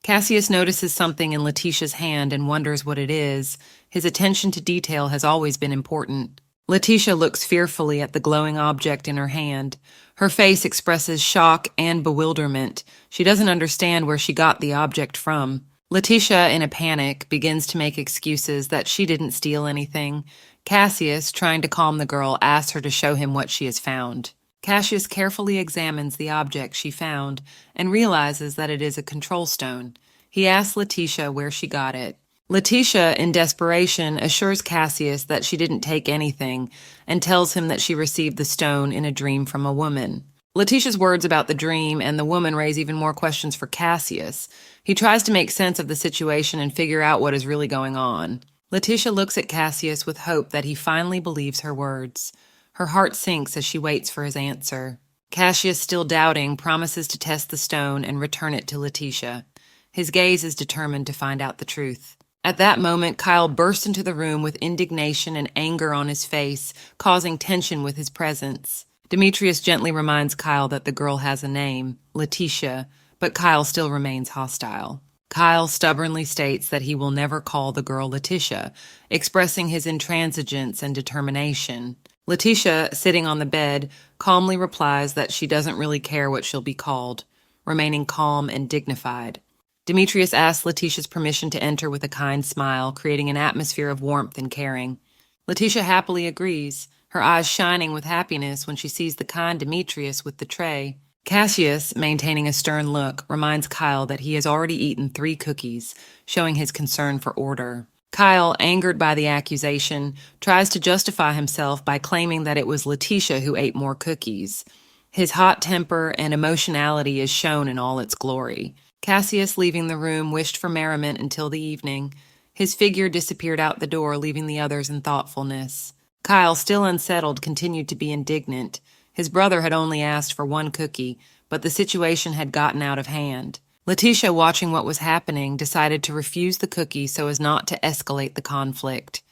Cassius notices something in Letitia's hand and wonders what it is. His attention to detail has always been important. Letitia looks fearfully at the glowing object in her hand. Her face expresses shock and bewilderment. She doesn't understand where she got the object from. Letitia, in a panic, begins to make excuses that she didn't steal anything. Cassius, trying to calm the girl, asks her to show him what she has found. Cassius carefully examines the object she found and realizes that it is a control stone. He asks Letitia where she got it. Letitia, in desperation, assures Cassius that she didn't take anything and tells him that she received the stone in a dream from a woman. Letitia's words about the dream and the woman raise even more questions for Cassius. He tries to make sense of the situation and figure out what is really going on. Letitia looks at Cassius with hope that he finally believes her words. Her heart sinks as she waits for his answer. Cassius, still doubting, promises to test the stone and return it to Letitia. His gaze is determined to find out the truth. At that moment, Kyle bursts into the room with indignation and anger on his face, causing tension with his presence. Demetrius gently reminds Kyle that the girl has a name, Letitia, but Kyle still remains hostile. Kyle stubbornly states that he will never call the girl Letitia, expressing his intransigence and determination. Letitia, sitting on the bed, calmly replies that she doesn't really care what she'll be called, remaining calm and dignified. Demetrius asks Letitia's permission to enter with a kind smile, creating an atmosphere of warmth and caring. Letitia happily agrees, her eyes shining with happiness when she sees the kind Demetrius with the tray. Cassius, maintaining a stern look, reminds Kyle that he has already eaten 3 cookies, showing his concern for order. Kyle, angered by the accusation, tries to justify himself by claiming that it was Letitia who ate more cookies. His hot temper and emotionality is shown in all its glory. Cassius, leaving the room, wished for merriment until the evening. His figure disappeared out the door, leaving the others in thoughtfulness. Kyle, still unsettled, continued to be indignant. His brother had only asked for 1 cookie, but the situation had gotten out of hand. Letitia, watching what was happening, decided to refuse the cookie so as not to escalate the conflict.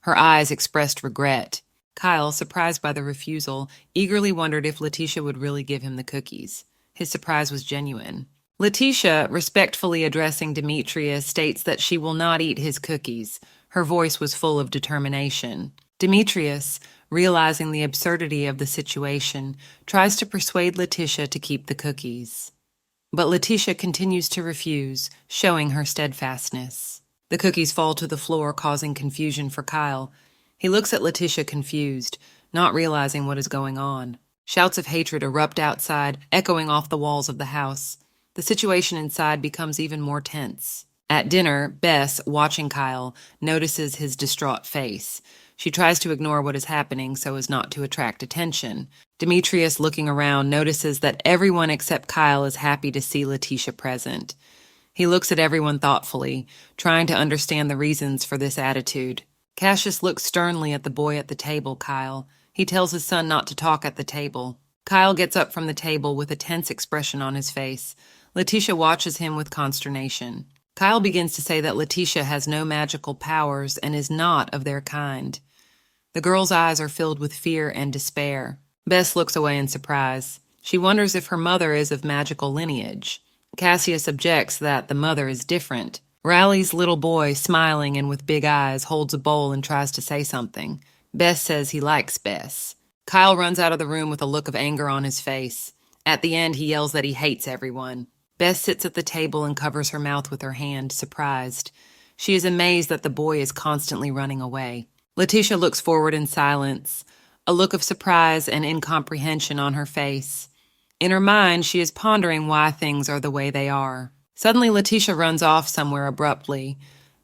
Her eyes expressed regret. Kyle, surprised by the refusal, eagerly wondered if Letitia would really give him the cookies. His surprise was genuine. Letitia, respectfully addressing Demetrius, states that she will not eat his cookies. Her voice was full of determination. Demetrius, realizing the absurdity of the situation, tries to persuade Letitia to keep the cookies. But Letitia continues to refuse, showing her steadfastness. The cookies fall to the floor, causing confusion for Kyle. He looks at Letitia confused, not realizing what is going on. Shouts of hatred erupt outside, echoing off the walls of the house. The situation inside becomes even more tense. At dinner, Bess, watching Kyle, notices his distraught face. She tries to ignore what is happening so as not to attract attention. Demetrius, looking around, notices that everyone except Kyle is happy to see Letitia present. He looks at everyone thoughtfully, trying to understand the reasons for this attitude. Cassius looks sternly at the boy at the table, Kyle. He tells his son not to talk at the table. Kyle gets up from the table with a tense expression on his face. Letitia watches him with consternation. Kyle begins to say that Letitia has no magical powers and is not of their kind. The girl's eyes are filled with fear and despair. Bess looks away in surprise. She wonders if her mother is of magical lineage. Cassius objects that the mother is different. Riley's little boy, smiling and with big eyes, holds a bowl and tries to say something. Bess says he likes Bess. Kyle runs out of the room with a look of anger on his face. At the end, he yells that he hates everyone. Bess sits at the table and covers her mouth with her hand, surprised. She is amazed that the boy is constantly running away. Letitia looks forward in silence, a look of surprise and incomprehension on her face. In her mind, she is pondering why things are the way they are. Suddenly, Letitia runs off somewhere abruptly.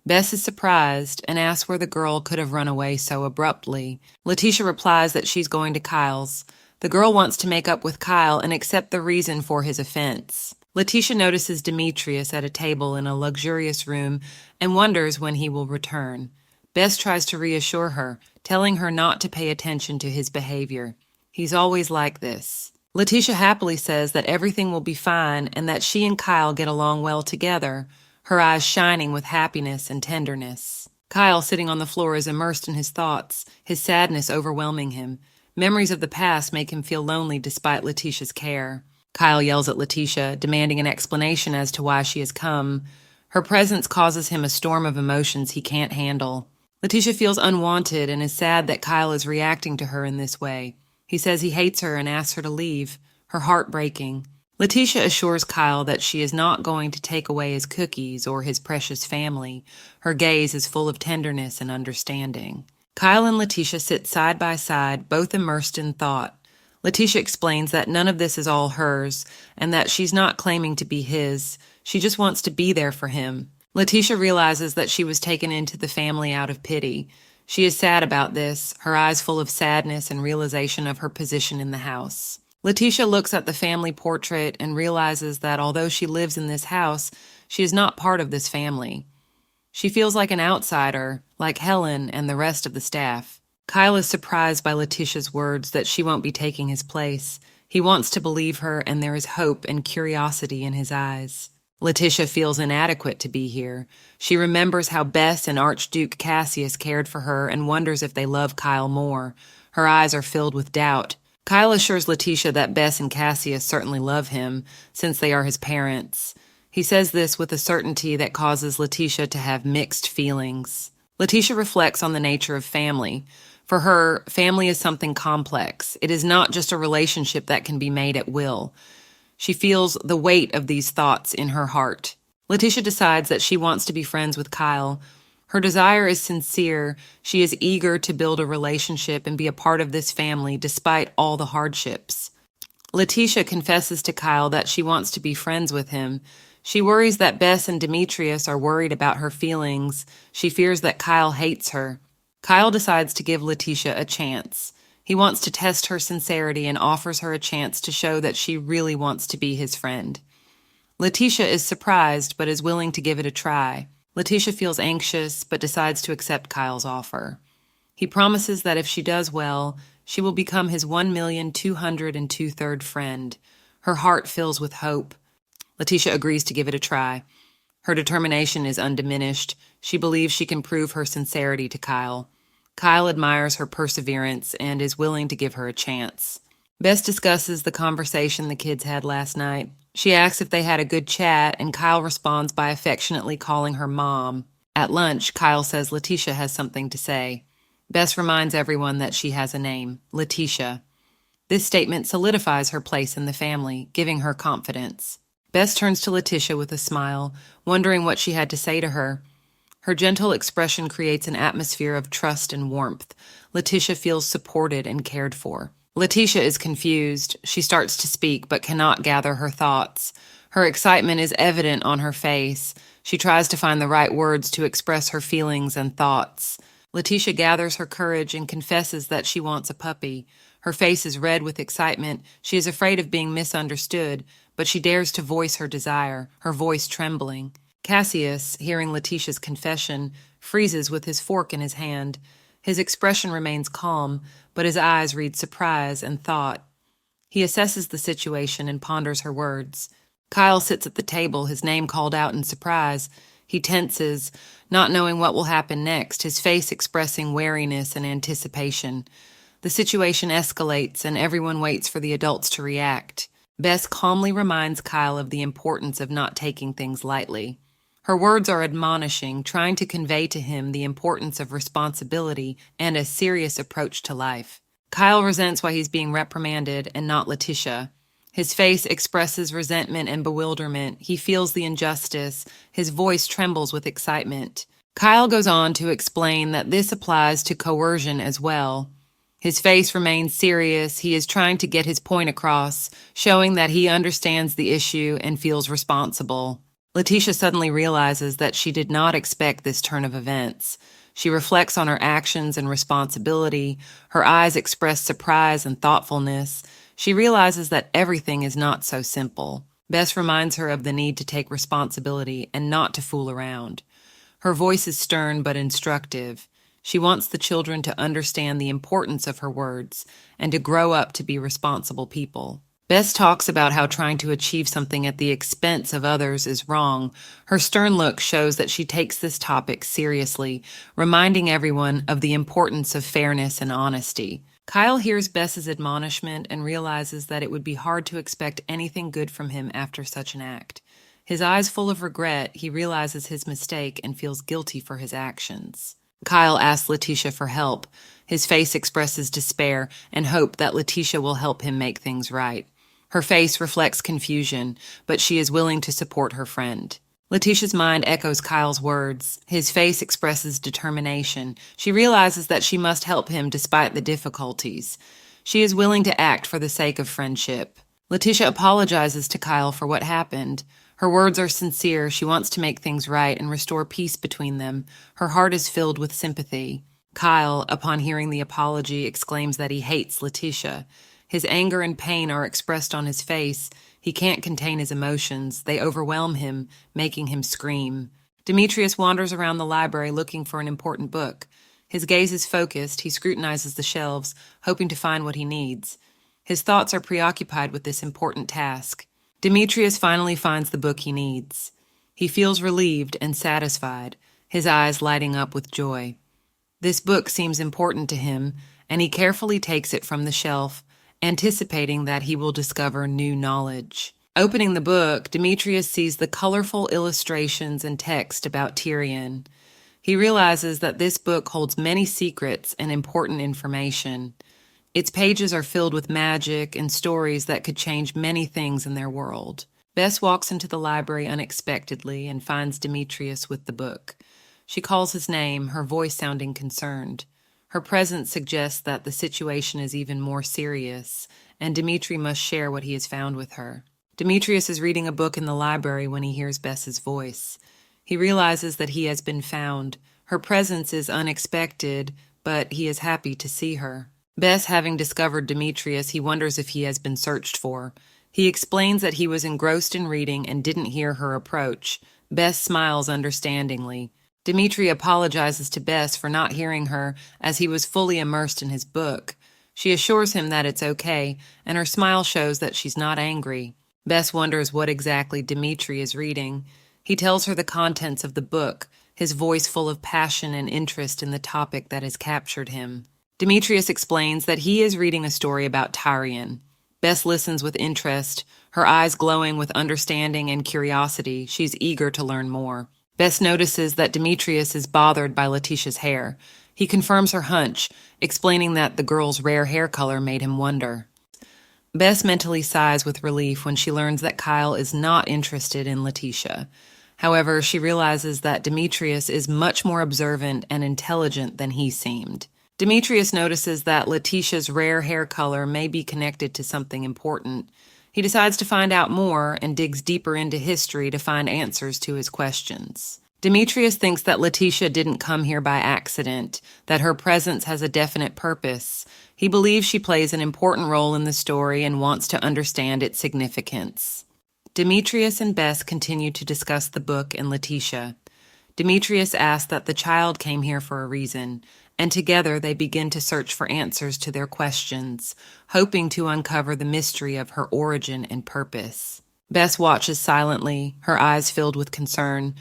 Bess is surprised and asks where the girl could have run away so abruptly. Letitia replies that she's going to Kyle's. The girl wants to make up with Kyle and accept the reason for his offense. Letitia notices Demetrius at a table in a luxurious room and wonders when he will return. Bess tries to reassure her, telling her not to pay attention to his behavior. He's always like this. Letitia happily says that everything will be fine and that she and Kyle get along well together, her eyes shining with happiness and tenderness. Kyle, sitting on the floor, is immersed in his thoughts, his sadness overwhelming him. Memories of the past make him feel lonely despite Letitia's care. Kyle yells at Letitia, demanding an explanation as to why she has come. Her presence causes him a storm of emotions he can't handle. Letitia feels unwanted and is sad that Kyle is reacting to her in this way. He says he hates her and asks her to leave, her heart breaking. Letitia assures Kyle that she is not going to take away his cookies or his precious family. Her gaze is full of tenderness and understanding. Kyle and Letitia sit side by side, both immersed in thought. Letitia explains that none of this is all hers and that she's not claiming to be his. She just wants to be there for him. Letitia realizes that she was taken into the family out of pity. She is sad about this, her eyes full of sadness and realization of her position in the house. Letitia looks at the family portrait and realizes that although she lives in this house, she is not part of this family. She feels like an outsider, like Helen and the rest of the staff. Kyle is surprised by Letitia's words that she won't be taking his place. He wants to believe her, and there is hope and curiosity in his eyes. Letitia feels inadequate to be here. She remembers how Bess and Archduke Cassius cared for her and wonders if they love Kyle more. Her eyes are filled with doubt. Kyle assures Letitia that Bess and Cassius certainly love him, since they are his parents. He says this with a certainty that causes Letitia to have mixed feelings. Letitia reflects on the nature of family. For her, family is something complex. It is not just a relationship that can be made at will. She feels the weight of these thoughts in her heart. Letitia decides that she wants to be friends with Kyle. Her desire is sincere. She is eager to build a relationship and be a part of this family despite all the hardships. Letitia confesses to Kyle that she wants to be friends with him. She worries that Bess and Demetrius are worried about her feelings. She fears that Kyle hates her. Kyle decides to give Letitia a chance. He wants to test her sincerity and offers her a chance to show that she really wants to be his friend. Letitia is surprised but is willing to give it a try. Letitia feels anxious but decides to accept Kyle's offer. He promises that if she does well, she will become his 1,202,3rd friend. Her heart fills with hope. Letitia agrees to give it a try. Her determination is undiminished. She believes she can prove her sincerity to Kyle. Kyle admires her perseverance and is willing to give her a chance. Bess discusses the conversation the kids had last night. She asks if they had a good chat, and Kyle responds by affectionately calling her Mom. At lunch, Kyle says Letitia has something to say. Bess reminds everyone that she has a name, Letitia. This statement solidifies her place in the family, giving her confidence. Bess turns to Letitia with a smile, wondering what she had to say to her. Her gentle expression creates an atmosphere of trust and warmth. Letitia feels supported and cared for. Letitia is confused. She starts to speak but cannot gather her thoughts. Her excitement is evident on her face. She tries to find the right words to express her feelings and thoughts. Letitia gathers her courage and confesses that she wants a puppy. Her face is red with excitement. She is afraid of being misunderstood, but she dares to voice her desire, her voice trembling. Cassius, hearing Letitia's confession, freezes with his fork in his hand. His expression remains calm, but his eyes read surprise and thought. He assesses the situation and ponders her words. Kyle sits at the table, his name called out in surprise. He tenses, not knowing what will happen next, his face expressing wariness and anticipation. The situation escalates, and everyone waits for the adults to react. Bess calmly reminds Kyle of the importance of not taking things lightly. Her words are admonishing, trying to convey to him the importance of responsibility and a serious approach to life. Kyle resents why he's being reprimanded and not Letitia. His face expresses resentment and bewilderment. He feels the injustice. His voice trembles with excitement. Kyle goes on to explain that this applies to coercion as well. His face remains serious. He is trying to get his point across, showing that he understands the issue and feels responsible. Letitia suddenly realizes that she did not expect this turn of events. She reflects on her actions and responsibility. Her eyes express surprise and thoughtfulness. She realizes that everything is not so simple. Bess reminds her of the need to take responsibility and not to fool around. Her voice is stern but instructive. She wants the children to understand the importance of her words and to grow up to be responsible people. Bess talks about how trying to achieve something at the expense of others is wrong. Her stern look shows that she takes this topic seriously, reminding everyone of the importance of fairness and honesty. Kyle hears Bess's admonishment and realizes that it would be hard to expect anything good from him after such an act. His eyes full of regret, he realizes his mistake and feels guilty for his actions. Kyle asks Letitia for help. His face expresses despair and hope that Letitia will help him make things right. Her face reflects confusion, but she is willing to support her friend. Letitia's mind echoes Kyle's words. His face expresses determination. She realizes that she must help him despite the difficulties. She is willing to act for the sake of friendship. Letitia apologizes to Kyle for what happened. Her words are sincere. She wants to make things right and restore peace between them. Her heart is filled with sympathy. Kyle, upon hearing the apology, exclaims that he hates Letitia. His anger and pain are expressed on his face. He can't contain his emotions. They overwhelm him, making him scream. Demetrius wanders around the library looking for an important book. His gaze is focused, he scrutinizes the shelves, hoping to find what he needs. His thoughts are preoccupied with this important task. Demetrius finally finds the book he needs. He feels relieved and satisfied, his eyes lighting up with joy. This book seems important to him, and he carefully takes it from the shelf, anticipating that he will discover new knowledge. Opening the book, Demetrius sees the colorful illustrations and text about Tyrion. He realizes that this book holds many secrets and important information. Its pages are filled with magic and stories that could change many things in their world. Bess walks into the library unexpectedly and finds Demetrius with the book. She calls his name, her voice sounding concerned. Her presence suggests that the situation is even more serious, and Dimitri must share what he has found with her. Demetrius is reading a book in the library when he hears Bess's voice. He realizes that he has been found. Her presence is unexpected, but he is happy to see her. Bess having discovered Demetrius, he wonders if he has been searched for. He explains that he was engrossed in reading and didn't hear her approach. Bess smiles understandingly. Dimitri apologizes to Bess for not hearing her, as he was fully immersed in his book. She assures him that it's okay, and her smile shows that she's not angry. Bess wonders what exactly Dimitri is reading. He tells her the contents of the book, his voice full of passion and interest in the topic that has captured him. Demetrius explains that he is reading a story about Tyrion. Bess listens with interest, her eyes glowing with understanding and curiosity. She's eager to learn more. Bess notices that Demetrius is bothered by Letitia's hair. He confirms her hunch, explaining that the girl's rare hair color made him wonder. Bess mentally sighs with relief when she learns that Kyle is not interested in Letitia. However, she realizes that Demetrius is much more observant and intelligent than he seemed. Demetrius notices that Letitia's rare hair color may be connected to something important. He decides to find out more and digs deeper into history to find answers to his questions. Demetrius thinks that Letitia didn't come here by accident, that her presence has a definite purpose. He believes she plays an important role in the story and wants to understand its significance. Demetrius and Bess continue to discuss the book and Letitia. Demetrius asks that the child came here for a reason, and together they begin to search for answers to their questions, hoping to uncover the mystery of her origin and purpose. Bess watches silently, her eyes filled with concern.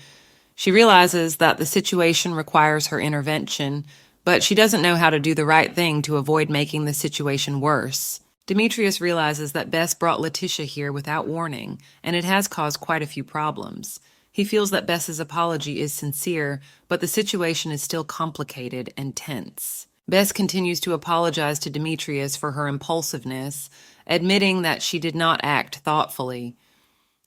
She realizes that the situation requires her intervention, but she doesn't know how to do the right thing to avoid making the situation worse. Demetrius realizes that Bess brought Letitia here without warning, and it has caused quite a few problems. He feels that Bess's apology is sincere, but the situation is still complicated and tense. Bess continues to apologize to Demetrius for her impulsiveness, admitting that she did not act thoughtfully.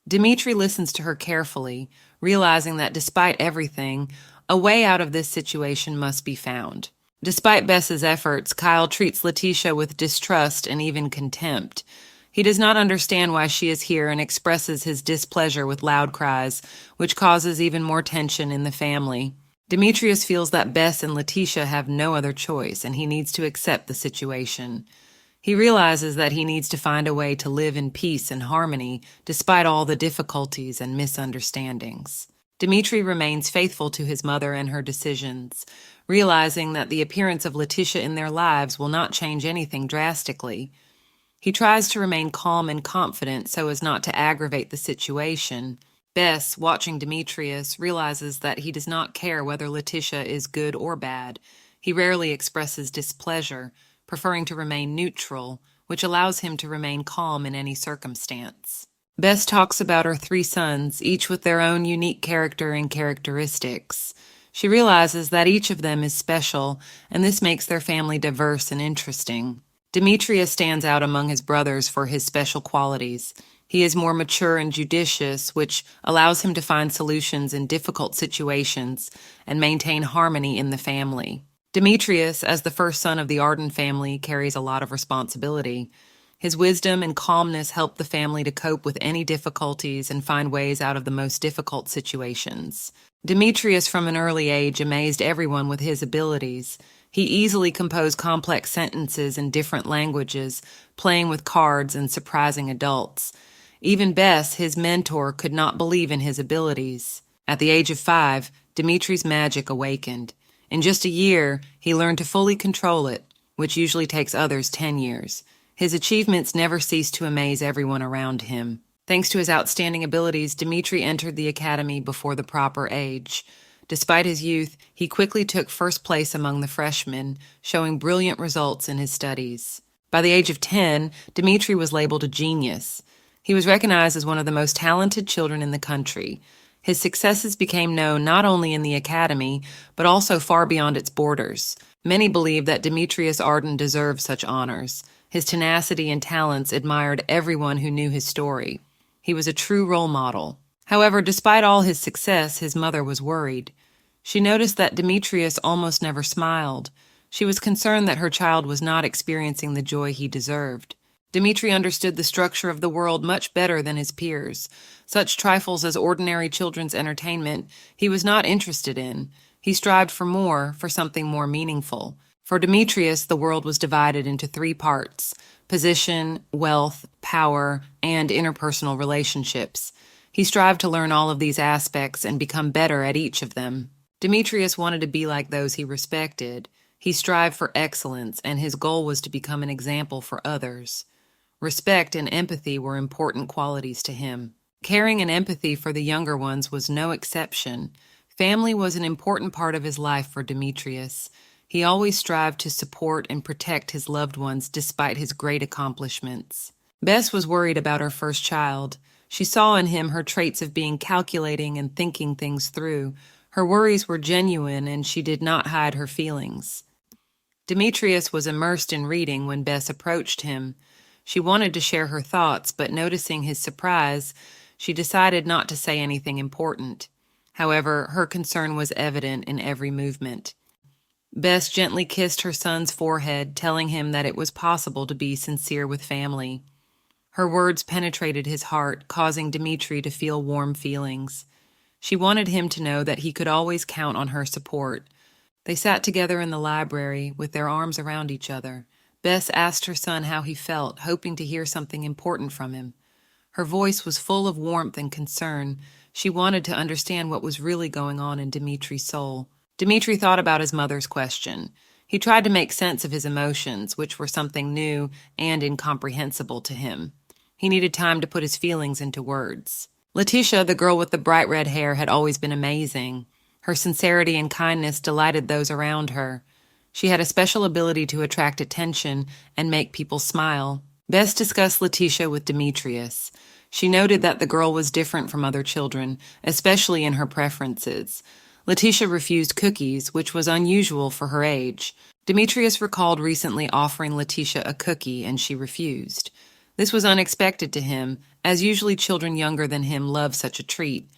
Dimitri listens to her carefully, realizing that despite everything, a way out of this situation must be found. Despite Bess's efforts, Kyle treats Letitia with distrust and even contempt. He does not understand why she is here and expresses his displeasure with loud cries, which causes even more tension in the family. Demetrius feels that Bess and Letitia have no other choice, and he needs to accept the situation. He realizes that he needs to find a way to live in peace and harmony despite all the difficulties and misunderstandings. Dimitri remains faithful to his mother and her decisions, realizing that the appearance of Letitia in their lives will not change anything drastically. He tries to remain calm and confident so as not to aggravate the situation. Bess, watching Demetrius, realizes that he does not care whether Letitia is good or bad. He rarely expresses displeasure, preferring to remain neutral, which allows him to remain calm in any circumstance. Bess talks about her 3 sons, each with their own unique character and characteristics. She realizes that each of them is special, and this makes their family diverse and interesting. Demetrius stands out among his brothers for his special qualities. He is more mature and judicious, which allows him to find solutions in difficult situations and maintain harmony in the family. Demetrius, as the first son of the Arden family, carries a lot of responsibility. His wisdom and calmness help the family to cope with any difficulties and find ways out of the most difficult situations. Demetrius, from an early age, amazed everyone with his abilities. He easily composed complex sentences in different languages, playing with cards and surprising adults. Even Bess, his mentor, could not believe in his abilities. At the age of 5, Dimitri's magic awakened. In just a year, he learned to fully control it, which usually takes others 10 years. His achievements never ceased to amaze everyone around him. Thanks to his outstanding abilities, Dmitri entered the academy before the proper age. Despite his youth, he quickly took first place among the freshmen, showing brilliant results in his studies. By the age of 10, Dmitri was labeled a genius. He was recognized as one of the most talented children in the country. His successes became known not only in the academy, but also far beyond its borders. Many believe that Demetrius Arden deserved such honors. His tenacity and talents admired everyone who knew his story. He was a true role model. However, despite all his success, his mother was worried. She noticed that Demetrius almost never smiled. She was concerned that her child was not experiencing the joy he deserved. Dmitri understood the structure of the world much better than his peers. Such trifles as ordinary children's entertainment he was not interested in. He strived for more, for something more meaningful. For Demetrius, the world was divided into 3 parts: position, wealth, power, and interpersonal relationships. He strived to learn all of these aspects and become better at each of them. Demetrius wanted to be like those he respected. He strived for excellence, and his goal was to become an example for others. Respect and empathy were important qualities to him. Caring and empathy for the younger ones was no exception. Family was an important part of his life for Demetrius. He always strived to support and protect his loved ones despite his great accomplishments. Bess was worried about her first child. She saw in him her traits of being calculating and thinking things through. Her worries were genuine, and she did not hide her feelings. Demetrius was immersed in reading when Bess approached him. She wanted to share her thoughts, but noticing his surprise, she decided not to say anything important. However, her concern was evident in every movement. Bess gently kissed her son's forehead, telling him that it was possible to be sincere with family. Her words penetrated his heart, causing Dmitri to feel warm feelings. She wanted him to know that he could always count on her support. They sat together in the library, with their arms around each other. Bess asked her son how he felt, hoping to hear something important from him. Her voice was full of warmth and concern. She wanted to understand what was really going on in Dmitri's soul. Dmitri thought about his mother's question. He tried to make sense of his emotions, which were something new and incomprehensible to him. He needed time to put his feelings into words. Letitia, the girl with the bright red hair, had always been amazing. Her sincerity and kindness delighted those around her. She had a special ability to attract attention and make people smile. Bess discussed Letitia with Demetrius. She noted that the girl was different from other children, especially in her preferences. Letitia refused cookies, which was unusual for her age. Demetrius recalled recently offering Letitia a cookie, and she refused. This was unexpected to him, as usually children younger than him love such a treat.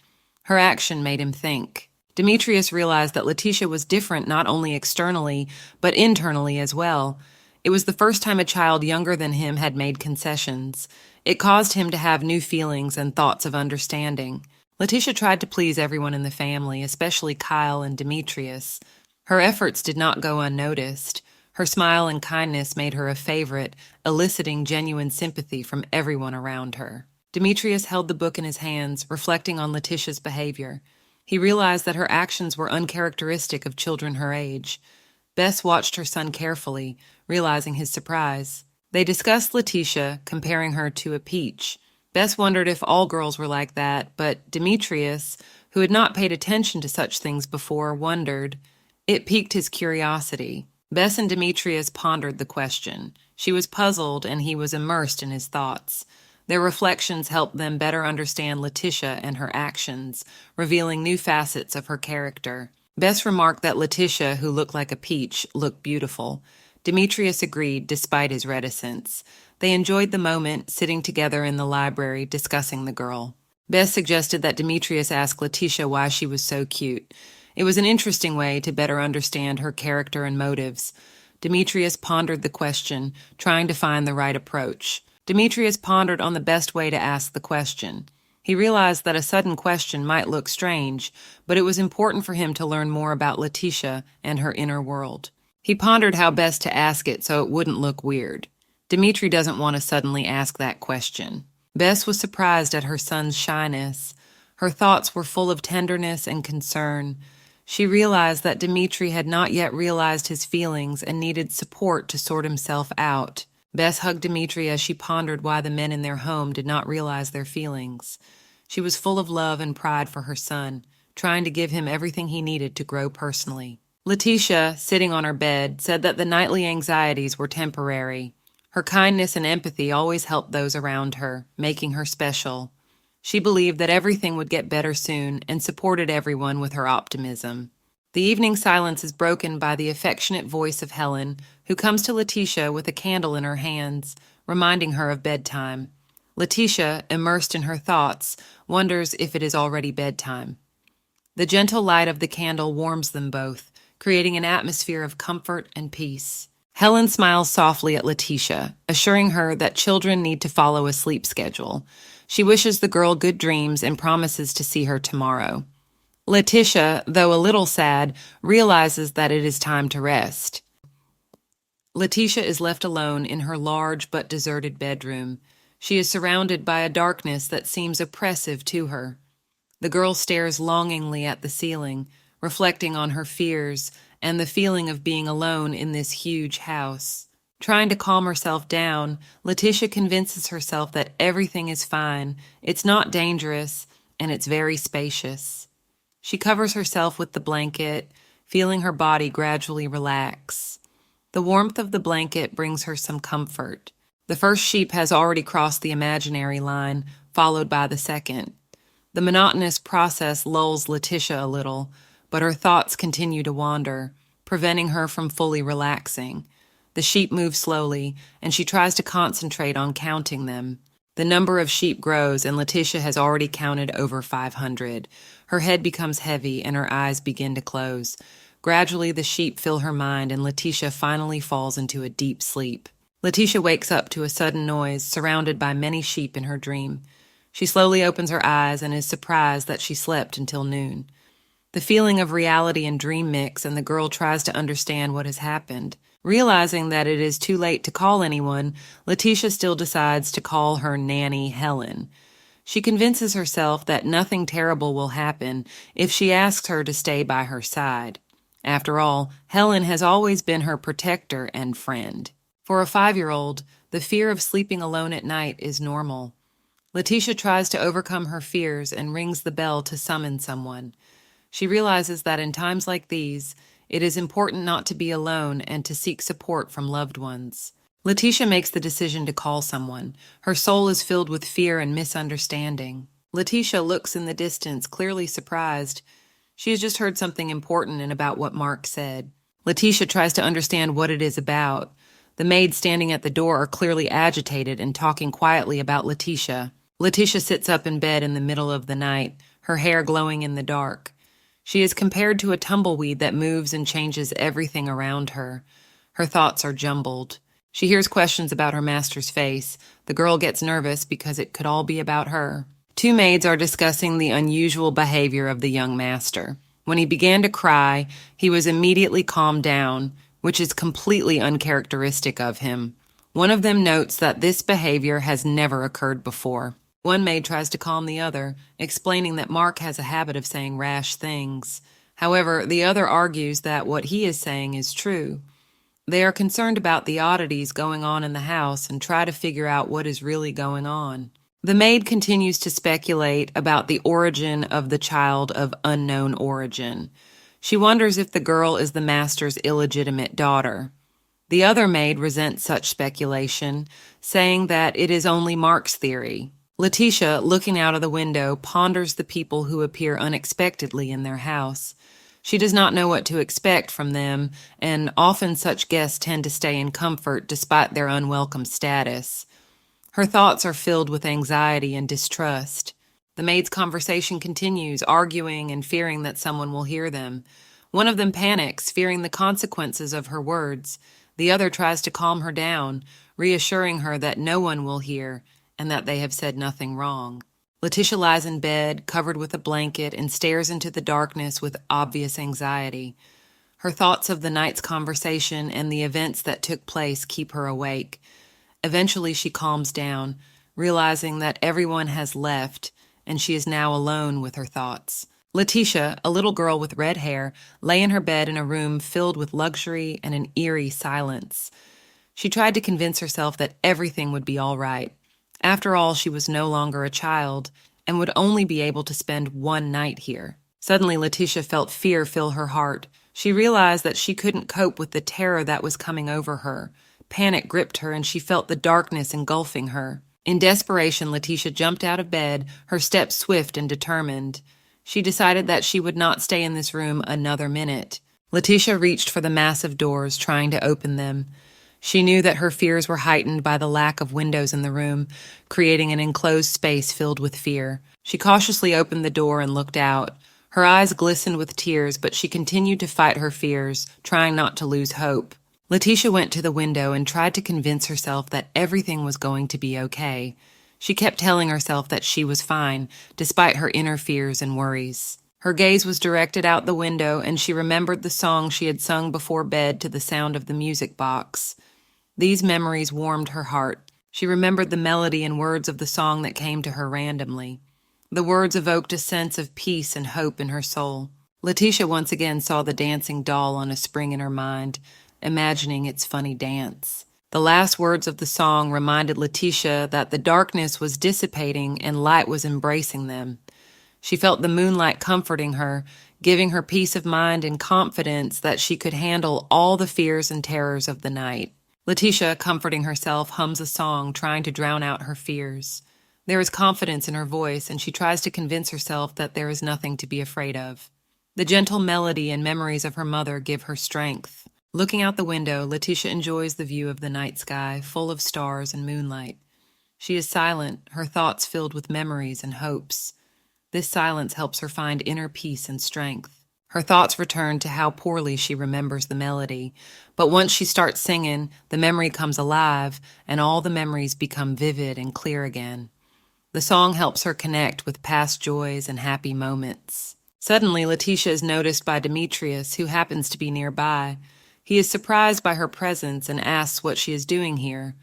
Her action made him think. Demetrius realized that Letitia was different not only externally, but internally as well. It was the first time a child younger than him had made concessions. It caused him to have new feelings and thoughts of understanding. Letitia tried to please everyone in the family, especially Kyle and Demetrius. Her efforts did not go unnoticed. Her smile and kindness made her a favorite, eliciting genuine sympathy from everyone around her. Demetrius held the book in his hands, reflecting on Letitia's behavior. He realized that her actions were uncharacteristic of children her age. Bess watched her son carefully, realizing his surprise. They discussed Letitia, comparing her to a peach. Bess wondered if all girls were like that, but Demetrius, who had not paid attention to such things before, wondered. It piqued his curiosity. Bess and Demetrius pondered the question. She was puzzled, and he was immersed in his thoughts. Their reflections helped them better understand Letitia and her actions, revealing new facets of her character. Bess remarked that Letitia, who looked like a peach, looked beautiful. Demetrius agreed, despite his reticence. They enjoyed the moment, sitting together in the library, discussing the girl. Bess suggested that Demetrius ask Letitia why she was so cute. It was an interesting way to better understand her character and motives. Demetrius pondered the question, trying to find the right approach. Demetrius pondered on the best way to ask the question. He realized that a sudden question might look strange, but it was important for him to learn more about Letitia and her inner world. He pondered how best to ask it so it wouldn't look weird. Dmitri doesn't want to suddenly ask that question. Bess was surprised at her son's shyness. Her thoughts were full of tenderness and concern. She realized that Dmitri had not yet realized his feelings and needed support to sort himself out. Bess hugged Dmitri as she pondered why the men in their home did not realize their feelings. She was full of love and pride for her son, trying to give him everything he needed to grow personally. Letitia, sitting on her bed, said that the nightly anxieties were temporary. Her kindness and empathy always helped those around her, making her special. She believed that everything would get better soon and supported everyone with her optimism. The evening silence is broken by the affectionate voice of Helen, who comes to Letitia with a candle in her hands, reminding her of bedtime. Letitia, immersed in her thoughts, wonders if it is already bedtime. The gentle light of the candle warms them both, creating an atmosphere of comfort and peace. Helen smiles softly at Letitia, assuring her that children need to follow a sleep schedule. She wishes the girl good dreams and promises to see her tomorrow. Letitia, though a little sad, realizes that it is time to rest. Letitia is left alone in her large but deserted bedroom. She is surrounded by a darkness that seems oppressive to her. The girl stares longingly at the ceiling, reflecting on her fears and the feeling of being alone in this huge house. Trying to calm herself down, Letitia convinces herself that everything is fine, it's not dangerous, and it's very spacious. She covers herself with the blanket, feeling her body gradually relax. The warmth of the blanket brings her some comfort. The first sheep has already crossed the imaginary line, followed by the second. The monotonous process lulls Letitia a little, but her thoughts continue to wander, preventing her from fully relaxing. The sheep move slowly, and she tries to concentrate on counting them. The number of sheep grows, and Letitia has already counted over 500. Her head becomes heavy, and her eyes begin to close. Gradually, the sheep fill her mind, and Letitia finally falls into a deep sleep. Letitia wakes up to a sudden noise, surrounded by many sheep in her dream. She slowly opens her eyes and is surprised that she slept until noon. The feeling of reality and dream mix, and the girl tries to understand what has happened. Realizing that it is too late to call anyone, Letitia still decides to call her nanny Helen. She convinces herself that nothing terrible will happen if she asks her to stay by her side. After all, Helen has always been her protector and friend. For a 5-year-old, the fear of sleeping alone at night is normal. Letitia tries to overcome her fears and rings the bell to summon someone. She realizes that in times like these, it is important not to be alone and to seek support from loved ones. Letitia makes the decision to call someone. Her soul is filled with fear and misunderstanding. Letitia looks in the distance, clearly surprised. She has just heard something important and about what Mark said. Letitia tries to understand what it is about. The maids standing at the door are clearly agitated and talking quietly about Letitia. Letitia sits up in bed in the middle of the night, her hair glowing in the dark. She is compared to a tumbleweed that moves and changes everything around her. Her thoughts are jumbled. She hears questions about her master's face. The girl gets nervous because it could all be about her. 2 maids are discussing the unusual behavior of the young master. When he began to cry, he was immediately calmed down, which is completely uncharacteristic of him. One of them notes that this behavior has never occurred before. One maid tries to calm the other, explaining that Mark has a habit of saying rash things. However, the other argues that what he is saying is true. They are concerned about the oddities going on in the house and try to figure out what is really going on. The maid continues to speculate about the origin of the child of unknown origin. She wonders if the girl is the master's illegitimate daughter. The other maid resents such speculation, saying that it is only Mark's theory. Letitia, looking out of the window, ponders the people who appear unexpectedly in their house. She does not know what to expect from them, and often such guests tend to stay in comfort despite their unwelcome status. Her thoughts are filled with anxiety and distrust. The maid's conversation continues, arguing and fearing that someone will hear them. One of them panics, fearing the consequences of her words. The other tries to calm her down, reassuring her that no one will hear and that they have said nothing wrong. Letitia lies in bed, covered with a blanket, and stares into the darkness with obvious anxiety. Her thoughts of the night's conversation and the events that took place keep her awake. Eventually she calms down, realizing that everyone has left and she is now alone with her thoughts. Letitia, a little girl with red hair, lay in her bed in a room filled with luxury and an eerie silence. She tried to convince herself that everything would be all right. After all, she was no longer a child and would only be able to spend one night here. Suddenly, Letitia felt fear fill her heart. She realized that she couldn't cope with the terror that was coming over her. Panic gripped her, and she felt the darkness engulfing her. In desperation, Letitia jumped out of bed, her steps swift and determined. She decided that she would not stay in this room another minute. Letitia reached for the massive doors, trying to open them. She knew that her fears were heightened by the lack of windows in the room, creating an enclosed space filled with fear. She cautiously opened the door and looked out. Her eyes glistened with tears, but she continued to fight her fears, trying not to lose hope. Letitia went to the window and tried to convince herself that everything was going to be okay. She kept telling herself that she was fine, despite her inner fears and worries. Her gaze was directed out the window, and she remembered the song she had sung before bed to the sound of the music box. These memories warmed her heart. She remembered the melody and words of the song that came to her randomly. The words evoked a sense of peace and hope in her soul. Letitia once again saw the dancing doll on a spring in her mind, imagining its funny dance. The last words of the song reminded Letitia that the darkness was dissipating and light was embracing them. She felt the moonlight comforting her, giving her peace of mind and confidence that she could handle all the fears and terrors of the night. Letitia, comforting herself, hums a song, trying to drown out her fears. There is confidence in her voice, and she tries to convince herself that there is nothing to be afraid of. The gentle melody and memories of her mother give her strength. Looking out the window, Letitia enjoys the view of the night sky, full of stars and moonlight. She is silent, her thoughts filled with memories and hopes. This silence helps her find inner peace and strength. Her thoughts return to how poorly she remembers the melody, but once she starts singing, the memory comes alive, and all the memories become vivid and clear again. The song helps her connect with past joys and happy moments. Suddenly, Letitia is noticed by Demetrius, who happens to be nearby. He is surprised by her presence and asks what she is doing here.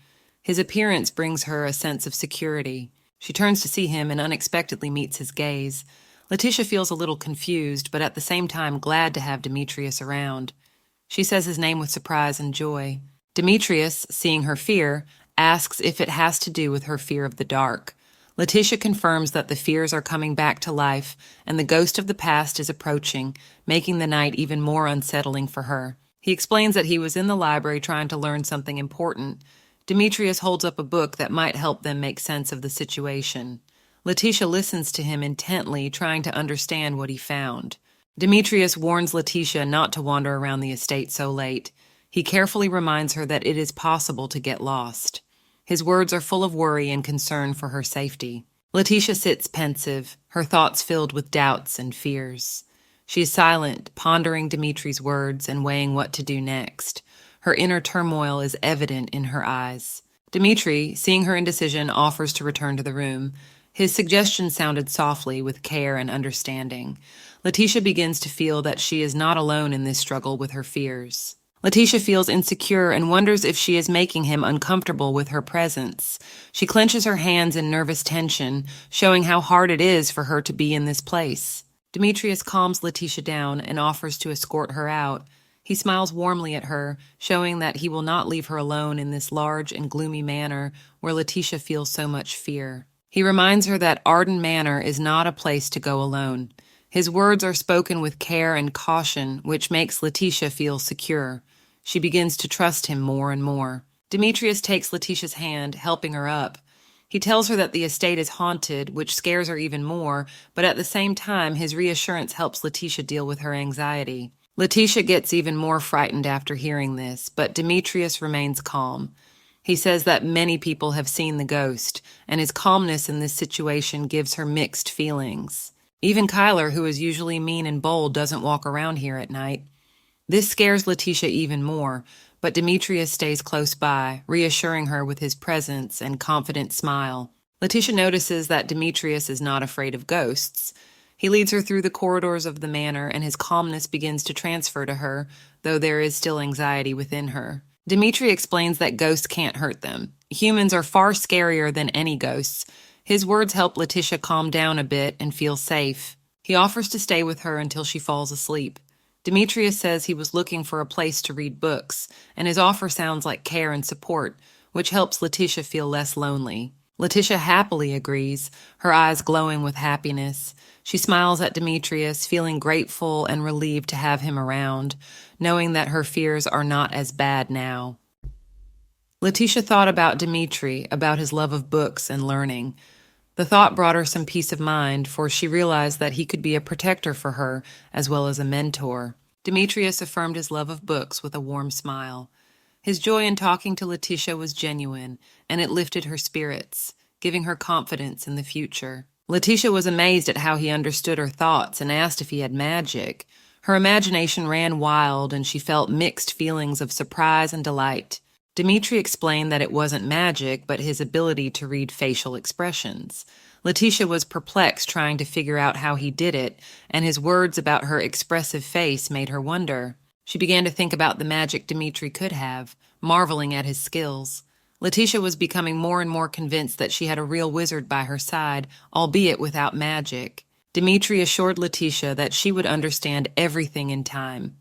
His appearance brings her a sense of security. She turns to see him and unexpectedly meets his gaze. Letitia feels a little confused, but at the same time glad to have Demetrius around. She says his name with surprise and joy. Demetrius, seeing her fear, asks if it has to do with her fear of the dark. Letitia confirms that the fears are coming back to life, and the ghost of the past is approaching, making the night even more unsettling for her. He explains that he was in the library trying to learn something important. Demetrius holds up a book that might help them make sense of the situation. Letitia listens to him intently, trying to understand what he found. Demetrius warns Letitia not to wander around the estate so late. He carefully reminds her that it is possible to get lost. His words are full of worry and concern for her safety. Letitia sits pensive, her thoughts filled with doubts and fears. She is silent, pondering Dimitri's words and weighing what to do next. Her inner turmoil is evident in her eyes. Dimitri, seeing her indecision, offers to return to the room. His suggestion sounded softly, with care and understanding. Letitia begins to feel that she is not alone in this struggle with her fears. Letitia feels insecure and wonders if she is making him uncomfortable with her presence. She clenches her hands in nervous tension, showing how hard it is for her to be in this place. Demetrius calms Letitia down and offers to escort her out. He smiles warmly at her, showing that he will not leave her alone in this large and gloomy manor where Letitia feels so much fear. He reminds her that Arden Manor is not a place to go alone. His words are spoken with care and caution, which makes Letitia feel secure. She begins to trust him more and more. Demetrius takes Letitia's hand, helping her up. He tells her that the estate is haunted, which scares her even more, but at the same time, his reassurance helps Letitia deal with her anxiety. Letitia gets even more frightened after hearing this, but Demetrius remains calm. He says that many people have seen the ghost, and his calmness in this situation gives her mixed feelings. Even Kyler, who is usually mean and bold, doesn't walk around here at night. This scares Letitia even more, but Demetrius stays close by, reassuring her with his presence and confident smile. Letitia notices that Demetrius is not afraid of ghosts. He leads her through the corridors of the manor, and his calmness begins to transfer to her, though there is still anxiety within her. Dimitri explains that ghosts can't hurt them. Humans are far scarier than any ghosts. His words help Letitia calm down a bit and feel safe. He offers to stay with her until she falls asleep. Demetrius says he was looking for a place to read books, and his offer sounds like care and support, which helps Letitia feel less lonely. Letitia happily agrees, her eyes glowing with happiness. She smiles at Demetrius, feeling grateful and relieved to have him around, knowing that her fears are not as bad now. Letitia thought about Dimitri, about his love of books and learning. The thought brought her some peace of mind, for she realized that he could be a protector for her as well as a mentor. Demetrius affirmed his love of books with a warm smile. His joy in talking to Letitia was genuine, and it lifted her spirits, giving her confidence in the future. Letitia was amazed at how he understood her thoughts and asked if he had magic. Her imagination ran wild, and she felt mixed feelings of surprise and delight. Dimitri explained that it wasn't magic, but his ability to read facial expressions. Letitia was perplexed trying to figure out how he did it, and his words about her expressive face made her wonder. She began to think about the magic Dimitri could have, marveling at his skills. Letitia was becoming more and more convinced that she had a real wizard by her side, albeit without magic. Dimitri assured Letitia that she would understand everything in time.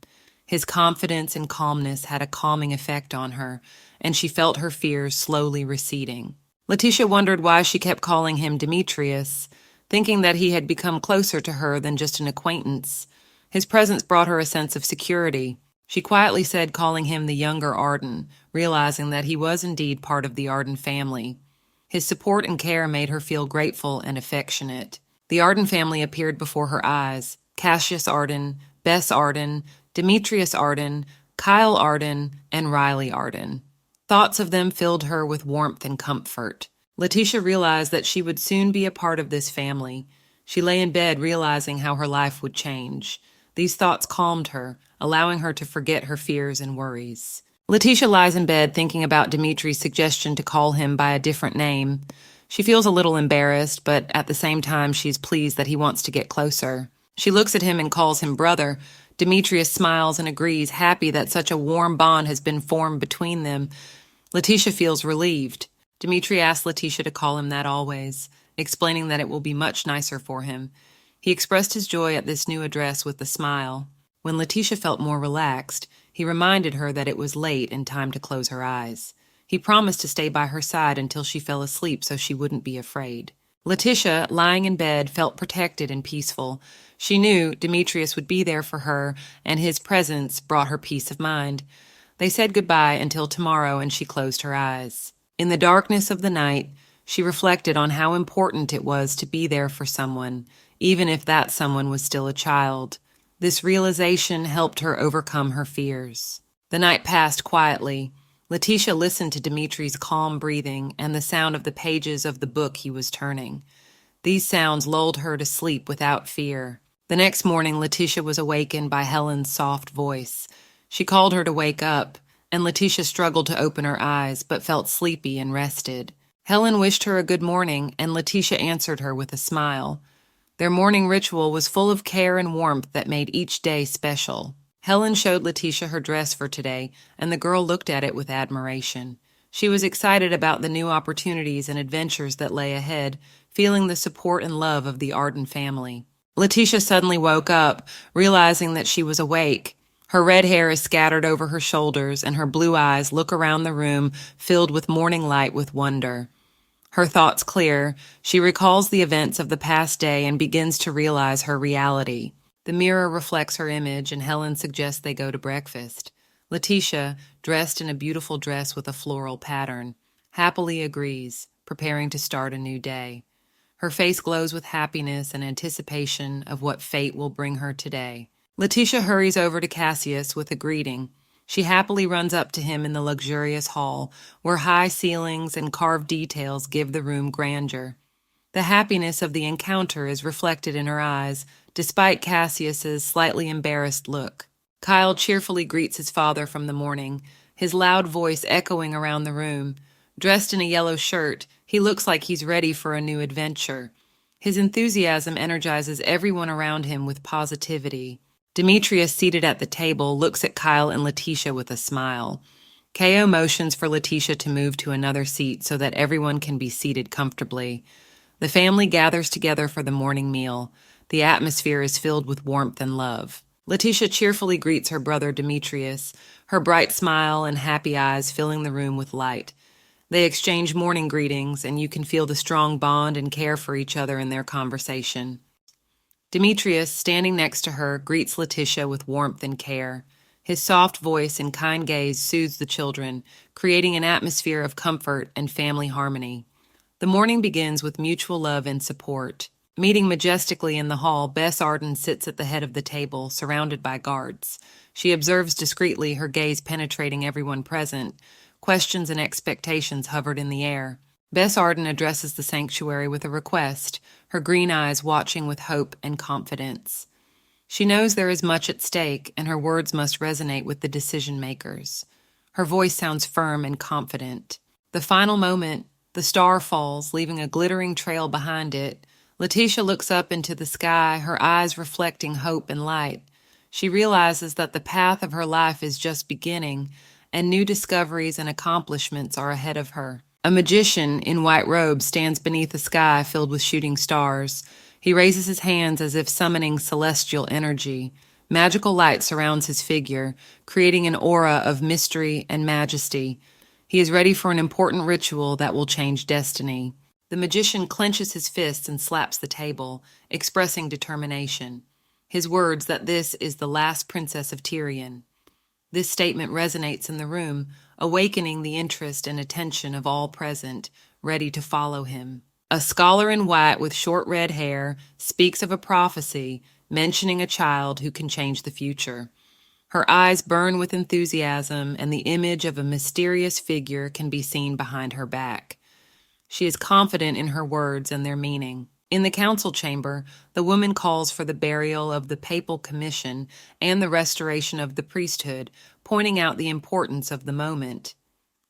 His confidence and calmness had a calming effect on her, and she felt her fears slowly receding. Letitia wondered why she kept calling him Demetrius, thinking that he had become closer to her than just an acquaintance. His presence brought her a sense of security. She quietly said calling him the younger Arden, realizing that he was indeed part of the Arden family. His support and care made her feel grateful and affectionate. The Arden family appeared before her eyes: Cassius Arden, Bess Arden, Demetrius Arden, Kyle Arden, and Riley Arden. Thoughts of them filled her with warmth and comfort. Letitia realized that she would soon be a part of this family. She lay in bed realizing how her life would change. These thoughts calmed her, allowing her to forget her fears and worries. Letitia lies in bed thinking about Dimitri's suggestion to call him by a different name. She feels a little embarrassed, but at the same time she's pleased that he wants to get closer. She looks at him and calls him brother. Demetrius smiles and agrees, happy that such a warm bond has been formed between them. Letitia feels relieved. Dimitri asks Letitia to call him that always, explaining that it will be much nicer for him. He expressed his joy at this new address with a smile. When Letitia felt more relaxed, he reminded her that it was late and time to close her eyes. He promised to stay by her side until she fell asleep so she wouldn't be afraid. Letitia, lying in bed, felt protected and peaceful. She knew Demetrius would be there for her, and his presence brought her peace of mind. They said goodbye until tomorrow, and she closed her eyes. In the darkness of the night, she reflected on how important it was to be there for someone, even if that someone was still a child. This realization helped her overcome her fears. The night passed quietly. Letitia listened to Dimitri's calm breathing and the sound of the pages of the book he was turning. These sounds lulled her to sleep without fear. The next morning, Letitia was awakened by Helen's soft voice. She called her to wake up, and Letitia struggled to open her eyes, but felt sleepy and rested. Helen wished her a good morning, and Letitia answered her with a smile. Their morning ritual was full of care and warmth that made each day special. Helen showed Letitia her dress for today, and the girl looked at it with admiration. She was excited about the new opportunities and adventures that lay ahead, feeling the support and love of the Arden family. Letitia suddenly woke up, realizing that she was awake. Her red hair is scattered over her shoulders, and her blue eyes look around the room, filled with morning light with wonder. Her thoughts clear, she recalls the events of the past day and begins to realize her reality. The mirror reflects her image, and Helen suggests they go to breakfast. Letitia, dressed in a beautiful dress with a floral pattern, happily agrees, preparing to start a new day. Her face glows with happiness and anticipation of what fate will bring her today. Letitia hurries over to Cassius with a greeting. She happily runs up to him in the luxurious hall, where high ceilings and carved details give the room grandeur. The happiness of the encounter is reflected in her eyes, despite Cassius's slightly embarrassed look. Kyle cheerfully greets his father from the morning, his loud voice echoing around the room. Dressed in a yellow shirt, he looks like he's ready for a new adventure. His enthusiasm energizes everyone around him with positivity. Demetrius, seated at the table, looks at Kyle and Letitia with a smile. Ko motions for Letitia to move to another seat so that everyone can be seated comfortably. The family gathers together for the morning meal. The atmosphere is filled with warmth and love. Letitia cheerfully greets her brother Demetrius, her bright smile and happy eyes filling the room with light. They exchange morning greetings, and you can feel the strong bond and care for each other in their conversation. Demetrius, standing next to her, greets Letitia with warmth and care. His soft voice and kind gaze soothes the children, creating an atmosphere of comfort and family harmony. The morning begins with mutual love and support. Meeting majestically in the hall, Bess Arden sits at the head of the table, surrounded by guards. She observes discreetly, her gaze penetrating everyone present. Questions and expectations hovered in the air. Bess Arden addresses the sanctuary with a request, her green eyes watching with hope and confidence. She knows there is much at stake, and her words must resonate with the decision-makers. Her voice sounds firm and confident. The final moment, the star falls, leaving a glittering trail behind it. Letitia looks up into the sky, her eyes reflecting hope and light. She realizes that the path of her life is just beginning, and new discoveries and accomplishments are ahead of her. A magician in white robes stands beneath a sky filled with shooting stars. He raises his hands as if summoning celestial energy. Magical light surrounds his figure, creating an aura of mystery and majesty. He is ready for an important ritual that will change destiny. The magician clenches his fists and slaps the table, expressing determination. His words that this is the last princess of Tyrion. This statement resonates in the room, awakening the interest and attention of all present, ready to follow him. A scholar in white with short red hair speaks of a prophecy, mentioning a child who can change the future. Her eyes burn with enthusiasm, and the image of a mysterious figure can be seen behind her back. She is confident in her words and their meaning. In the council chamber, the woman calls for the burial of the papal commission and the restoration of the priesthood, pointing out the importance of the moment.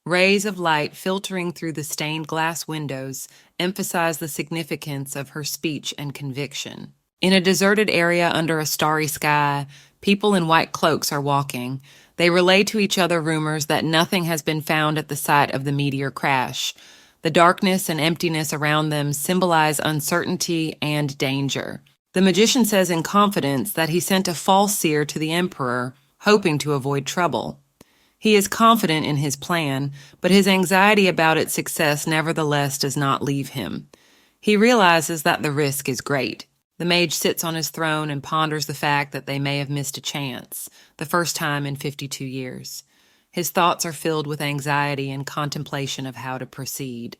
Rays of light filtering through the stained glass windows emphasize the significance of her speech and conviction. In a deserted area under a starry sky, people in white cloaks are walking. They relay to each other rumors that nothing has been found at the site of the meteor crash. The darkness and emptiness around them symbolize uncertainty and danger. The magician says in confidence that he sent a false seer to the emperor, hoping to avoid trouble. He is confident in his plan, but his anxiety about its success nevertheless does not leave him. He realizes that the risk is great. The mage sits on his throne and ponders the fact that they may have missed a chance, the first time in 52 years. His thoughts are filled with anxiety and contemplation of how to proceed.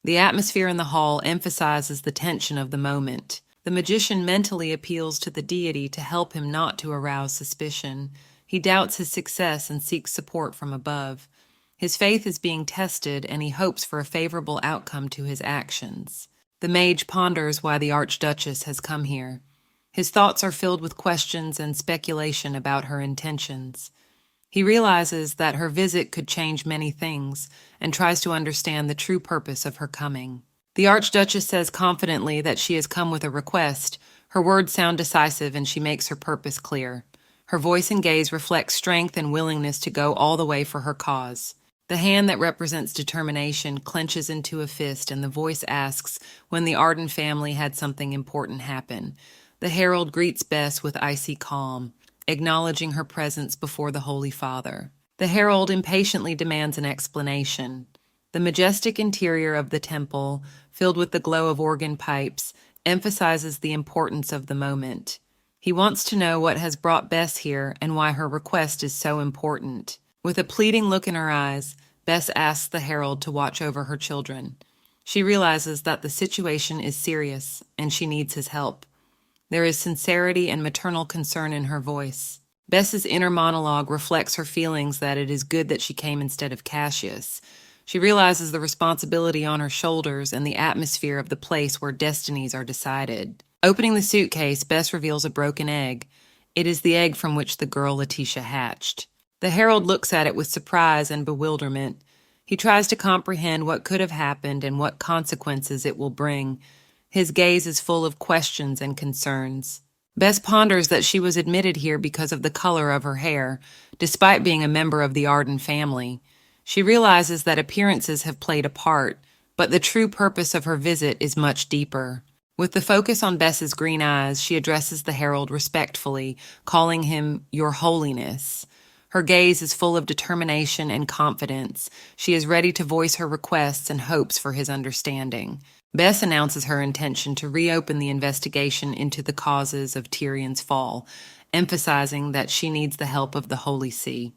The atmosphere in the hall emphasizes the tension of the moment. The magician mentally appeals to the deity to help him not to arouse suspicion. He doubts his success and seeks support from above. His faith is being tested, and he hopes for a favorable outcome to his actions. The mage ponders why the Archduchess has come here. His thoughts are filled with questions and speculation about her intentions. He realizes that her visit could change many things and tries to understand the true purpose of her coming. The Archduchess says confidently that she has come with a request. Her words sound decisive, and she makes her purpose clear. Her voice and gaze reflect strength and willingness to go all the way for her cause. The hand that represents determination clenches into a fist, and the voice asks when the Arden family had something important happen. The herald greets Bess with icy calm, acknowledging her presence before the Holy Father. The herald impatiently demands an explanation. The majestic interior of the temple, filled with the glow of organ pipes, emphasizes the importance of the moment. He wants to know what has brought Bess here and why her request is so important. With a pleading look in her eyes, Bess asks the herald to watch over her children. She realizes that the situation is serious and she needs his help. There is sincerity and maternal concern in her voice. Bess's inner monologue reflects her feelings that it is good that she came instead of Cassius. She realizes the responsibility on her shoulders and the atmosphere of the place where destinies are decided. Opening the suitcase, Bess reveals a broken egg. It is the egg from which the girl Letitia hatched. The herald looks at it with surprise and bewilderment. He tries to comprehend what could have happened and what consequences it will bring. His gaze is full of questions and concerns. Bess ponders that she was admitted here because of the color of her hair, despite being a member of the Arden family. She realizes that appearances have played a part, but the true purpose of her visit is much deeper. With the focus on Bess's green eyes, she addresses the herald respectfully, calling him Your Holiness. Her gaze is full of determination and confidence. She is ready to voice her requests and hopes for his understanding. Bess announces her intention to reopen the investigation into the causes of Tyrion's fall, emphasizing that she needs the help of the Holy See.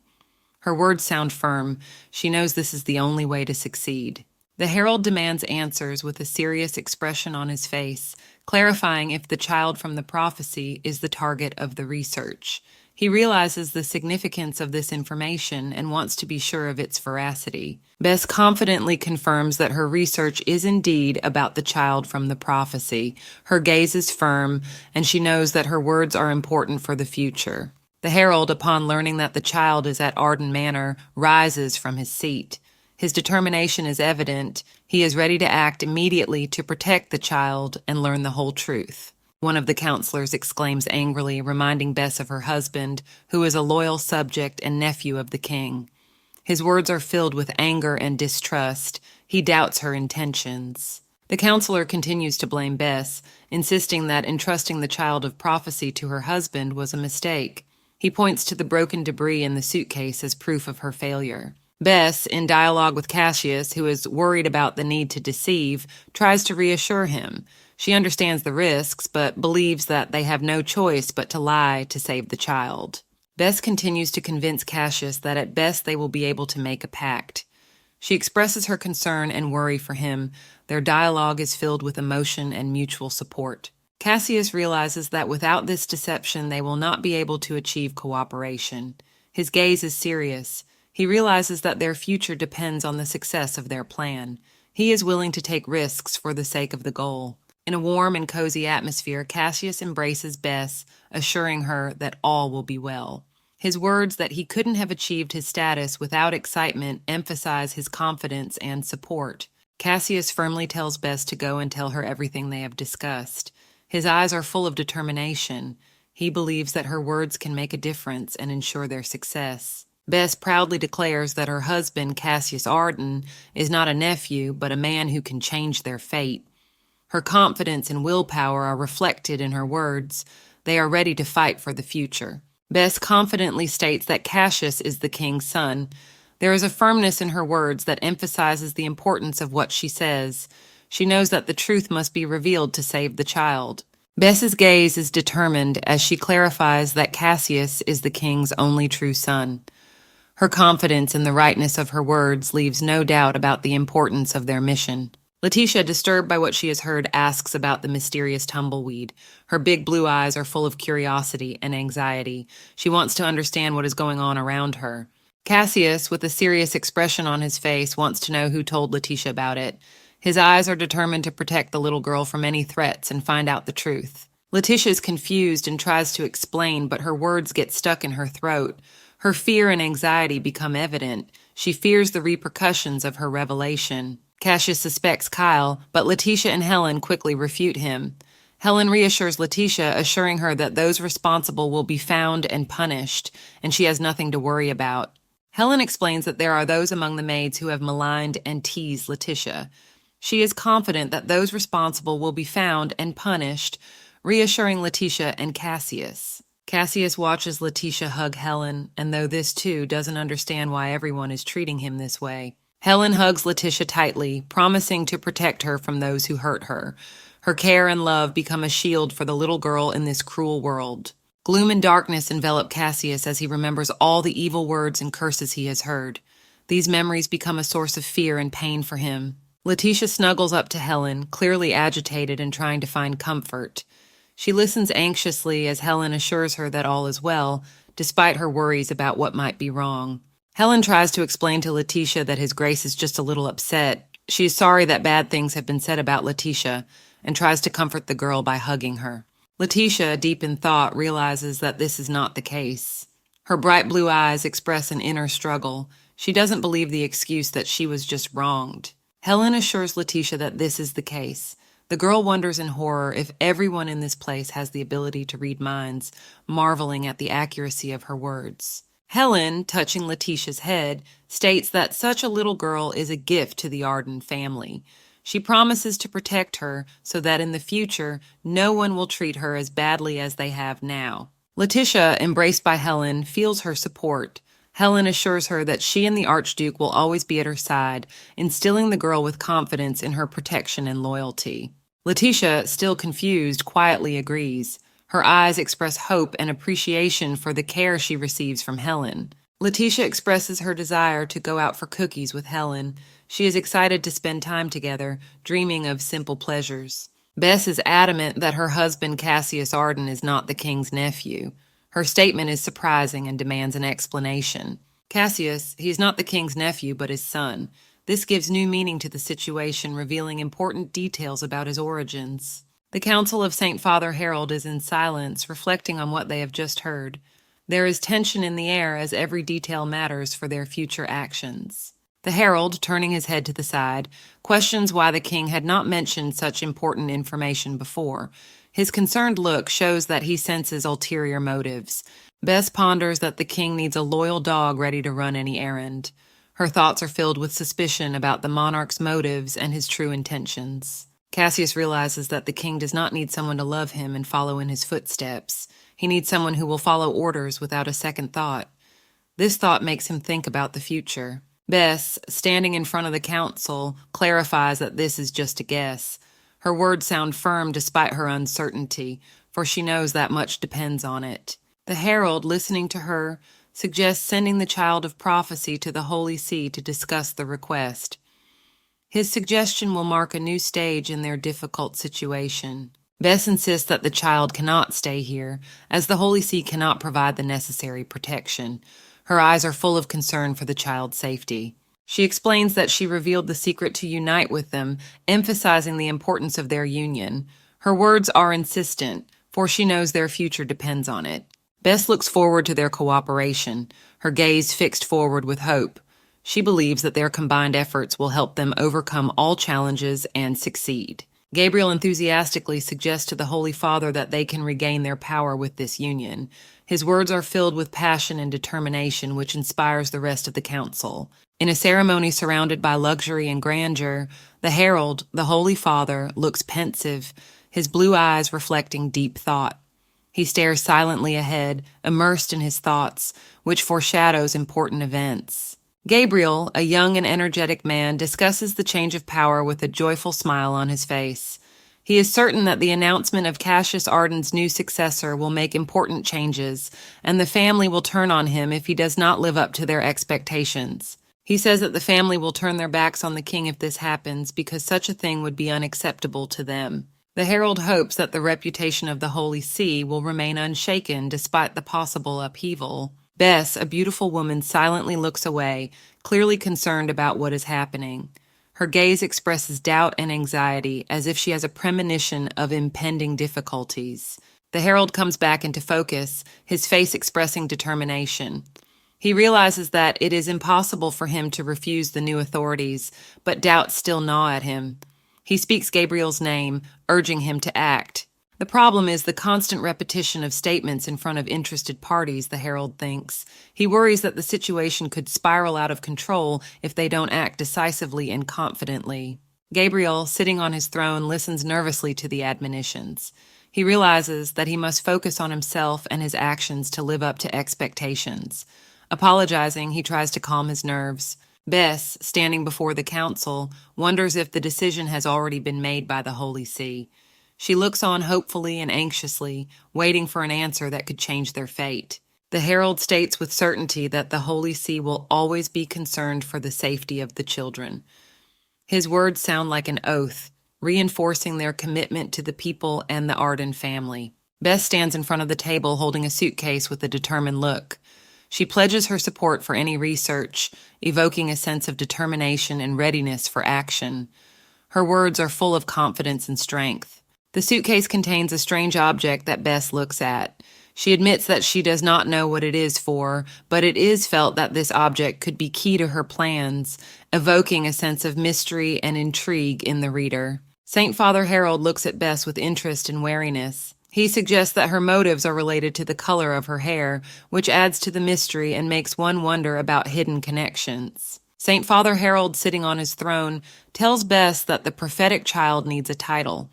Her words sound firm. She knows this is the only way to succeed. The herald demands answers with a serious expression on his face, clarifying if the child from the prophecy is the target of the research. He realizes the significance of this information and wants to be sure of its veracity. Bess confidently confirms that her research is indeed about the child from the prophecy. Her gaze is firm, and she knows that her words are important for the future. The herald, upon learning that the child is at Arden Manor, rises from his seat. His determination is evident. He is ready to act immediately to protect the child and learn the whole truth. One of the counselors exclaims angrily, reminding Bess of her husband, who is a loyal subject and nephew of the king. His words are filled with anger and distrust. He doubts her intentions. The counselor continues to blame Bess, insisting that entrusting the child of prophecy to her husband was a mistake. He points to the broken debris in the suitcase as proof of her failure. Bess, in dialogue with Cassius, who is worried about the need to deceive, tries to reassure him. She understands the risks, but believes that they have no choice but to lie to save the child. Bess continues to convince Cassius that at best they will be able to make a pact. She expresses her concern and worry for him. Their dialogue is filled with emotion and mutual support. Cassius realizes that without this deception they will not be able to achieve cooperation. His gaze is serious. He realizes that their future depends on the success of their plan. He is willing to take risks for the sake of the goal. In a warm and cozy atmosphere, Cassius embraces Bess, assuring her that all will be well. His words that he couldn't have achieved his status without excitement emphasize his confidence and support. Cassius firmly tells Bess to go and tell her everything they have discussed. His eyes are full of determination. He believes that her words can make a difference and ensure their success. Bess proudly declares that her husband, Cassius Arden, is not a nephew, but a man who can change their fate. Her confidence and willpower are reflected in her words. They are ready to fight for the future. Bess confidently states that Cassius is the king's son. There is a firmness in her words that emphasizes the importance of what she says. She knows that the truth must be revealed to save the child. Bess's gaze is determined as she clarifies that Cassius is the king's only true son. Her confidence in the rightness of her words leaves no doubt about the importance of their mission. Letitia, disturbed by what she has heard, asks about the mysterious tumbleweed. Her big blue eyes are full of curiosity and anxiety. She wants to understand what is going on around her. Cassius, with a serious expression on his face, wants to know who told Letitia about it. His eyes are determined to protect the little girl from any threats and find out the truth. Letitia is confused and tries to explain, but her words get stuck in her throat. Her fear and anxiety become evident. She fears the repercussions of her revelation. Cassius suspects Kyle, but Letitia and Helen quickly refute him. Helen reassures Letitia, assuring her that those responsible will be found and punished, and she has nothing to worry about. Helen explains that there are those among the maids who have maligned and teased Letitia. She is confident that those responsible will be found and punished, reassuring Letitia and Cassius. Cassius watches Letitia hug Helen, and though this too doesn't understand why everyone is treating him this way. Helen hugs Letitia tightly, promising to protect her from those who hurt her. Her care and love become a shield for the little girl in this cruel world. Gloom and darkness envelop Cassius as he remembers all the evil words and curses he has heard. These memories become a source of fear and pain for him. Letitia snuggles up to Helen, clearly agitated and trying to find comfort. She listens anxiously as Helen assures her that all is well, despite her worries about what might be wrong. Helen tries to explain to Letitia that His Grace is just a little upset. She is sorry that bad things have been said about Letitia, and tries to comfort the girl by hugging her. Letitia, deep in thought, realizes that this is not the case. Her bright blue eyes express an inner struggle. She doesn't believe the excuse that she was just wronged. Helen assures Letitia that this is the case. The girl wonders in horror if everyone in this place has the ability to read minds, marveling at the accuracy of her words. Helen, touching Letitia's head, states that such a little girl is a gift to the Arden family. She promises to protect her so that in the future, no one will treat her as badly as they have now. Letitia, embraced by Helen, feels her support. Helen assures her that she and the Archduke will always be at her side, instilling the girl with confidence in her protection and loyalty. Letitia, still confused, quietly agrees. Her eyes express hope and appreciation for the care she receives from Helen. Letitia expresses her desire to go out for cookies with Helen. She is excited to spend time together, dreaming of simple pleasures. Bess is adamant that her husband Cassius Arden is not the king's nephew. Her statement is surprising and demands an explanation. Cassius, he's not the king's nephew but his son. This gives new meaning to the situation, revealing important details about his origins. The Council of St. Father Harold is in silence, reflecting on what they have just heard. There is tension in the air as every detail matters for their future actions. The herald, turning his head to the side, questions why the king had not mentioned such important information before. His concerned look shows that he senses ulterior motives. Bess ponders that the king needs a loyal dog ready to run any errand. Her thoughts are filled with suspicion about the monarch's motives and his true intentions. Cassius realizes that the king does not need someone to love him and follow in his footsteps. He needs someone who will follow orders without a second thought. This thought makes him think about the future. Bess, standing in front of the council, clarifies that this is just a guess. Her words sound firm despite her uncertainty, for she knows that much depends on it. The herald, listening to her, suggests sending the child of prophecy to the Holy See to discuss the request. His suggestion will mark a new stage in their difficult situation. Bess insists that the child cannot stay here, as the Holy See cannot provide the necessary protection. Her eyes are full of concern for the child's safety. She explains that she revealed the secret to unite with them, emphasizing the importance of their union. Her words are insistent, for she knows their future depends on it. Bess looks forward to their cooperation, her gaze fixed forward with hope. She believes that their combined efforts will help them overcome all challenges and succeed. Gabriel enthusiastically suggests to the Holy Father that they can regain their power with this union. His words are filled with passion and determination, which inspires the rest of the council. In a ceremony surrounded by luxury and grandeur, the herald, the Holy Father, looks pensive, his blue eyes reflecting deep thought. He stares silently ahead, immersed in his thoughts, which foreshadows important events. Gabriel, a young and energetic man, discusses the change of power with a joyful smile on his face. He is certain that the announcement of Cassius Arden's new successor will make important changes, and the family will turn on him if he does not live up to their expectations. He says that the family will turn their backs on the king if this happens, because such a thing would be unacceptable to them. The herald hopes that the reputation of the Holy See will remain unshaken despite the possible upheaval. Bess, a beautiful woman, silently looks away, clearly concerned about what is happening. Her gaze expresses doubt and anxiety, as if she has a premonition of impending difficulties. The herald comes back into focus, his face expressing determination. He realizes that it is impossible for him to refuse the new authorities, but doubts still gnaw at him. He speaks Gabriel's name, urging him to act. The problem is the constant repetition of statements in front of interested parties, the herald thinks. He worries that the situation could spiral out of control if they don't act decisively and confidently. Gabriel, sitting on his throne, listens nervously to the admonitions. He realizes that he must focus on himself and his actions to live up to expectations. Apologizing, he tries to calm his nerves. Bess, standing before the council, wonders if the decision has already been made by the Holy See. She looks on hopefully and anxiously, waiting for an answer that could change their fate. The herald states with certainty that the Holy See will always be concerned for the safety of the children. His words sound like an oath, reinforcing their commitment to the people and the Arden family. Bess stands in front of the table holding a suitcase with a determined look. She pledges her support for any research, evoking a sense of determination and readiness for action. Her words are full of confidence and strength. The suitcase contains a strange object that Bess looks at. She admits that she does not know what it is for, but it is felt that this object could be key to her plans, evoking a sense of mystery and intrigue in the reader. St. Father Harold looks at Bess with interest and wariness. He suggests that her motives are related to the color of her hair, which adds to the mystery and makes one wonder about hidden connections. Saint Father Harold, sitting on his throne, tells Bess that the prophetic child needs a title.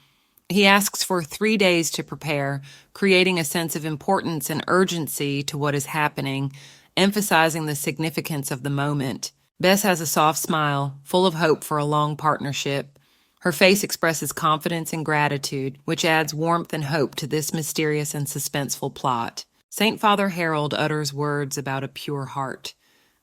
He asks for 3 days to prepare, creating a sense of importance and urgency to what is happening, emphasizing the significance of the moment. Bess has a soft smile, full of hope for a long partnership. Her face expresses confidence and gratitude, which adds warmth and hope to this mysterious and suspenseful plot. Saint Father Harold utters words about a pure heart.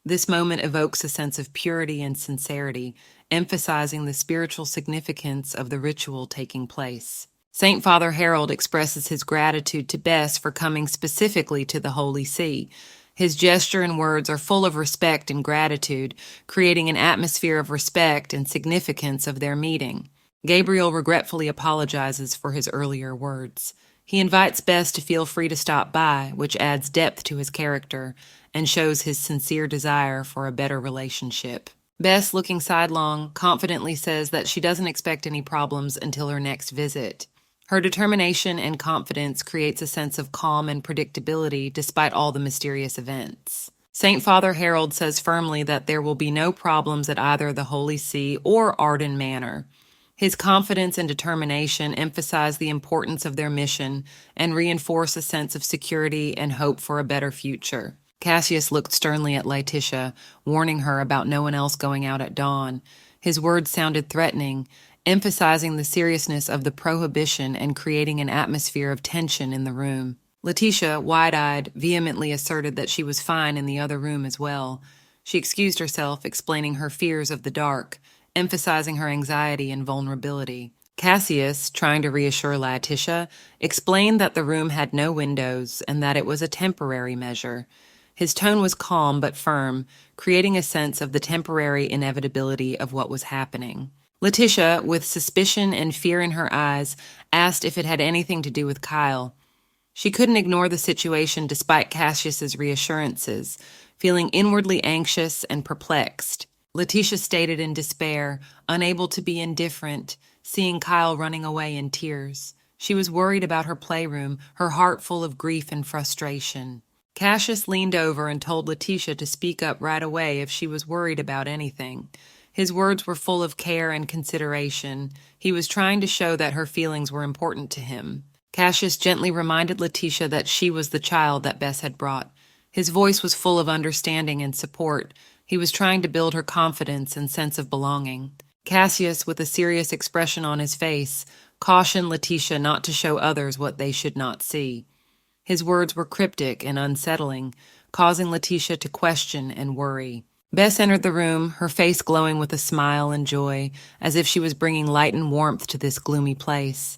This moment evokes a sense of purity and sincerity, emphasizing the spiritual significance of the ritual taking place. Saint Father Harold expresses his gratitude to Bess for coming specifically to the Holy See. His gesture and words are full of respect and gratitude, creating an atmosphere of respect and significance of their meeting. Gabriel regretfully apologizes for his earlier words. He invites Bess to feel free to stop by, which adds depth to his character and shows his sincere desire for a better relationship. Bess, looking sidelong, confidently says that she doesn't expect any problems until her next visit. Her determination and confidence creates a sense of calm and predictability despite all the mysterious events. Saint Father Harold says firmly that there will be no problems at either the Holy See or Arden Manor. His confidence and determination emphasize the importance of their mission and reinforce a sense of security and hope for a better future. Cassius looked sternly at Laetitia, warning her about no one else going out at dawn. His words sounded threatening, emphasizing the seriousness of the prohibition and creating an atmosphere of tension in the room. Laetitia, wide-eyed, vehemently asserted that she was fine in the other room as well. She excused herself, explaining her fears of the dark, emphasizing her anxiety and vulnerability. Cassius, trying to reassure Laetitia, explained that the room had no windows and that it was a temporary measure. His tone was calm but firm, creating a sense of the temporary inevitability of what was happening. Laetitia, with suspicion and fear in her eyes, asked if it had anything to do with Kyle. She couldn't ignore the situation despite Cassius's reassurances, feeling inwardly anxious and perplexed. Laetitia stated in despair, unable to be indifferent, seeing Kyle running away in tears. She was worried about her playroom, her heart full of grief and frustration. Cassius leaned over and told Laetitia to speak up right away if she was worried about anything. His words were full of care and consideration. He was trying to show that her feelings were important to him. Cassius gently reminded Laetitia that she was the child that Bess had brought. His voice was full of understanding and support. He was trying to build her confidence and sense of belonging. Cassius, with a serious expression on his face, cautioned Laetitia not to show others what they should not see. His words were cryptic and unsettling, causing Laetitia to question and worry. Bess entered the room, her face glowing with a smile and joy, as if she was bringing light and warmth to this gloomy place.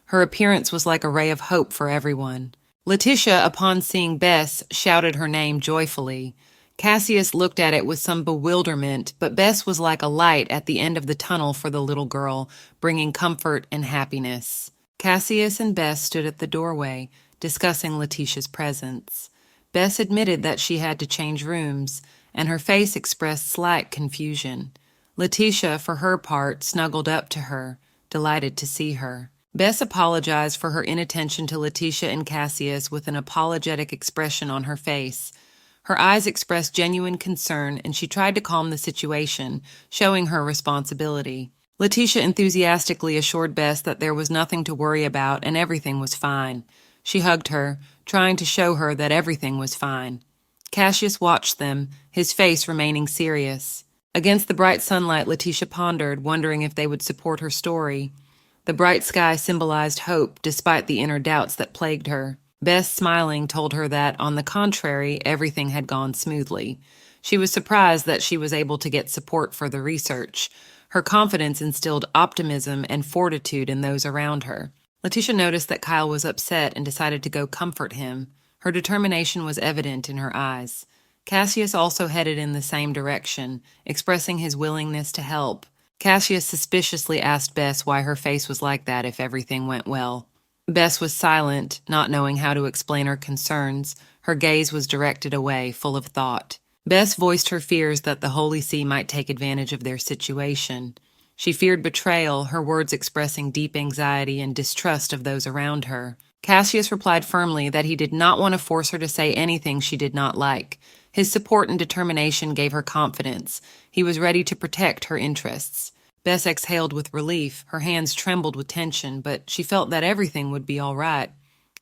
Her appearance was like a ray of hope for everyone. Laetitia, upon seeing Bess, shouted her name joyfully. Cassius looked at it with some bewilderment, but Bess was like a light at the end of the tunnel for the little girl, bringing comfort and happiness. Cassius and Bess stood at the doorway, discussing Laetitia's presence. Bess admitted that she had to change rooms, and her face expressed slight confusion. Laetitia, for her part, snuggled up to her, delighted to see her. Bess apologized for her inattention to Laetitia and Cassius with an apologetic expression on her face. Her eyes expressed genuine concern, and she tried to calm the situation, showing her responsibility. Laetitia enthusiastically assured Bess that there was nothing to worry about and everything was fine. She hugged her, trying to show her that everything was fine. Cassius watched them, his face remaining serious. Against the bright sunlight, Laetitia pondered, wondering if they would support her story. The bright sky symbolized hope, despite the inner doubts that plagued her. Bess, smiling, told her that, on the contrary, everything had gone smoothly. She was surprised that she was able to get support for the research. Her confidence instilled optimism and fortitude in those around her. Laetitia noticed that Kyle was upset and decided to go comfort him. Her determination was evident in her eyes. Cassius also headed in the same direction, expressing his willingness to help. Cassius suspiciously asked Bess why her face was like that if everything went well. Bess was silent, not knowing how to explain her concerns. Her gaze was directed away, full of thought. Bess voiced her fears that the Holy See might take advantage of their situation. She feared betrayal, her words expressing deep anxiety and distrust of those around her. Cassius replied firmly that he did not want to force her to say anything she did not like. His support and determination gave her confidence. He was ready to protect her interests. Bess exhaled with relief. Her hands trembled with tension, but she felt that everything would be all right.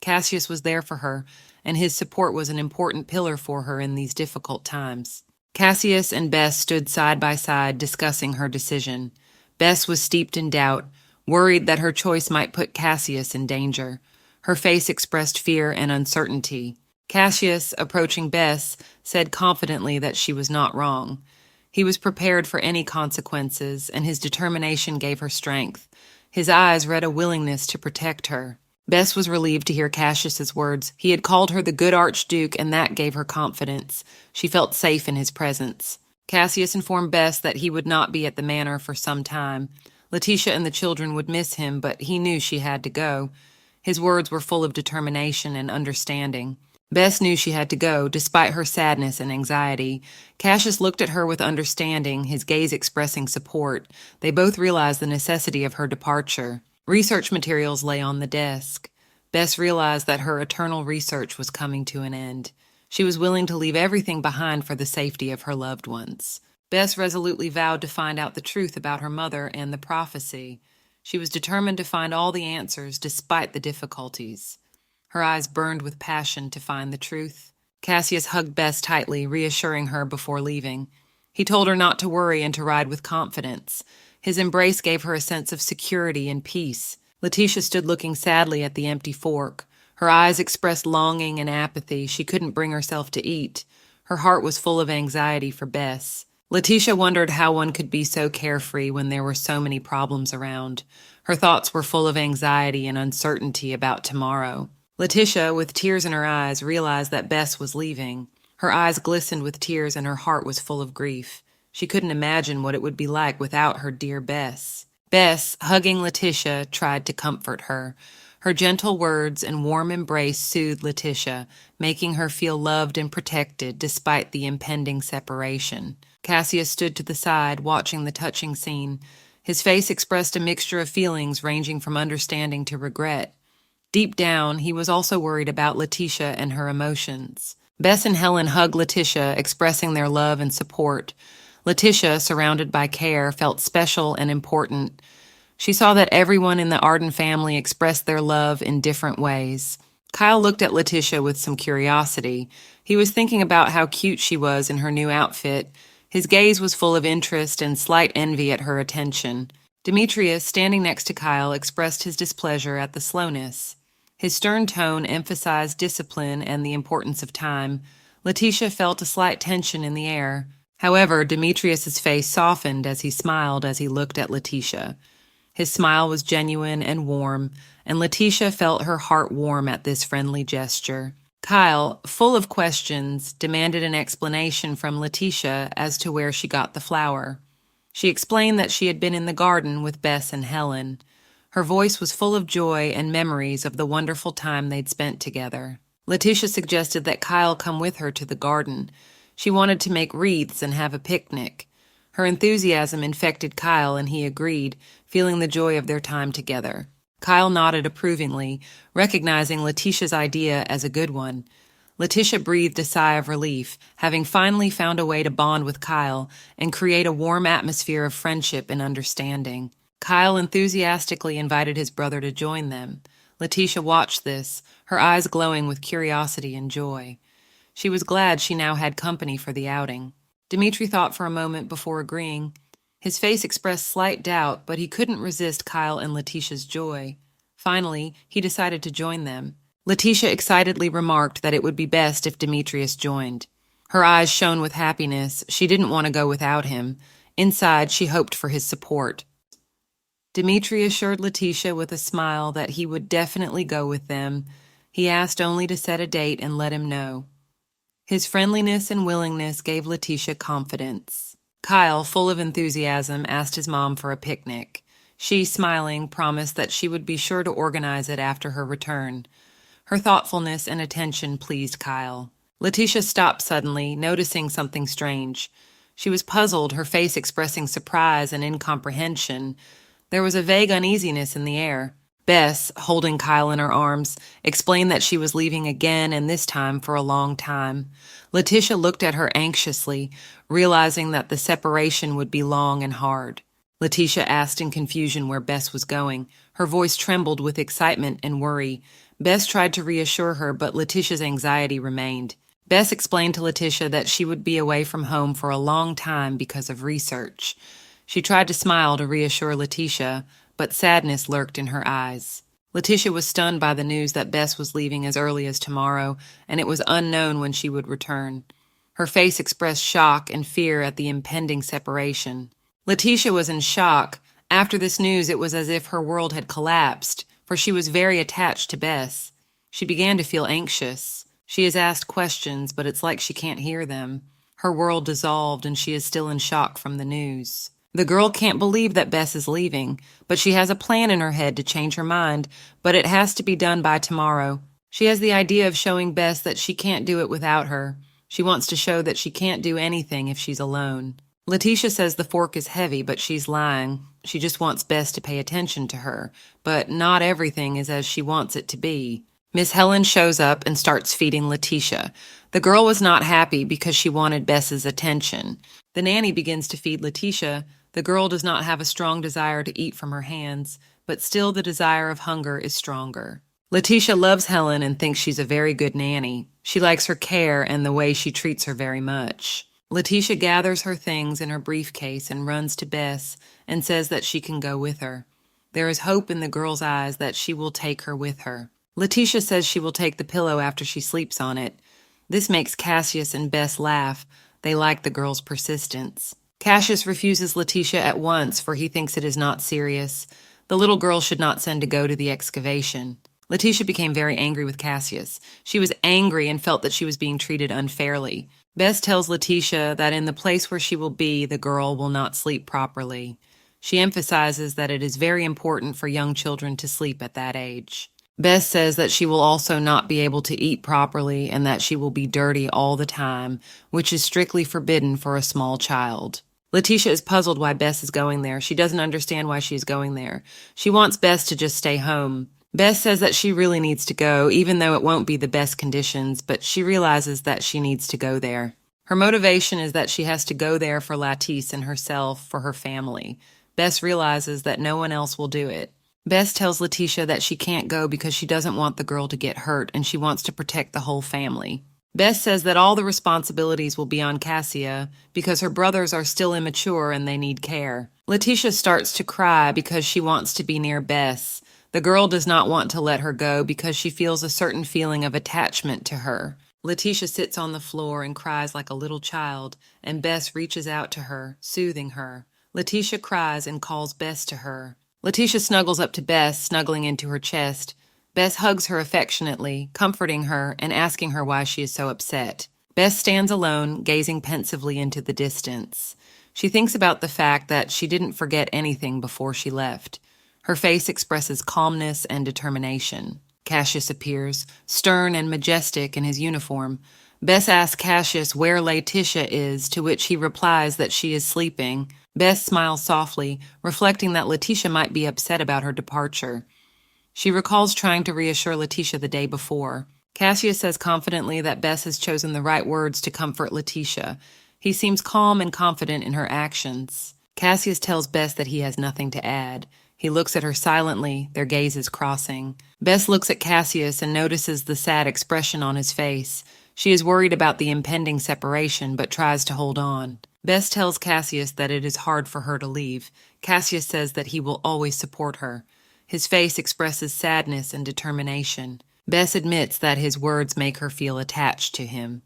Cassius was there for her, and his support was an important pillar for her in these difficult times. Cassius and Bess stood side by side discussing her decision. Bess was steeped in doubt, worried that her choice might put Cassius in danger. Her face expressed fear and uncertainty. Cassius, approaching Bess, said confidently that she was not wrong. He was prepared for any consequences, and his determination gave her strength. His eyes read a willingness to protect her. Bess was relieved to hear Cassius's words. He had called her the good Archduke, and that gave her confidence. She felt safe in his presence. Cassius informed Bess that he would not be at the manor for some time. Letitia and the children would miss him, but he knew she had to go. His words were full of determination and understanding. Bess knew she had to go, despite her sadness and anxiety. Cassius looked at her with understanding, his gaze expressing support. They both realized the necessity of her departure. Research materials lay on the desk. Bess realized that her eternal research was coming to an end. She was willing to leave everything behind for the safety of her loved ones. Bess resolutely vowed to find out the truth about her mother and the prophecy. She was determined to find all the answers despite the difficulties. Her eyes burned with passion to find the truth. Cassius hugged Bess tightly, reassuring her before leaving. He told her not to worry and to ride with confidence. His embrace gave her a sense of security and peace. Letitia stood looking sadly at the empty fork. Her eyes expressed longing and apathy. She couldn't bring herself to eat. Her heart was full of anxiety for Bess. Letitia wondered how one could be so carefree when there were so many problems around. Her thoughts were full of anxiety and uncertainty about tomorrow. Letitia, with tears in her eyes, realized that Bess was leaving. Her eyes glistened with tears and her heart was full of grief. She couldn't imagine what it would be like without her dear Bess. Bess, hugging Letitia, tried to comfort her. Her gentle words and warm embrace soothed Letitia, making her feel loved and protected despite the impending separation. Cassius stood to the side, watching the touching scene. His face expressed a mixture of feelings ranging from understanding to regret. Deep down, he was also worried about Letitia and her emotions. Bess and Helen hugged Letitia, expressing their love and support. Letitia, surrounded by care, felt special and important. She saw that everyone in the Arden family expressed their love in different ways. Kyle looked at Letitia with some curiosity. He was thinking about how cute she was in her new outfit. His gaze was full of interest and slight envy at her attention. Demetrius, standing next to Kyle, expressed his displeasure at the slowness. His stern tone emphasized discipline and the importance of time. Letitia felt a slight tension in the air. However, Demetrius's face softened as he smiled as he looked at Letitia. His smile was genuine and warm, and Letitia felt her heart warm at this friendly gesture. Kyle, full of questions, demanded an explanation from Letitia as to where she got the flower. She explained that she had been in the garden with Bess and Helen. Her voice was full of joy and memories of the wonderful time they'd spent together. Letitia suggested that Kyle come with her to the garden. She wanted to make wreaths and have a picnic. Her enthusiasm infected Kyle, and he agreed, feeling the joy of their time together. Kyle nodded approvingly, recognizing Letitia's idea as a good one. Letitia breathed a sigh of relief, having finally found a way to bond with Kyle and create a warm atmosphere of friendship and understanding. Kyle enthusiastically invited his brother to join them. Letitia watched this, her eyes glowing with curiosity and joy. She was glad she now had company for the outing. Dimitri thought for a moment before agreeing. His face expressed slight doubt, but he couldn't resist Kyle and Letitia's joy. Finally, he decided to join them. Letitia excitedly remarked that it would be best if Demetrius joined. Her eyes shone with happiness. She didn't want to go without him. Inside, she hoped for his support. Dimitri assured Letitia with a smile that he would definitely go with them. He asked only to set a date and let him know. His friendliness and willingness gave Letitia confidence. Kyle, full of enthusiasm, asked his mom for a picnic. She, smiling, promised that she would be sure to organize it after her return. Her thoughtfulness and attention pleased Kyle. Letitia stopped suddenly, noticing something strange. She was puzzled, her face expressing surprise and incomprehension. There was a vague uneasiness in the air. Bess, holding Kyle in her arms, explained that she was leaving again and this time for a long time. Letitia looked at her anxiously, realizing that the separation would be long and hard. Letitia asked in confusion where Bess was going. Her voice trembled with excitement and worry. Bess tried to reassure her, but Letitia's anxiety remained. Bess explained to Letitia that she would be away from home for a long time because of research. She tried to smile to reassure Letitia, but sadness lurked in her eyes. Letitia was stunned by the news that Bess was leaving as early as tomorrow, and it was unknown when she would return. Her face expressed shock and fear at the impending separation. Letitia was in shock. After this news, it was as if her world had collapsed, for she was very attached to Bess. She began to feel anxious. She has asked questions, but it's like she can't hear them. Her world dissolved, and she is still in shock from the news. The girl can't believe that Bess is leaving, but she has a plan in her head to change her mind, but it has to be done by tomorrow. She has the idea of showing Bess that she can't do it without her. She wants to show that she can't do anything if she's alone. Letitia says the fork is heavy, but she's lying. She just wants Bess to pay attention to her, but not everything is as she wants it to be. Miss Helen shows up and starts feeding Letitia. The girl was not happy because she wanted Bess's attention. The nanny begins to feed Letitia. The girl does not have a strong desire to eat from her hands, but still the desire of hunger is stronger. Letitia loves Helen and thinks she's a very good nanny. She likes her care and the way she treats her very much. Letitia gathers her things in her briefcase and runs to Bess and says that she can go with her. There is hope in the girl's eyes that she will take her with her. Letitia says she will take the pillow after she sleeps on it. This makes Cassius and Bess laugh. They like the girl's persistence. Cassius refuses Letitia at once, for he thinks it is not serious. The little girl should not send to go to the excavation. Letitia became very angry with Cassius. She was angry and felt that she was being treated unfairly. Bess tells Letitia that in the place where she will be, the girl will not sleep properly. She emphasizes that it is very important for young children to sleep at that age. Bess says that she will also not be able to eat properly and that she will be dirty all the time, which is strictly forbidden for a small child. Letitia is puzzled why Bess is going there. She doesn't understand why she is going there. She wants Bess to just stay home. Bess says that she really needs to go, even though it won't be the best conditions, but she realizes that she needs to go there. Her motivation is that she has to go there for Latisse and herself, for her family. Bess realizes that no one else will do it. Bess tells Letitia that she can't go because she doesn't want the girl to get hurt and she wants to protect the whole family. Bess says that all the responsibilities will be on Cassia because her brothers are still immature and they need care. Letitia starts to cry because she wants to be near Bess. The girl does not want to let her go because she feels a certain feeling of attachment to her. Letitia sits on the floor and cries like a little child, and Bess reaches out to her, soothing her. Letitia cries and calls Bess to her. Letitia snuggles up to Bess, snuggling into her chest. Bess hugs her affectionately, comforting her and asking her why she is so upset. Bess stands alone, gazing pensively into the distance. She thinks about the fact that she didn't forget anything before she left. Her face expresses calmness and determination. Cassius appears, stern and majestic in his uniform. Bess asks Cassius where Letitia is, to which he replies that she is sleeping. Bess smiles softly, reflecting that Letitia might be upset about her departure. She recalls trying to reassure Letitia the day before. Cassius says confidently that Bess has chosen the right words to comfort Letitia. He seems calm and confident in her actions. Cassius tells Bess that he has nothing to add. He looks at her silently, their gazes crossing. Bess looks at Cassius and notices the sad expression on his face. She is worried about the impending separation, but tries to hold on. Bess tells Cassius that it is hard for her to leave. Cassius says that he will always support her. His face expresses sadness and determination. Bess admits that his words make her feel attached to him.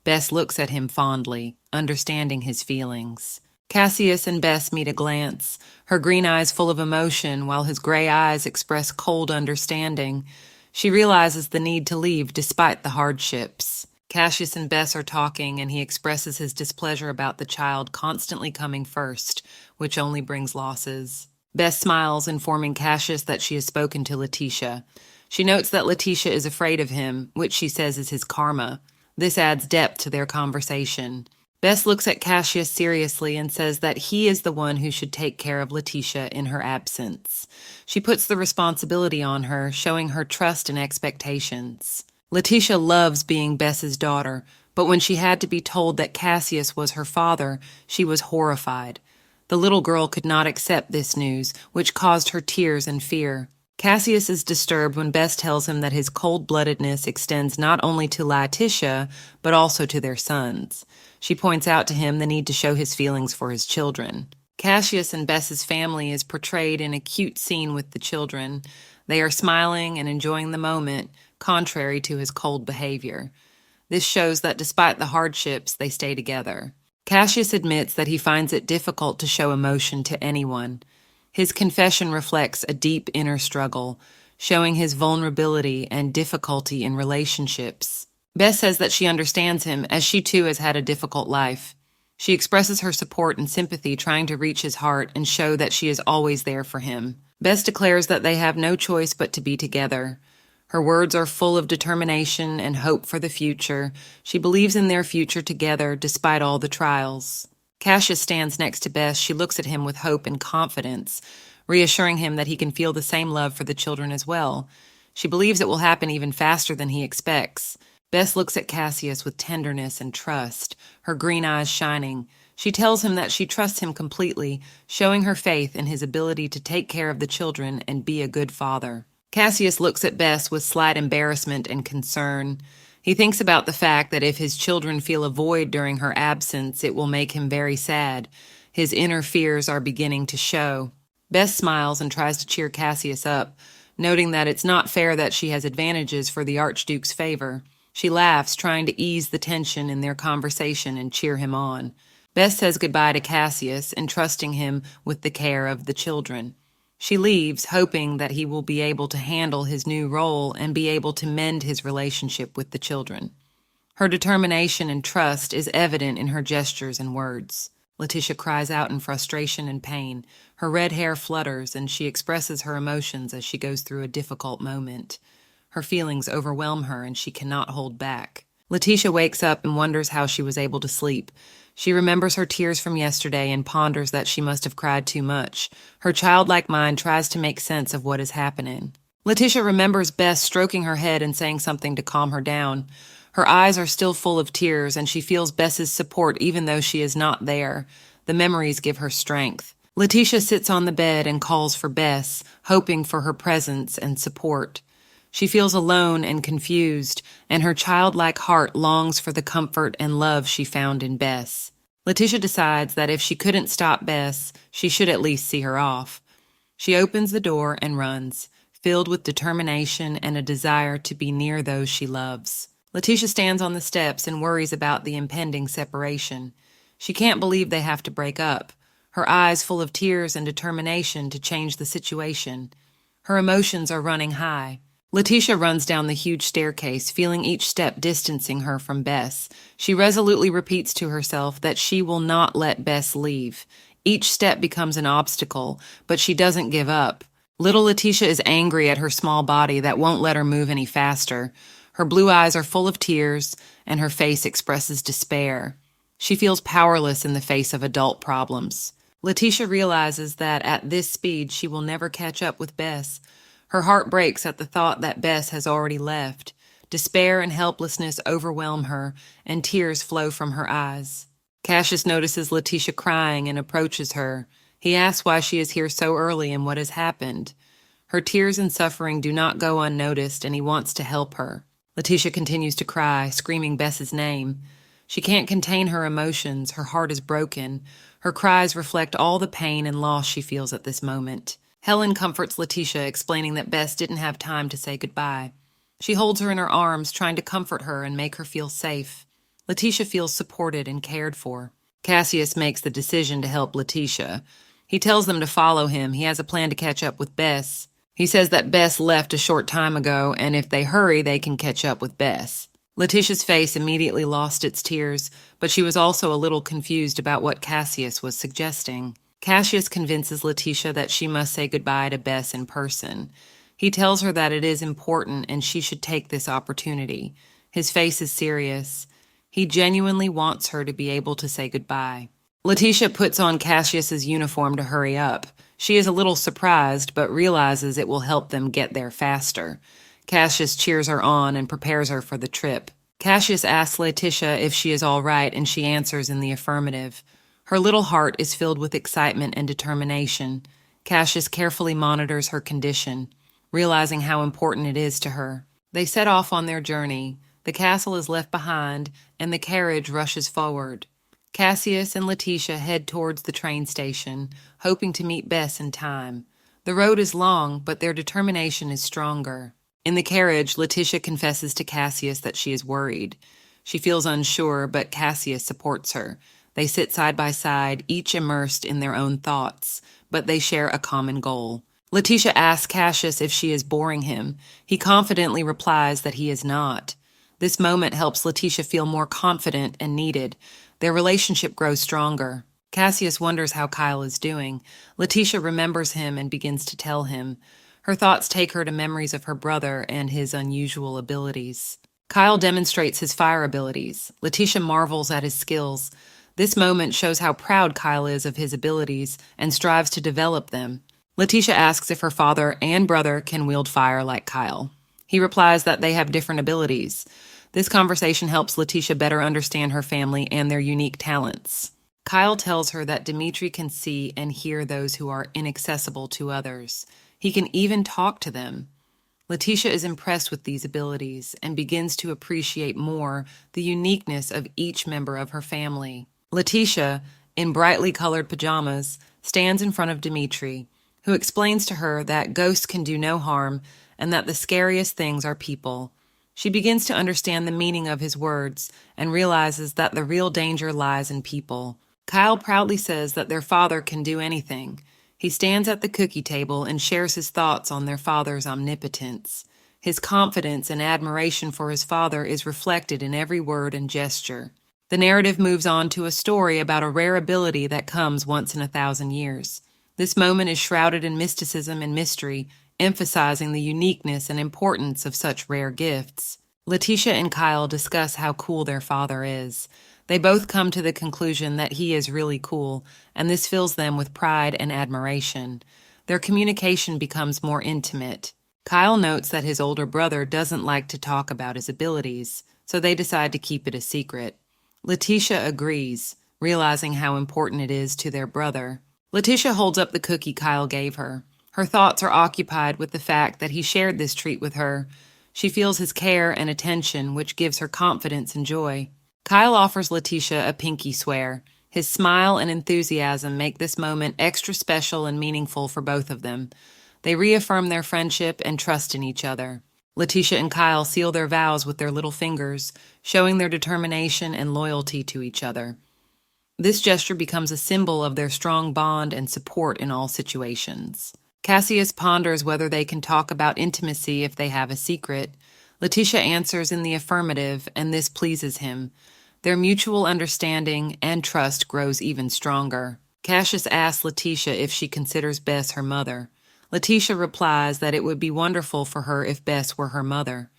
Bess looks at him fondly, understanding his feelings. Cassius and Bess meet a glance, her green eyes full of emotion, while his gray eyes express cold understanding. She realizes the need to leave despite the hardships. Cassius and Bess are talking, and he expresses his displeasure about the child constantly coming first, which only brings losses. Bess smiles, informing Cassius that she has spoken to Letitia. She notes that Letitia is afraid of him, which she says is his karma. This adds depth to their conversation. Bess looks at Cassius seriously and says that he is the one who should take care of Letitia in her absence. She puts the responsibility on her, showing her trust and expectations. Letitia loves being Bess's daughter, but when she had to be told that Cassius was her father, she was horrified. The little girl could not accept this news, which caused her tears and fear. Cassius is disturbed when Bess tells him that his cold-bloodedness extends not only to Letitia, but also to their sons. She points out to him the need to show his feelings for his children. Cassius and Bess's family is portrayed in a cute scene with the children. They are smiling and enjoying the moment, contrary to his cold behavior. This shows that despite the hardships, they stay together. Cassius admits that he finds it difficult to show emotion to anyone. His confession reflects a deep inner struggle, showing his vulnerability and difficulty in relationships. Bess says that she understands him, as she too has had a difficult life. She expresses her support and sympathy, trying to reach his heart and show that she is always there for him. Bess declares that they have no choice but to be together. Her words are full of determination and hope for the future. She believes in their future together despite all the trials. Cassius stands next to Bess. She looks at him with hope and confidence, reassuring him that he can feel the same love for the children as well. She believes it will happen even faster than he expects. Bess looks at Cassius with tenderness and trust, her green eyes shining. She tells him that she trusts him completely, showing her faith in his ability to take care of the children and be a good father. Cassius looks at Bess with slight embarrassment and concern. He thinks about the fact that if his children feel a void during her absence, it will make him very sad. His inner fears are beginning to show. Bess smiles and tries to cheer Cassius up, noting that it's not fair that she has advantages for the Archduke's favor. She laughs, trying to ease the tension in their conversation and cheer him on. Bess says goodbye to Cassius, entrusting him with the care of the children. She leaves, hoping that he will be able to handle his new role and be able to mend his relationship with the children. Her determination and trust is evident in her gestures and words. Letitia cries out in frustration and pain. Her red hair flutters, and she expresses her emotions as she goes through a difficult moment. Her feelings overwhelm her, and she cannot hold back. Letitia wakes up and wonders how she was able to sleep. She remembers her tears from yesterday and ponders that she must have cried too much. Her childlike mind tries to make sense of what is happening. Letitia remembers Bess stroking her head and saying something to calm her down. Her eyes are still full of tears, and she feels Bess's support even though she is not there. The memories give her strength. Letitia sits on the bed and calls for Bess, hoping for her presence and support. She feels alone and confused, and her childlike heart longs for the comfort and love she found in Bess. Letitia decides that if she couldn't stop Bess, she should at least see her off. She opens the door and runs, filled with determination and a desire to be near those she loves. Letitia stands on the steps and worries about the impending separation. She can't believe they have to break up, her eyes full of tears and determination to change the situation. Her emotions are running high. Letitia runs down the huge staircase, feeling each step distancing her from Bess. She resolutely repeats to herself that she will not let Bess leave. Each step becomes an obstacle, but she doesn't give up. Little Letitia is angry at her small body that won't let her move any faster. Her blue eyes are full of tears, and her face expresses despair. She feels powerless in the face of adult problems. Letitia realizes that at this speed she will never catch up with Bess. Her heart breaks at the thought that Bess has already left. Despair and helplessness overwhelm her, and tears flow from her eyes. Cassius notices Letitia crying and approaches her. He asks why she is here so early and what has happened. Her tears and suffering do not go unnoticed, and he wants to help her. Letitia continues to cry, screaming Bess's name. She can't contain her emotions. Her heart is broken. Her cries reflect all the pain and loss she feels at this moment. Helen comforts Letitia, explaining that Bess didn't have time to say goodbye. She holds her in her arms, trying to comfort her and make her feel safe. Letitia feels supported and cared for. Cassius makes the decision to help Letitia. He tells them to follow him. He has a plan to catch up with Bess. He says that Bess left a short time ago, and if they hurry, they can catch up with Bess. Letitia's face immediately lost its tears, but she was also a little confused about what Cassius was suggesting. Cassius convinces Letitia that she must say goodbye to Bess in person. He tells her that it is important and she should take this opportunity. His face is serious. He genuinely wants her to be able to say goodbye. Letitia puts on Cassius's uniform to hurry up. She is a little surprised, but realizes it will help them get there faster. Cassius cheers her on and prepares her for the trip. Cassius asks Letitia if she is all right, and she answers in the affirmative. Her little heart is filled with excitement and determination. Cassius carefully monitors her condition, realizing how important it is to her. They set off on their journey. The castle is left behind, and the carriage rushes forward. Cassius and Letitia head towards the train station, hoping to meet Bess in time. The road is long, but their determination is stronger. In the carriage, Letitia confesses to Cassius that she is worried. She feels unsure, but Cassius supports her. They sit side by side, each immersed in their own thoughts, but they share a common goal. Letitia asks Cassius if she is boring him. He confidently replies that he is not. This moment helps Letitia feel more confident and needed. Their relationship grows stronger. Cassius wonders how Kyle is doing. Letitia remembers him and begins to tell him. Her thoughts take her to memories of her brother and his unusual abilities. Kyle demonstrates his fire abilities. Letitia marvels at his skills. This moment shows how proud Kyle is of his abilities and strives to develop them. Letitia asks if her father and brother can wield fire like Kyle. He replies that they have different abilities. This conversation helps Letitia better understand her family and their unique talents. Kyle tells her that Dimitri can see and hear those who are inaccessible to others. He can even talk to them. Letitia is impressed with these abilities and begins to appreciate more the uniqueness of each member of her family. Letitia, in brightly colored pajamas, stands in front of Dimitri, who explains to her that ghosts can do no harm and that the scariest things are people. She begins to understand the meaning of his words and realizes that the real danger lies in people. Kyle proudly says that their father can do anything. He stands at the cookie table and shares his thoughts on their father's omnipotence. His confidence and admiration for his father is reflected in every word and gesture. The narrative moves on to a story about a rare ability that comes once in 1,000 years. This moment is shrouded in mysticism and mystery, emphasizing the uniqueness and importance of such rare gifts. Letitia and Kyle discuss how cool their father is. They both come to the conclusion that he is really cool, and this fills them with pride and admiration. Their communication becomes more intimate. Kyle notes that his older brother doesn't like to talk about his abilities, so they decide to keep it a secret. Letitia agrees, realizing how important it is to their brother. Letitia holds up the cookie Kyle gave her. Her thoughts are occupied with the fact that he shared this treat with her. She feels his care and attention, which gives her confidence and joy. Kyle offers Letitia a pinky swear. His smile and enthusiasm make this moment extra special and meaningful for both of them. They reaffirm their friendship and trust in each other. Letitia and Kyle seal their vows with their little fingers, showing their determination and loyalty to each other. This gesture becomes a symbol of their strong bond and support in all situations. Cassius ponders whether they can talk about intimacy if they have a secret. Letitia answers in the affirmative, and this pleases him. Their mutual understanding and trust grows even stronger. Cassius asks Letitia if she considers Bess her mother. Letitia replies that it would be wonderful for her if Bess were her mother.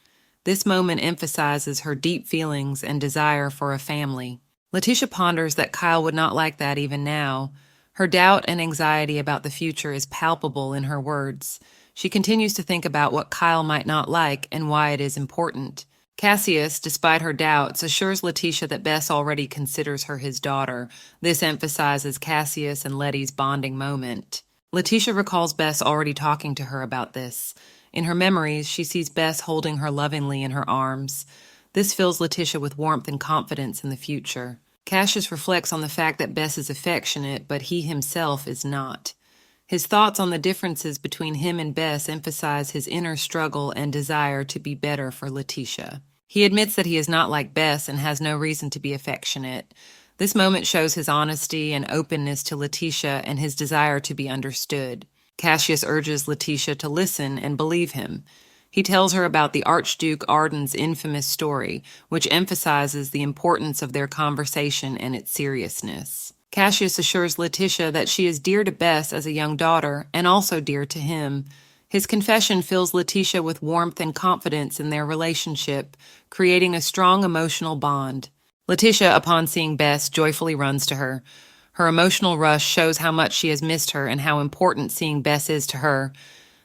This moment emphasizes her deep feelings and desire for a family. Letitia ponders that Kyle would not like that even now. Her doubt and anxiety about the future is palpable in her words. She continues to think about what Kyle might not like and why it is important. Cassius, despite her doubts, assures Letitia that Bess already considers her his daughter. This emphasizes Cassius and Letty's bonding moment. Letitia recalls Bess already talking to her about this. In her memories, she sees Bess holding her lovingly in her arms. This fills Letitia with warmth and confidence in the future. Cassius reflects on the fact that Bess is affectionate, but he himself is not. His thoughts on the differences between him and Bess emphasize his inner struggle and desire to be better for Letitia. He admits that he is not like Bess and has no reason to be affectionate. This moment shows his honesty and openness to Letitia and his desire to be understood. Cassius urges Letitia to listen and believe him. He tells her about the Archduke Arden's infamous story, which emphasizes the importance of their conversation and its seriousness. Cassius assures Letitia that she is dear to Bess as a young daughter and also dear to him. His confession fills Letitia with warmth and confidence in their relationship, creating a strong emotional bond. Letitia, upon seeing Bess, joyfully runs to her. Her emotional rush shows how much she has missed her and how important seeing Bess is to her.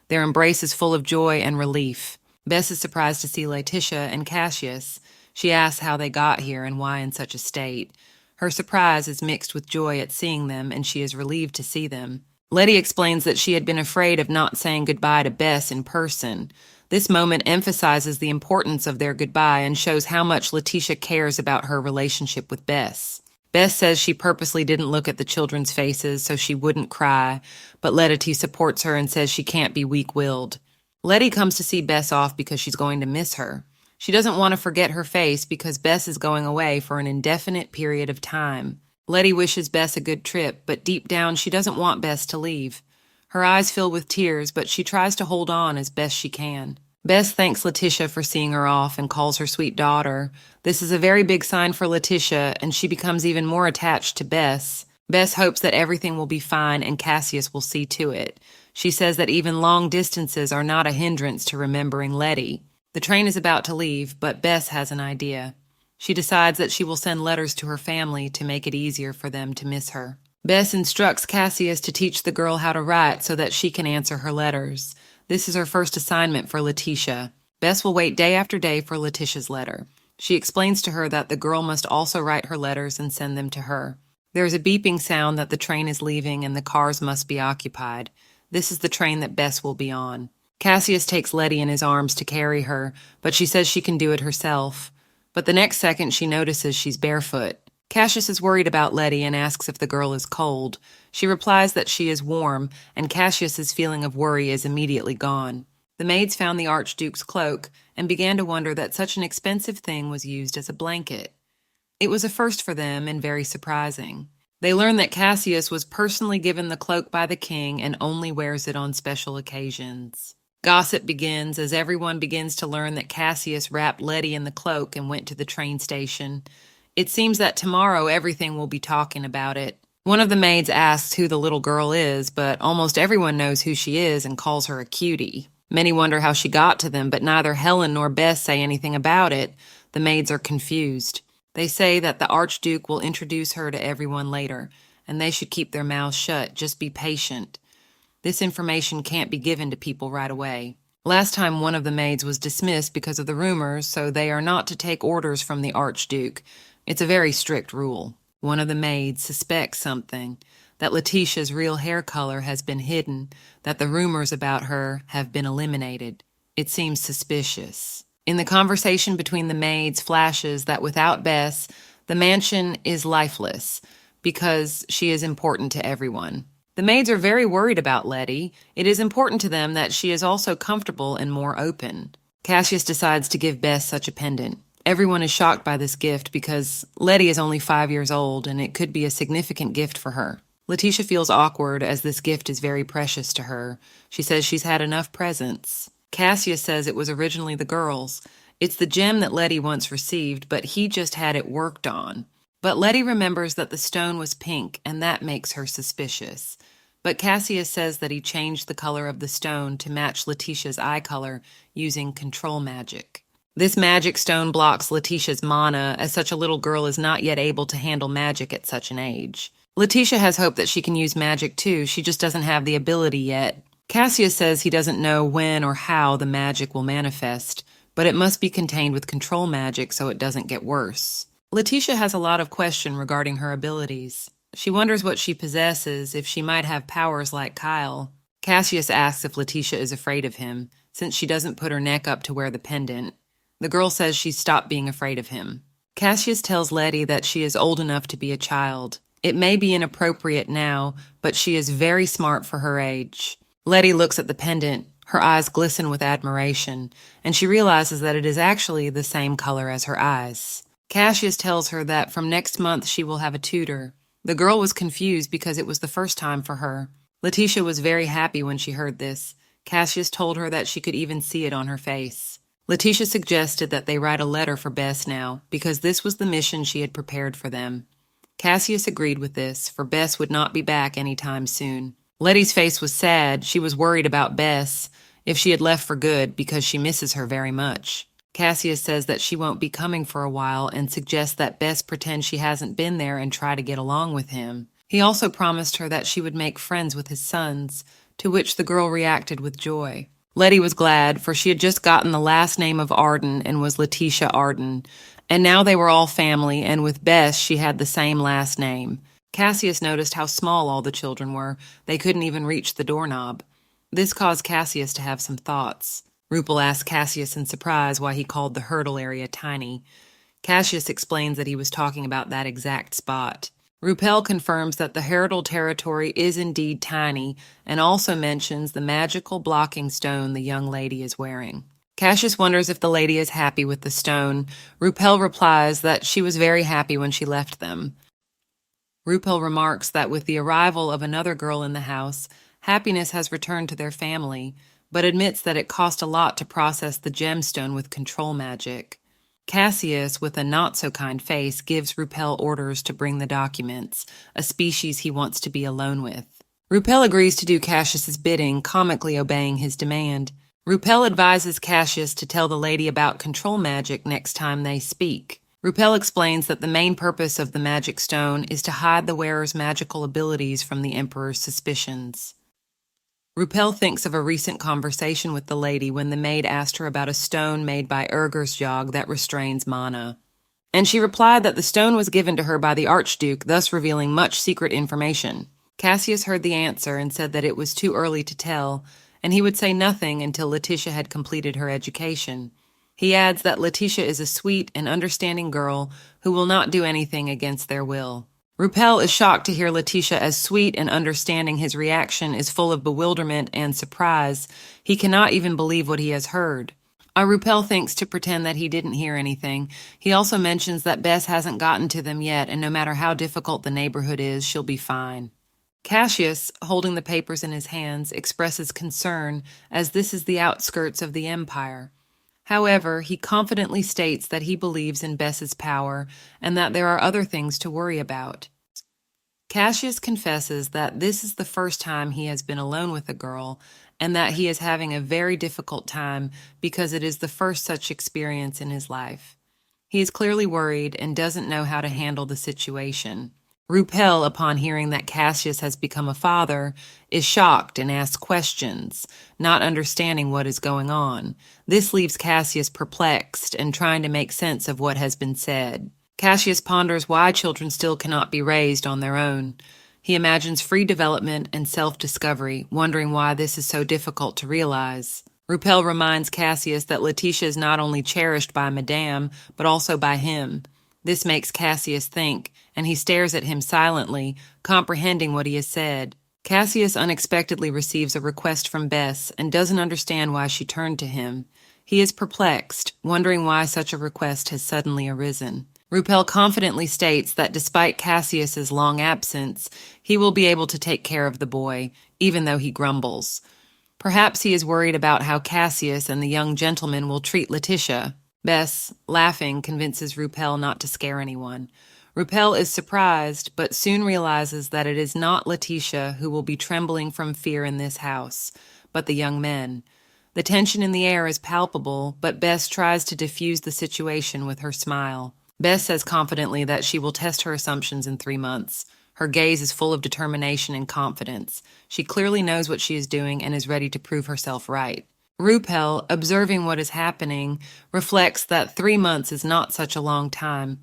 Their embrace is full of joy and relief. Bess is surprised to see Letitia and Cassius. She asks how they got here and why in such a state. Her surprise is mixed with joy at seeing them, and she is relieved to see them. Letty explains that she had been afraid of not saying goodbye to Bess in person. This moment emphasizes the importance of their goodbye and shows how much Letitia cares about her relationship with Bess. Bess says she purposely didn't look at the children's faces so she wouldn't cry, but Letty supports her and says she can't be weak-willed. Letty comes to see Bess off because she's going to miss her. She doesn't want to forget her face because Bess is going away for an indefinite period of time. Letty wishes Bess a good trip, but deep down she doesn't want Bess to leave. Her eyes fill with tears, but she tries to hold on as best she can. Bess thanks Letitia for seeing her off and calls her sweet daughter. This is a very big sign for Letitia, and she becomes even more attached to Bess. Bess hopes that everything will be fine and Cassius will see to it. She says that even long distances are not a hindrance to remembering Letty. The train is about to leave, but Bess has an idea. She decides that she will send letters to her family to make it easier for them to miss her. Bess instructs Cassius to teach the girl how to write so that she can answer her letters. This is her first assignment for Letitia. Bess will wait day after day for Letitia's letter. She explains to her that the girl must also write her letters and send them to her. There is a beeping sound that the train is leaving and the cars must be occupied. This is the train that Bess will be on. Cassius takes Letty in his arms to carry her, but she says she can do it herself. But the next second she notices she's barefoot. Cassius is worried about Letty and asks if the girl is cold. She replies that she is warm, and Cassius's feeling of worry is immediately gone. The maids found the Archduke's cloak and began to wonder that such an expensive thing was used as a blanket. It was a first for them and very surprising. They learned that Cassius was personally given the cloak by the king and only wears it on special occasions. Gossip begins as everyone begins to learn that Cassius wrapped Letty in the cloak and went to the train station. It seems that tomorrow everything will be talking about it. One of the maids asks who the little girl is, but almost everyone knows who she is and calls her a cutie. Many wonder how she got to them, but neither Helen nor Bess say anything about it. The maids are confused. They say that the Archduke will introduce her to everyone later, and they should keep their mouths shut, just be patient. This information can't be given to people right away. Last time one of the maids was dismissed because of the rumors, so they are not to take orders from the Archduke. It's a very strict rule. One of the maids suspects something, that Letitia's real hair color has been hidden, that the rumors about her have been eliminated. It seems suspicious. In the conversation between the maids flashes that without Bess, the mansion is lifeless, because she is important to everyone. The maids are very worried about Letty. It is important to them that she is also comfortable and more open. Cassius decides to give Bess such a pendant. Everyone is shocked by this gift because Letty is only 5 years old and it could be a significant gift for her. Letitia feels awkward as this gift is very precious to her. She says she's had enough presents. Cassius says it was originally the girl's. It's the gem that Letty once received, but he just had it worked on. But Letty remembers that the stone was pink, and that makes her suspicious. But Cassius says that he changed the color of the stone to match Letitia's eye color using control magic. This magic stone blocks Letitia's mana, as such a little girl is not yet able to handle magic at such an age. Letitia has hope that she can use magic too, she just doesn't have the ability yet. Cassius says he doesn't know when or how the magic will manifest, but it must be contained with control magic so it doesn't get worse. Letitia has a lot of question regarding her abilities. She wonders what she possesses, if she might have powers like Kyle. Cassius asks if Letitia is afraid of him, since she doesn't put her neck up to wear the pendant. The girl says she's stopped being afraid of him. Cassius tells Letty that she is old enough to be a child. It may be inappropriate now, but she is very smart for her age. Letty looks at the pendant. Her eyes glisten with admiration, and she realizes that it is actually the same color as her eyes. Cassius tells her that from next month she will have a tutor. The girl was confused because it was the first time for her. Letitia was very happy when she heard this. Cassius told her that she could even see it on her face. Letitia suggested that they write a letter for Bess now, because this was the mission she had prepared for them. Cassius agreed with this, for Bess would not be back any time soon. Letty's face was sad. She was worried about Bess, if she had left for good, because she misses her very much. Cassius says that she won't be coming for a while and suggests that Bess pretend she hasn't been there and try to get along with him. He also promised her that she would make friends with his sons, to which the girl reacted with joy. Letty was glad, for she had just gotten the last name of Arden and was Letitia Arden, and now they were all family, and with Bess she had the same last name. Cassius noticed how small all the children were. They couldn't even reach the doorknob. This caused Cassius to have some thoughts. Rupel asked Cassius in surprise why he called the hurdle area tiny. Cassius explains that he was talking about that exact spot. Rupel confirms that the heritable territory is indeed tiny and also mentions the magical blocking stone the young lady is wearing. Cassius wonders if the lady is happy with the stone. Rupel replies that she was very happy when she left them. Rupel remarks that with the arrival of another girl in the house, happiness has returned to their family, but admits that it cost a lot to process the gemstone with control magic. Cassius, with a not-so-kind face, gives Rupel orders to bring the documents, a species he wants to be alone with. Rupel agrees to do Cassius's bidding, comically obeying his demand. Rupel advises Cassius to tell the lady about control magic next time they speak. Rupel explains that the main purpose of the magic stone is to hide the wearer's magical abilities from the Emperor's suspicions. Rupel thinks of a recent conversation with the lady when the maid asked her about a stone made by Urgersjog that restrains mana. And she replied that the stone was given to her by the Archduke, thus revealing much secret information. Cassius heard the answer and said that it was too early to tell, and he would say nothing until Letitia had completed her education. He adds that Letitia is a sweet and understanding girl who will not do anything against their will. Rupel is shocked to hear Letitia as sweet and understanding. His reaction is full of bewilderment and surprise. He cannot even believe what he has heard. Rupel thinks to pretend that he didn't hear anything. He also mentions that Bess hasn't gotten to them yet, and no matter how difficult the neighborhood is, she'll be fine. Cassius, holding the papers in his hands, expresses concern, as this is the outskirts of the Empire. However, he confidently states that he believes in Bess's power and that there are other things to worry about. Cassius confesses that this is the first time he has been alone with a girl and that he is having a very difficult time because it is the first such experience in his life. He is clearly worried and doesn't know how to handle the situation. Rupel, upon hearing that Cassius has become a father, is shocked and asks questions, not understanding what is going on. This leaves Cassius perplexed and trying to make sense of what has been said. Cassius ponders why children still cannot be raised on their own. He imagines free development and self-discovery, wondering why this is so difficult to realize. Rupel reminds Cassius that Letitia is not only cherished by Madame, but also by him. This makes Cassius think, and he stares at him silently, comprehending what he has said. Cassius unexpectedly receives a request from Bess and doesn't understand why she turned to him. He is perplexed, wondering why such a request has suddenly arisen. Rupel confidently states that despite Cassius's long absence, he will be able to take care of the boy, even though he grumbles. Perhaps he is worried about how Cassius and the young gentleman will treat Letitia. Bess, laughing, convinces Rupel not to scare anyone. Rupel is surprised, but soon realizes that it is not Letitia who will be trembling from fear in this house, but the young men. The tension in the air is palpable, but Bess tries to diffuse the situation with her smile. Bess says confidently that she will test her assumptions in 3 months. Her gaze is full of determination and confidence. She clearly knows what she is doing and is ready to prove herself right. Rupel, observing what is happening, reflects that 3 months is not such a long time.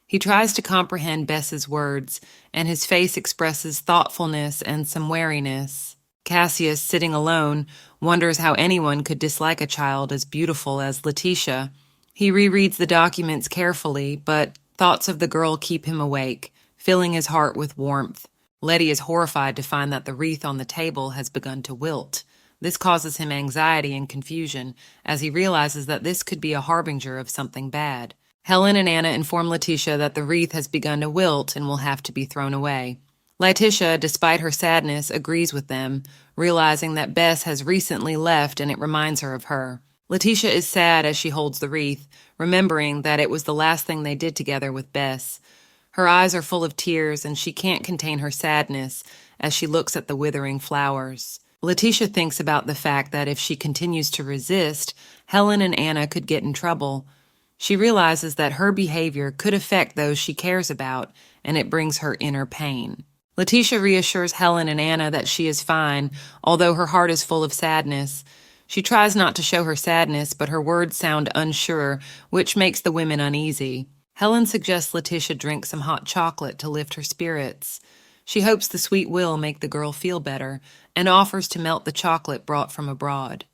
He tries to comprehend Bess's words, and his face expresses thoughtfulness and some wariness. Cassius, sitting alone, wonders how anyone could dislike a child as beautiful as Letitia. He rereads the documents carefully, but thoughts of the girl keep him awake, filling his heart with warmth. Letty is horrified to find that the wreath on the table has begun to wilt. This causes him anxiety and confusion, as he realizes that this could be a harbinger of something bad. Helen and Anna inform Letitia that the wreath has begun to wilt and will have to be thrown away. Letitia, despite her sadness, agrees with them, realizing that Bess has recently left and it reminds her of her. Letitia is sad as she holds the wreath, remembering that it was the last thing they did together with Bess. Her eyes are full of tears and she can't contain her sadness as she looks at the withering flowers. Letitia thinks about the fact that if she continues to resist, Helen and Anna could get in trouble. She realizes that her behavior could affect those she cares about, and it brings her inner pain. Letitia reassures Helen and Anna that she is fine, although her heart is full of sadness. She tries not to show her sadness, but her words sound unsure, which makes the women uneasy. Helen suggests Letitia drink some hot chocolate to lift her spirits. She hopes the sweet will make the girl feel better, and offers to melt the chocolate brought from abroad.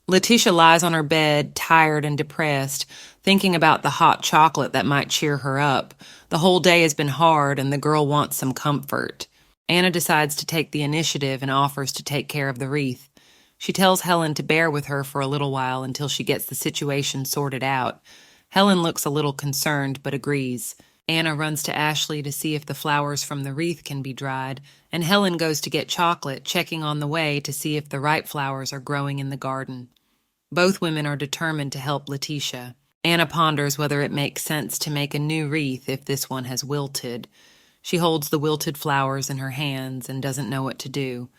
Letitia lies on her bed, tired and depressed, thinking about the hot chocolate that might cheer her up. The whole day has been hard, and the girl wants some comfort. Anna decides to take the initiative and offers to take care of the wreath. She tells Helen to bear with her for a little while until she gets the situation sorted out. Helen looks a little concerned, but agrees. Anna runs to Ashley to see if the flowers from the wreath can be dried, and Helen goes to get chocolate, checking on the way to see if the right flowers are growing in the garden. Both women are determined to help Letitia. Anna ponders whether it makes sense to make a new wreath if this one has wilted. She holds the wilted flowers in her hands and doesn't know what to do.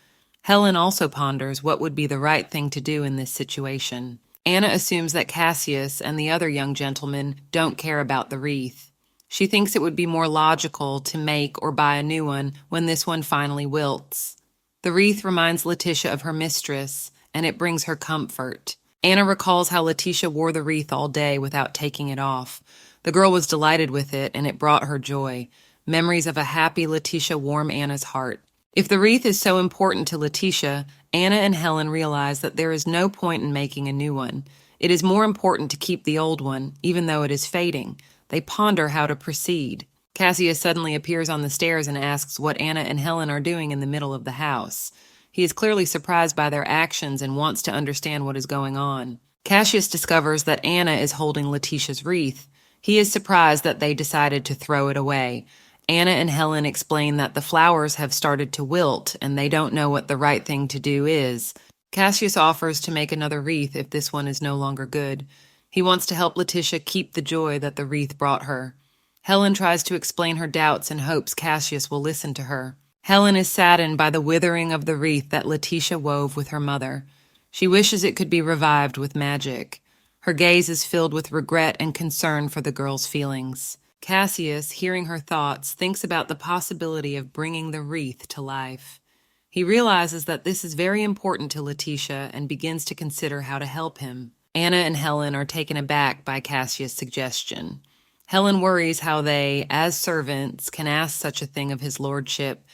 Helen also ponders what would be the right thing to do in this situation. Anna assumes that Cassius and the other young gentlemen don't care about the wreath. She thinks it would be more logical to make or buy a new one when this one finally wilts. The wreath reminds Letitia of her mistress, and it brings her comfort. Anna recalls how Letitia wore the wreath all day without taking it off. The girl was delighted with it, and it brought her joy. Memories of a happy Letitia warm Anna's heart. If the wreath is so important to Letitia, Anna and Helen realize that there is no point in making a new one. It is more important to keep the old one, even though it is fading. They ponder how to proceed. Cassius suddenly appears on the stairs and asks what Anna and Helen are doing in the middle of the house. He is clearly surprised by their actions and wants to understand what is going on. Cassius discovers that Anna is holding Letitia's wreath. He is surprised that they decided to throw it away. Anna and Helen explain that the flowers have started to wilt and they don't know what the right thing to do is. Cassius offers to make another wreath if this one is no longer good. He wants to help Letitia keep the joy that the wreath brought her. Helen tries to explain her doubts and hopes Cassius will listen to her. Helen is saddened by the withering of the wreath that Letitia wove with her mother. She wishes it could be revived with magic. Her gaze is filled with regret and concern for the girl's feelings. Cassius, hearing her thoughts, thinks about the possibility of bringing the wreath to life. He realizes that this is very important to Letitia and begins to consider how to help him. Anna and Helen are taken aback by Cassius' suggestion. Helen worries how they, as servants, can ask such a thing of his lordship,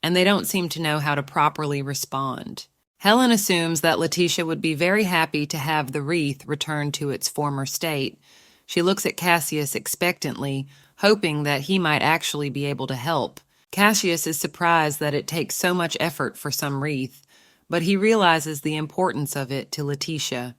and they don't seem to know how to properly respond. Helen assumes that Letitia would be very happy to have the wreath returned to its former state. She looks at Cassius expectantly, hoping that he might actually be able to help. Cassius is surprised that it takes so much effort for some wreath, but he realizes the importance of it to Letitia.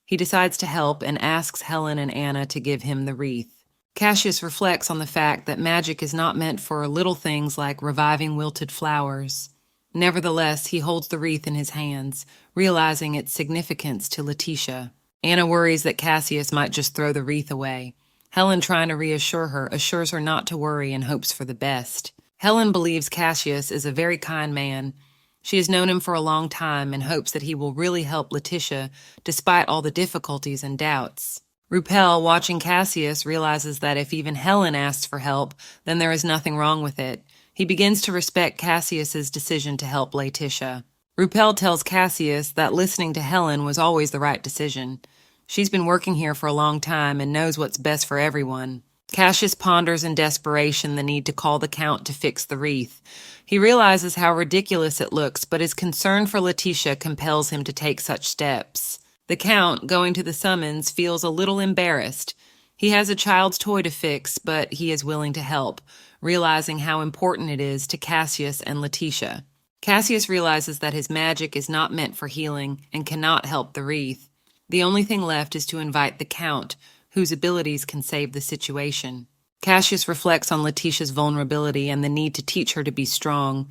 He decides to help and asks Helen and Anna to give him the wreath. Cassius reflects on the fact that magic is not meant for little things like reviving wilted flowers. Nevertheless, he holds the wreath in his hands, realizing its significance to Letitia. Anna worries that Cassius might just throw the wreath away. Helen, trying to reassure her, assures her not to worry and hopes for the best. Helen believes Cassius is a very kind man. She has known him for a long time and hopes that he will really help Letitia despite all the difficulties and doubts. Rupel, watching Cassius, realizes that if even Helen asks for help, then there is nothing wrong with it. He begins to respect Cassius's decision to help Letitia. Rupel tells Cassius that listening to Helen was always the right decision. She's been working here for a long time and knows what's best for everyone. Cassius ponders in desperation the need to call the Count to fix the wreath. He realizes how ridiculous it looks, but his concern for Letitia compels him to take such steps. The Count, going to the summons, feels a little embarrassed. He has a child's toy to fix, but he is willing to help, realizing how important it is to Cassius and Letitia. Cassius realizes that his magic is not meant for healing and cannot help the wreath. The only thing left is to invite the Count, whose abilities can save the situation. Cassius reflects on Letitia's vulnerability and the need to teach her to be strong.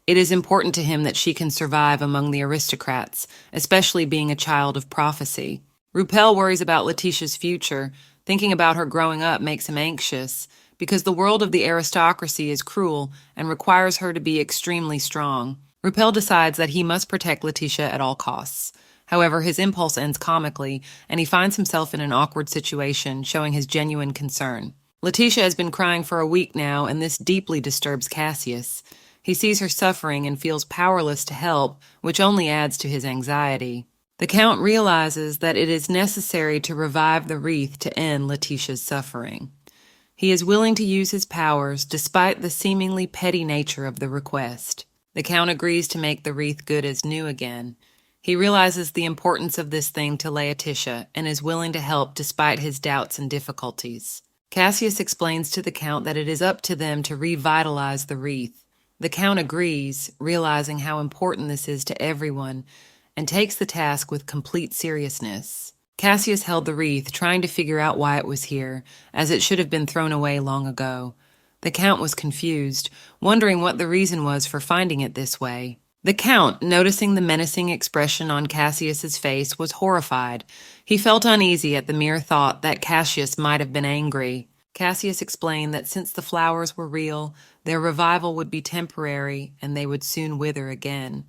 It is important to him that she can survive among the aristocrats, especially being a child of prophecy. Rupel worries about Letitia's future. Thinking about her growing up makes him anxious, because the world of the aristocracy is cruel and requires her to be extremely strong. Rupel decides that he must protect Letitia at all costs. However, his impulse ends comically, and he finds himself in an awkward situation, showing his genuine concern. Letitia has been crying for a week now, and this deeply disturbs Cassius. He sees her suffering and feels powerless to help, which only adds to his anxiety. The Count realizes that it is necessary to revive the wreath to end Letitia's suffering. He is willing to use his powers despite the seemingly petty nature of the request. The Count agrees to make the wreath good as new again. He realizes the importance of this thing to Laetitia and is willing to help despite his doubts and difficulties. Cassius explains to the Count that it is up to them to revitalize the wreath. The Count agrees, realizing how important this is to everyone, and takes the task with complete seriousness. Cassius held the wreath, trying to figure out why it was here, as it should have been thrown away long ago. The Count was confused, wondering what the reason was for finding it this way. The Count, noticing the menacing expression on Cassius's face, was horrified. He felt uneasy at the mere thought that Cassius might have been angry. Cassius explained that since the flowers were real, their revival would be temporary and they would soon wither again.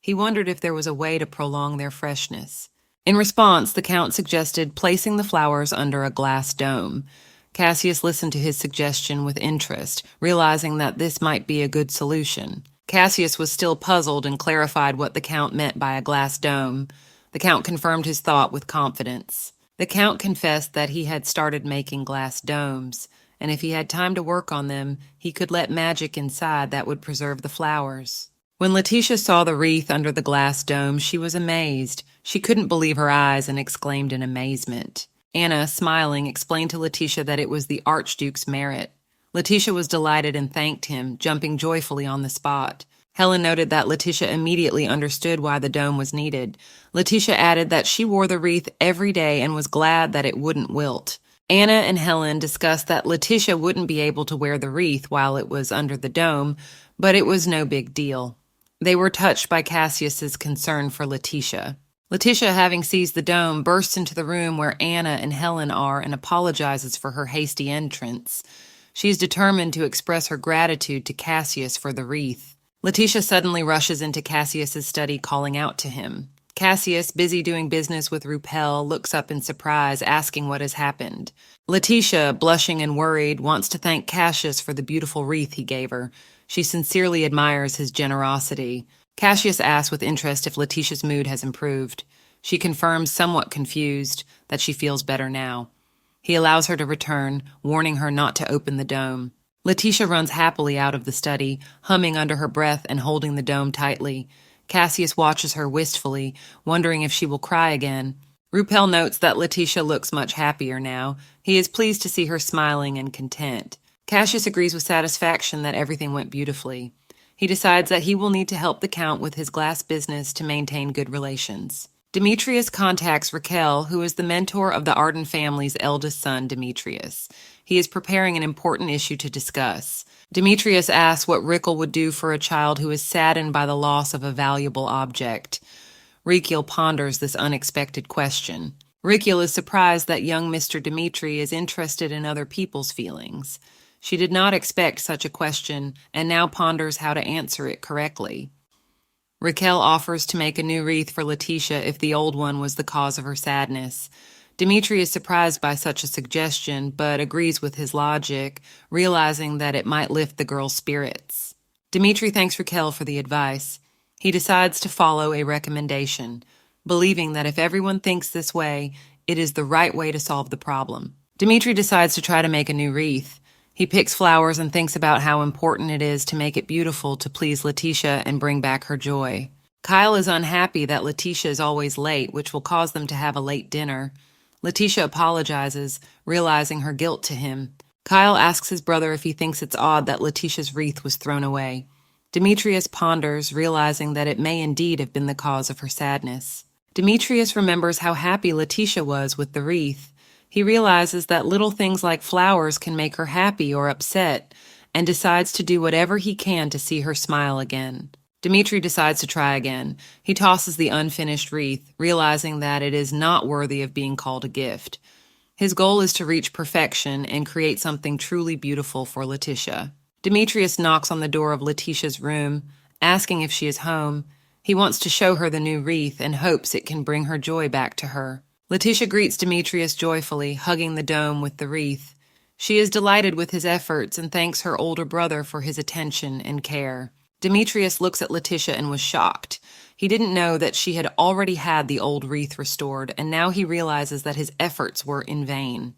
He wondered if there was a way to prolong their freshness. In response, the Count suggested placing the flowers under a glass dome. Cassius listened to his suggestion with interest, realizing that this might be a good solution. Cassius was still puzzled and clarified what the Count meant by a glass dome. The Count confirmed his thought with confidence. The Count confessed that he had started making glass domes, and if he had time to work on them, he could let magic inside that would preserve the flowers. When Letitia saw the wreath under the glass dome, she was amazed. She couldn't believe her eyes and exclaimed in amazement. Anna, smiling, explained to Letitia that it was the Archduke's merit. Letitia was delighted and thanked him, jumping joyfully on the spot. Helen noted that Letitia immediately understood why the dome was needed. Letitia added that she wore the wreath every day and was glad that it wouldn't wilt. Anna and Helen discussed that Letitia wouldn't be able to wear the wreath while it was under the dome, but it was no big deal. They were touched by Cassius's concern for Letitia. Letitia, having seized the dome, bursts into the room where Anna and Helen are and apologizes for her hasty entrance. She is determined to express her gratitude to Cassius for the wreath. Letitia suddenly rushes into Cassius's study, calling out to him. Cassius, busy doing business with Rupel, looks up in surprise, asking what has happened. Letitia, blushing and worried, wants to thank Cassius for the beautiful wreath he gave her. She sincerely admires his generosity. Cassius asks with interest if Letitia's mood has improved. She confirms, somewhat confused, that she feels better now. He allows her to return, warning her not to open the dome. Letitia runs happily out of the study, humming under her breath and holding the dome tightly. Cassius watches her wistfully, wondering if she will cry again. Rupel notes that Letitia looks much happier now. He is pleased to see her smiling and content. Cassius agrees with satisfaction that everything went beautifully. He decides that he will need to help the Count with his glass business to maintain good relations. Demetrius contacts Raquel, who is the mentor of the Arden family's eldest son, Demetrius. He is preparing an important issue to discuss. Demetrius asks what Raquel would do for a child who is saddened by the loss of a valuable object. Raquel ponders this unexpected question. Raquel is surprised that young Mr. Dimitri is interested in other people's feelings. She did not expect such a question and now ponders how to answer it correctly. Raquel offers to make a new wreath for Letitia if the old one was the cause of her sadness. Dimitri is surprised by such a suggestion, but agrees with his logic, realizing that it might lift the girl's spirits. Dimitri thanks Raquel for the advice. He decides to follow a recommendation, believing that if everyone thinks this way, it is the right way to solve the problem. Dimitri decides to try to make a new wreath. He picks flowers and thinks about how important it is to make it beautiful to please Letitia and bring back her joy. Kyle is unhappy that Letitia is always late, which will cause them to have a late dinner. Letitia apologizes, realizing her guilt to him. Kyle asks his brother if he thinks it's odd that Letitia's wreath was thrown away. Demetrius ponders, realizing that it may indeed have been the cause of her sadness. Demetrius remembers how happy Letitia was with the wreath. He realizes that little things like flowers can make her happy or upset, and decides to do whatever he can to see her smile again. Dimitri decides to try again. He tosses the unfinished wreath, realizing that it is not worthy of being called a gift. His goal is to reach perfection and create something truly beautiful for Letitia. Demetrius knocks on the door of Letitia's room, asking if she is home. He wants to show her the new wreath and hopes it can bring her joy back to her. Letitia greets Demetrius joyfully, hugging the dome with the wreath. She is delighted with his efforts and thanks her older brother for his attention and care. Demetrius looks at Letitia and was shocked. He didn't know that she had already had the old wreath restored, and now he realizes that his efforts were in vain.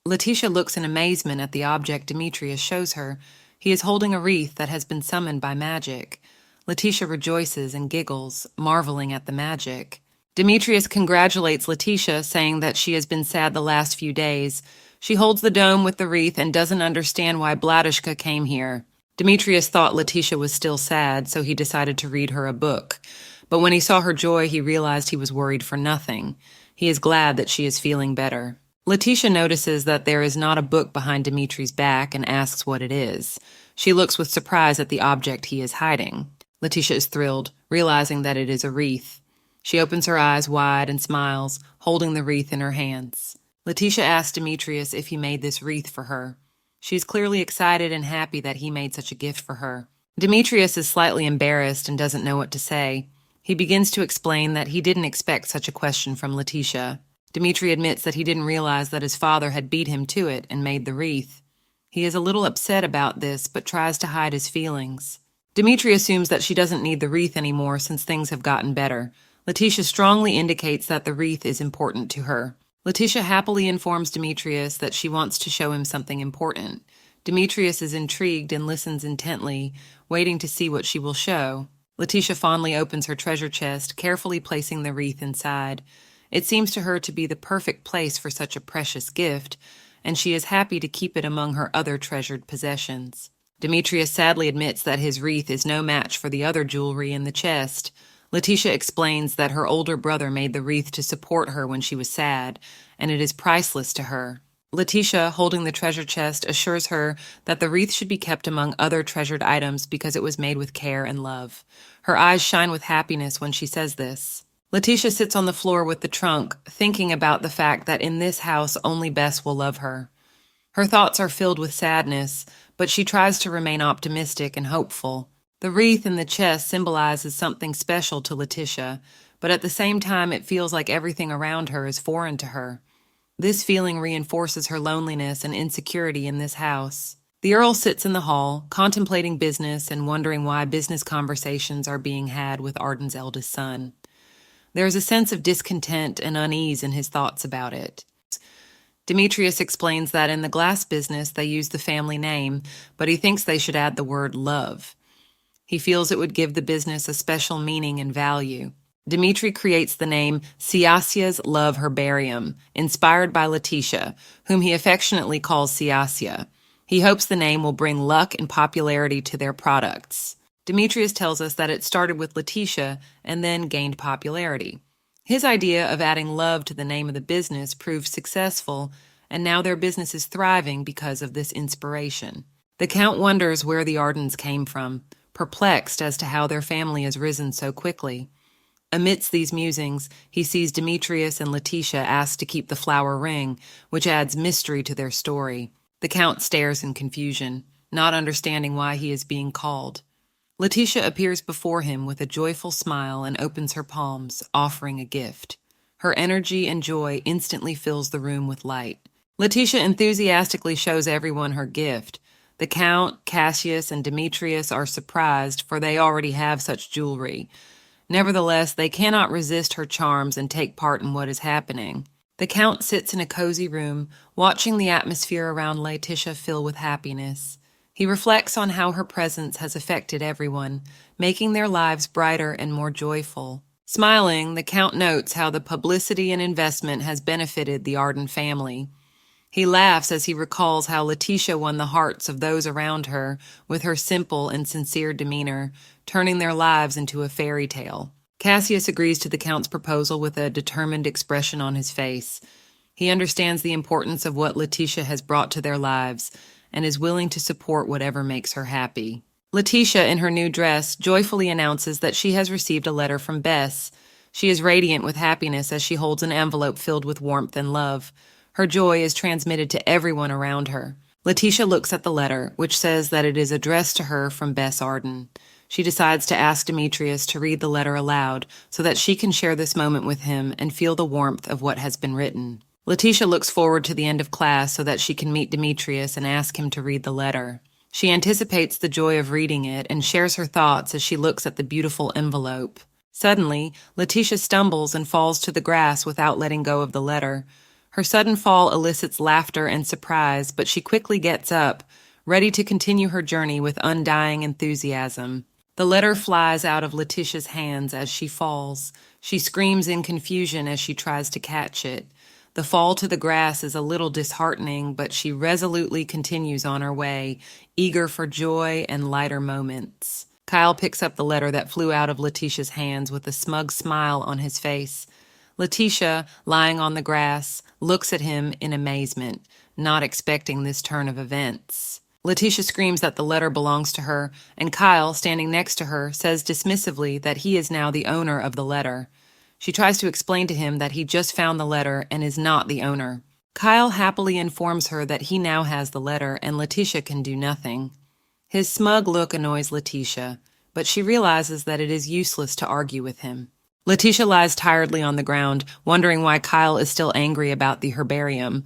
Letitia looks in amazement at the object Demetrius shows her. He is holding a wreath that has been summoned by magic. Letitia rejoices and giggles, marveling at the magic. Demetrius congratulates Letitia, saying that she has been sad the last few days. She holds the dome with the wreath and doesn't understand why Blatishka came here. Demetrius thought Letitia was still sad, so he decided to read her a book. But when he saw her joy, he realized he was worried for nothing. He is glad that she is feeling better. Letitia notices that there is not a book behind Dimitri's back and asks what it is. She looks with surprise at the object he is hiding. Letitia is thrilled, realizing that it is a wreath. She opens her eyes wide and smiles, holding the wreath in her hands. Letitia asks Demetrius if he made this wreath for her. She is clearly excited and happy that he made such a gift for her. Demetrius is slightly embarrassed and doesn't know what to say. He begins to explain that he didn't expect such a question from Letitia. Dimitri admits that he didn't realize that his father had beat him to it and made the wreath. He is a little upset about this, but tries to hide his feelings. Dimitri assumes that she doesn't need the wreath anymore since things have gotten better. Letitia strongly indicates that the wreath is important to her. Letitia happily informs Demetrius that she wants to show him something important. Demetrius is intrigued and listens intently, waiting to see what she will show. Letitia fondly opens her treasure chest, carefully placing the wreath inside. It seems to her to be the perfect place for such a precious gift, and she is happy to keep it among her other treasured possessions. Demetrius sadly admits that his wreath is no match for the other jewelry in the chest. Letitia explains that her older brother made the wreath to support her when she was sad, and it is priceless to her. Letitia, holding the treasure chest, assures her that the wreath should be kept among other treasured items because it was made with care and love. Her eyes shine with happiness when she says this. Letitia sits on the floor with the trunk, thinking about the fact that in this house only Bess will love her. Her thoughts are filled with sadness, but she tries to remain optimistic and hopeful. The wreath in the chest symbolizes something special to Letitia, but at the same time it feels like everything around her is foreign to her. This feeling reinforces her loneliness and insecurity in this house. The Earl sits in the hall, contemplating business and wondering why business conversations are being had with Arden's eldest son. There is a sense of discontent and unease in his thoughts about it. Demetrius explains that in the glass business they use the family name, but he thinks they should add the word love. He feels it would give the business a special meaning and value. Dimitri creates the name Siasia's Love Herbarium, inspired by Letitia, whom he affectionately calls Siasia. He hopes the name will bring luck and popularity to their products. Demetrius tells us that it started with Letitia and then gained popularity. His idea of adding love to the name of the business proved successful, and now their business is thriving because of this inspiration. The Count wonders where the Ardens came from, perplexed as to how their family has risen so quickly. Amidst these musings, he sees Demetrius and Letitia asked to keep the flower ring, which adds mystery to their story. The Count stares in confusion, not understanding why he is being called. Letitia appears before him with a joyful smile and opens her palms, offering a gift. Her energy and joy instantly fills the room with light. Letitia enthusiastically shows everyone her gift. The Count, Cassius, and Demetrius are surprised, for they already have such jewelry. Nevertheless, they cannot resist her charms and take part in what is happening. The Count sits in a cozy room, watching the atmosphere around Letitia fill with happiness. He reflects on how her presence has affected everyone, making their lives brighter and more joyful. Smiling, the Count notes how the publicity and investment has benefited the Arden family. He laughs as he recalls how Letitia won the hearts of those around her with her simple and sincere demeanor, turning their lives into a fairy tale. Cassius agrees to the Count's proposal with a determined expression on his face. He understands the importance of what Letitia has brought to their lives and is willing to support whatever makes her happy. Letitia, in her new dress, joyfully announces that she has received a letter from Bess. She is radiant with happiness as she holds an envelope filled with warmth and love. Her joy is transmitted to everyone around her. Letitia looks at the letter, which says that it is addressed to her from Bess Arden. She decides to ask Demetrius to read the letter aloud so that she can share this moment with him and feel the warmth of what has been written. Letitia looks forward to the end of class so that she can meet Demetrius and ask him to read the letter. She anticipates the joy of reading it and shares her thoughts as she looks at the beautiful envelope. Suddenly, Letitia stumbles and falls to the grass without letting go of the letter. Her sudden fall elicits laughter and surprise, but she quickly gets up, ready to continue her journey with undying enthusiasm. The letter flies out of Letitia's hands as she falls. She screams in confusion as she tries to catch it. The fall to the grass is a little disheartening, but she resolutely continues on her way, eager for joy and lighter moments. Kyle picks up the letter that flew out of Letitia's hands with a smug smile on his face. Letitia, lying on the grass, looks at him in amazement, not expecting this turn of events. Letitia screams that the letter belongs to her, and Kyle, standing next to her, says dismissively that he is now the owner of the letter. She tries to explain to him that he just found the letter and is not the owner. Kyle happily informs her that he now has the letter and Letitia can do nothing. His smug look annoys Letitia, but she realizes that it is useless to argue with him. Letitia lies tiredly on the ground, wondering why Kyle is still angry about the herbarium.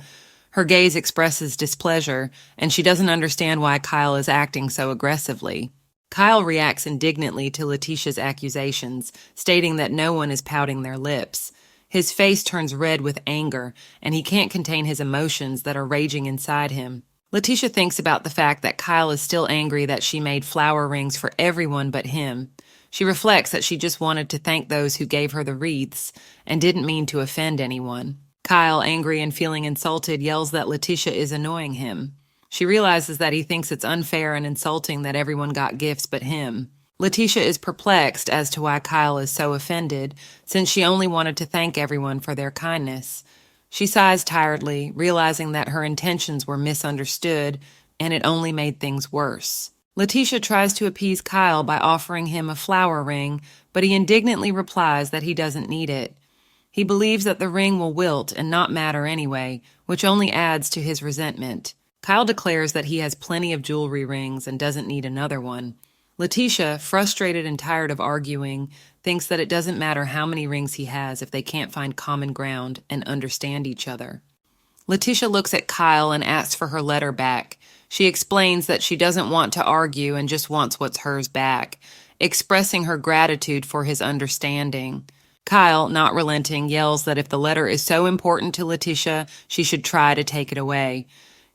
Her gaze expresses displeasure, and she doesn't understand why Kyle is acting so aggressively. Kyle reacts indignantly to Letitia's accusations, stating that no one is pouting their lips. His face turns red with anger, and he can't contain his emotions that are raging inside him. Letitia thinks about the fact that Kyle is still angry that she made flower rings for everyone but him. She reflects that she just wanted to thank those who gave her the wreaths and didn't mean to offend anyone. Kyle, angry and feeling insulted, yells that Letitia is annoying him. She realizes that he thinks it's unfair and insulting that everyone got gifts but him. Letitia is perplexed as to why Kyle is so offended, since she only wanted to thank everyone for their kindness. She sighs tiredly, realizing that her intentions were misunderstood, and it only made things worse. Letitia tries to appease Kyle by offering him a flower ring, but he indignantly replies that he doesn't need it. He believes that the ring will wilt and not matter anyway, which only adds to his resentment. Kyle declares that he has plenty of jewelry rings and doesn't need another one. Letitia, frustrated and tired of arguing, thinks that it doesn't matter how many rings he has if they can't find common ground and understand each other. Letitia looks at Kyle and asks for her letter back. She explains that she doesn't want to argue and just wants what's hers back, expressing her gratitude for his understanding. Kyle, not relenting, yells that if the letter is so important to Letitia, she should try to take it away.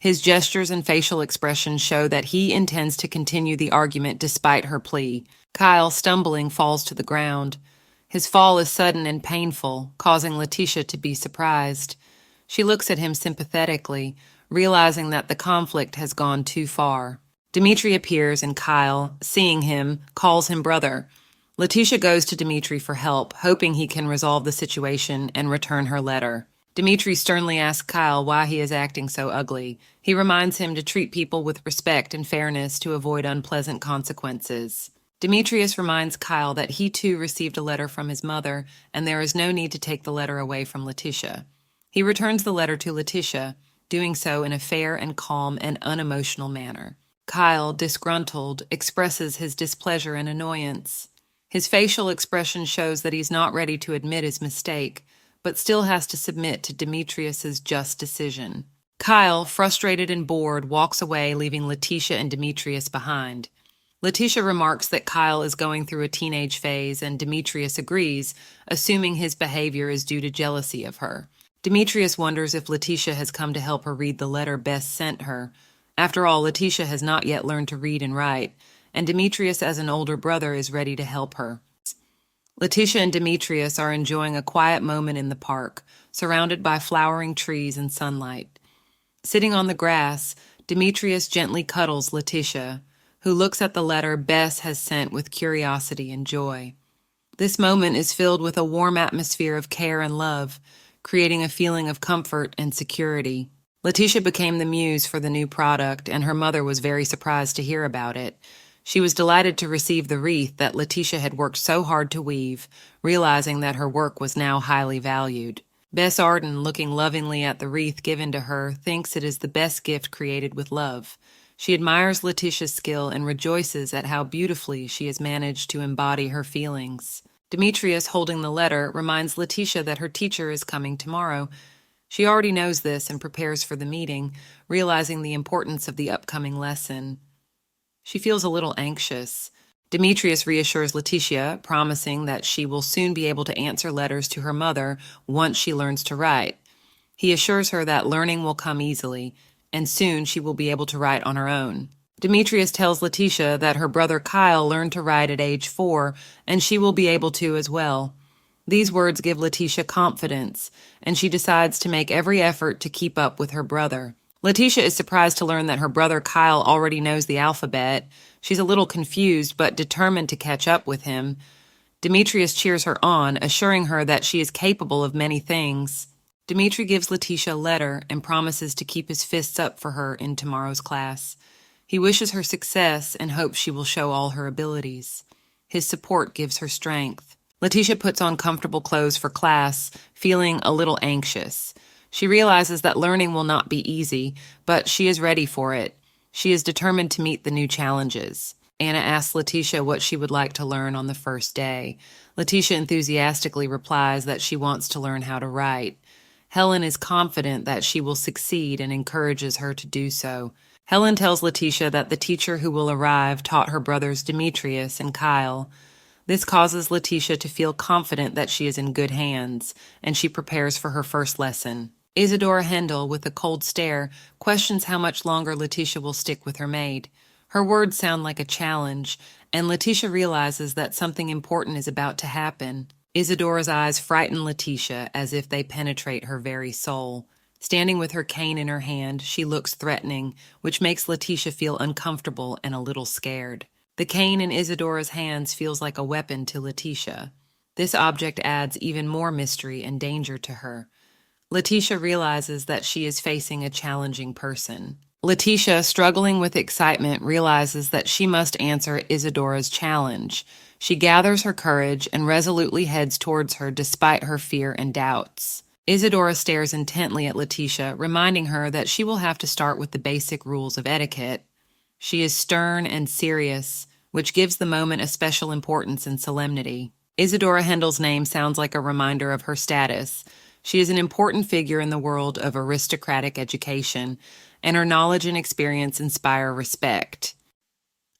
His gestures and facial expressions show that he intends to continue the argument despite her plea. Kyle, stumbling, falls to the ground. His fall is sudden and painful, causing Letitia to be surprised. She looks at him sympathetically, realizing that the conflict has gone too far. Dimitri appears and Kyle, seeing him, calls him brother. Letitia goes to Dimitri for help, hoping he can resolve the situation and return her letter. Dimitri sternly asks Kyle why he is acting so ugly. He reminds him to treat people with respect and fairness to avoid unpleasant consequences. Demetrius reminds Kyle that he too received a letter from his mother, and there is no need to take the letter away from Letitia. He returns the letter to Letitia, doing so in a fair and calm and unemotional manner. Kyle, disgruntled, expresses his displeasure and annoyance. His facial expression shows that he's not ready to admit his mistake, but still has to submit to Demetrius's just decision. Kyle, frustrated and bored, walks away, leaving Letitia and Demetrius behind. Letitia remarks that Kyle is going through a teenage phase, and Demetrius agrees, assuming his behavior is due to jealousy of her. Demetrius wonders if Letitia has come to help her read the letter Bess sent her. After all, Letitia has not yet learned to read and write, and Demetrius, as an older brother, is ready to help her. Letitia and Demetrius are enjoying a quiet moment in the park, surrounded by flowering trees and sunlight. Sitting on the grass, Demetrius gently cuddles Letitia, who looks at the letter Bess has sent with curiosity and joy. This moment is filled with a warm atmosphere of care and love, creating a feeling of comfort and security. Letitia became the muse for the new product, and her mother was very surprised to hear about it. She was delighted to receive the wreath that Letitia had worked so hard to weave, realizing that her work was now highly valued. Bess Arden, looking lovingly at the wreath given to her, thinks it is the best gift created with love. She admires Letitia's skill and rejoices at how beautifully she has managed to embody her feelings. Demetrius, holding the letter, reminds Letitia that her teacher is coming tomorrow. She already knows this and prepares for the meeting, realizing the importance of the upcoming lesson. She feels a little anxious. Demetrius reassures Letitia, promising that she will soon be able to answer letters to her mother once she learns to write. He assures her that learning will come easily, and soon she will be able to write on her own. Demetrius tells Letitia that her brother Kyle learned to write at age 4, and she will be able to as well. These words give Letitia confidence, and she decides to make every effort to keep up with her brother. Letitia is surprised to learn that her brother Kyle already knows the alphabet. She's a little confused, but determined to catch up with him. Demetrius cheers her on, assuring her that she is capable of many things. Dimitri gives Letitia a letter and promises to keep his fists up for her in tomorrow's class. He wishes her success and hopes she will show all her abilities. His support gives her strength. Letitia puts on comfortable clothes for class, feeling a little anxious. She realizes that learning will not be easy, but she is ready for it. She is determined to meet the new challenges. Anna asks Letitia what she would like to learn on the first day. Letitia enthusiastically replies that she wants to learn how to write. Helen is confident that she will succeed and encourages her to do so. Helen tells Letitia that the teacher who will arrive taught her brothers Demetrius and Kyle. This causes Letitia to feel confident that she is in good hands, and she prepares for her first lesson. Isadora Hendel, with a cold stare, questions how much longer Letitia will stick with her maid. Her words sound like a challenge, and Letitia realizes that something important is about to happen. Isadora's eyes frighten Letitia as if they penetrate her very soul. Standing with her cane in her hand, she looks threatening, which makes Letitia feel uncomfortable and a little scared. The cane in Isadora's hands feels like a weapon to Letitia. This object adds even more mystery and danger to her. Letitia realizes that she is facing a challenging person. Letitia, struggling with excitement, realizes that she must answer Isadora's challenge. She gathers her courage and resolutely heads towards her despite her fear and doubts. Isadora stares intently at Letitia, reminding her that she will have to start with the basic rules of etiquette. She is stern and serious, which gives the moment a special importance and solemnity. Isadora Hendel's name sounds like a reminder of her status. She is an important figure in the world of aristocratic education, and her knowledge and experience inspire respect.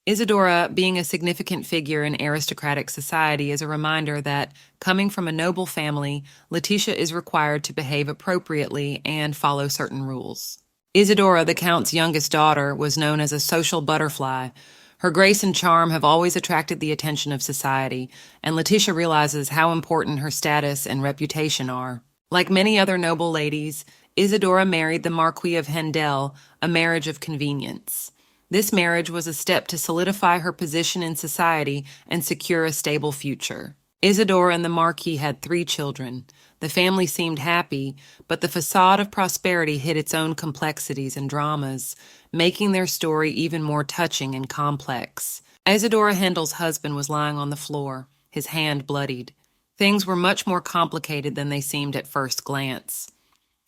Isadora, being a significant figure in aristocratic society, is a reminder that, coming from a noble family, Letitia is required to behave appropriately and follow certain rules. Isadora, the Count's youngest daughter, was known as a social butterfly. Her grace and charm have always attracted the attention of society, and Letitia realizes how important her status and reputation are. Like many other noble ladies, Isadora married the Marquis of Hendel, a marriage of convenience. This marriage was a step to solidify her position in society and secure a stable future. Isadora and the Marquis had 3 children. The family seemed happy, but the facade of prosperity hid its own complexities and dramas, making their story even more touching and complex. Isadora Hendel's husband was lying on the floor, his hand bloodied. Things were much more complicated than they seemed at first glance.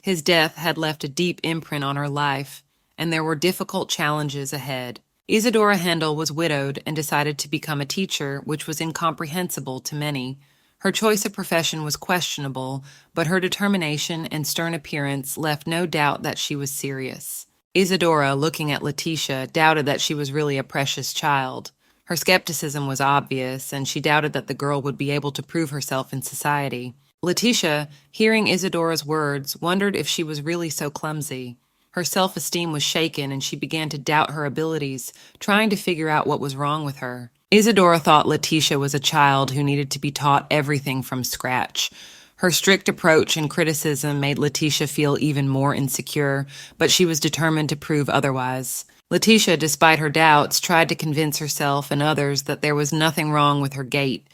His death had left a deep imprint on her life, and there were difficult challenges ahead. Isadora Hendel was widowed and decided to become a teacher, which was incomprehensible to many. Her choice of profession was questionable, but her determination and stern appearance left no doubt that she was serious. Isadora, looking at Letitia, doubted that she was really a precious child. Her skepticism was obvious, and she doubted that the girl would be able to prove herself in society. Letitia, hearing Isadora's words, wondered if she was really so clumsy. Her self-esteem was shaken, and she began to doubt her abilities, trying to figure out what was wrong with her. Isadora thought Letitia was a child who needed to be taught everything from scratch. Her strict approach and criticism made Letitia feel even more insecure, but she was determined to prove otherwise. Letitia, despite her doubts, tried to convince herself and others that there was nothing wrong with her gait.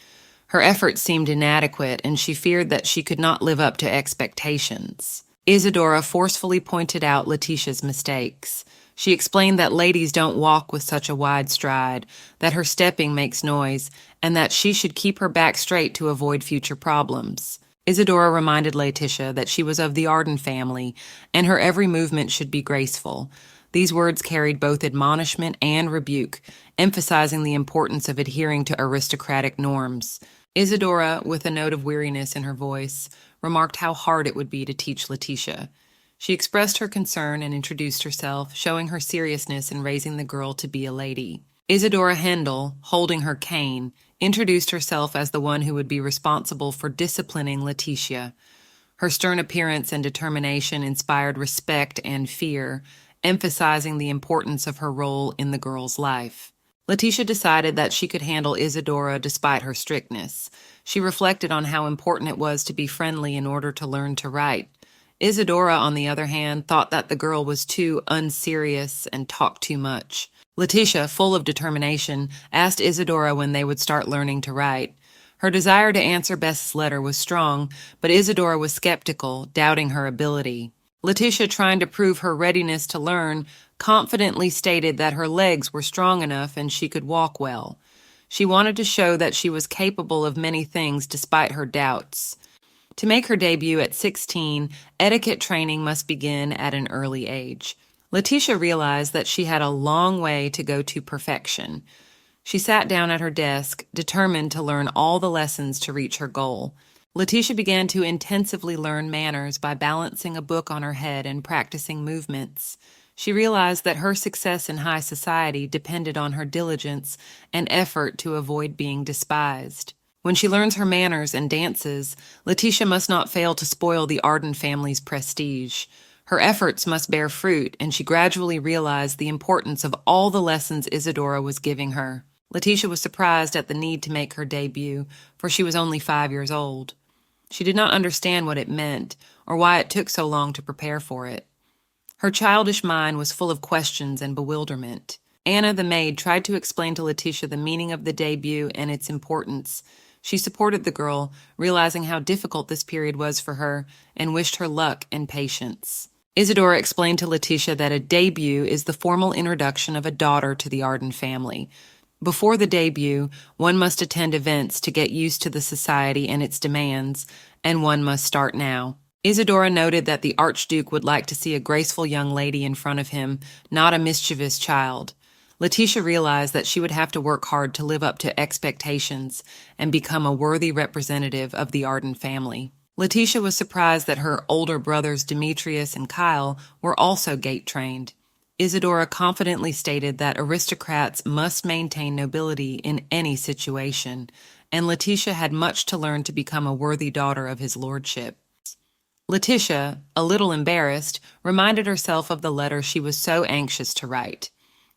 Her efforts seemed inadequate, and she feared that she could not live up to expectations. Isadora forcefully pointed out Letitia's mistakes. She explained that ladies don't walk with such a wide stride, that her stepping makes noise, and that she should keep her back straight to avoid future problems. Isadora reminded Letitia that she was of the Arden family, and her every movement should be graceful. These words carried both admonishment and rebuke, emphasizing the importance of adhering to aristocratic norms. Isadora, with a note of weariness in her voice, remarked how hard it would be to teach Letitia. She expressed her concern and introduced herself, showing her seriousness in raising the girl to be a lady. Isadora Hendel, holding her cane, introduced herself as the one who would be responsible for disciplining Letitia. Her stern appearance and determination inspired respect and fear, emphasizing the importance of her role in the girl's life. Letitia decided that she could handle Isadora despite her strictness. She reflected on how important it was to be friendly in order to learn to write. Isadora, on the other hand, thought that the girl was too unserious and talked too much. Letitia, full of determination, asked Isadora when they would start learning to write. Her desire to answer Bess's letter was strong, but Isadora was skeptical, doubting her ability. Letitia, trying to prove her readiness to learn, confidently stated that her legs were strong enough and she could walk well. She wanted to show that she was capable of many things despite her doubts. To make her debut at 16, etiquette training must begin at an early age. Letitia realized that she had a long way to go to perfection. She sat down at her desk, determined to learn all the lessons to reach her goal. Letitia began to intensively learn manners by balancing a book on her head and practicing movements. She realized that her success in high society depended on her diligence and effort to avoid being despised. When she learns her manners and dances, Letitia must not fail to spoil the Arden family's prestige. Her efforts must bear fruit, and she gradually realized the importance of all the lessons Isadora was giving her. Letitia was surprised at the need to make her debut, for she was only 5 years old. She did not understand what it meant, or why it took so long to prepare for it. Her childish mind was full of questions and bewilderment. Anna, the maid, tried to explain to Letitia the meaning of the debut and its importance. She supported the girl, realizing how difficult this period was for her, and wished her luck and patience. Isadora explained to Letitia that a debut is the formal introduction of a daughter to the Arden family. Before the debut, one must attend events to get used to the society and its demands, and one must start now. Isadora noted that the Archduke would like to see a graceful young lady in front of him, not a mischievous child. Letitia realized that she would have to work hard to live up to expectations and become a worthy representative of the Arden family. Letitia was surprised that her older brothers Demetrius and Kyle were also gate-trained. Isadora confidently stated that aristocrats must maintain nobility in any situation, and Letitia had much to learn to become a worthy daughter of his lordship. Letitia, a little embarrassed, reminded herself of the letter she was so anxious to write.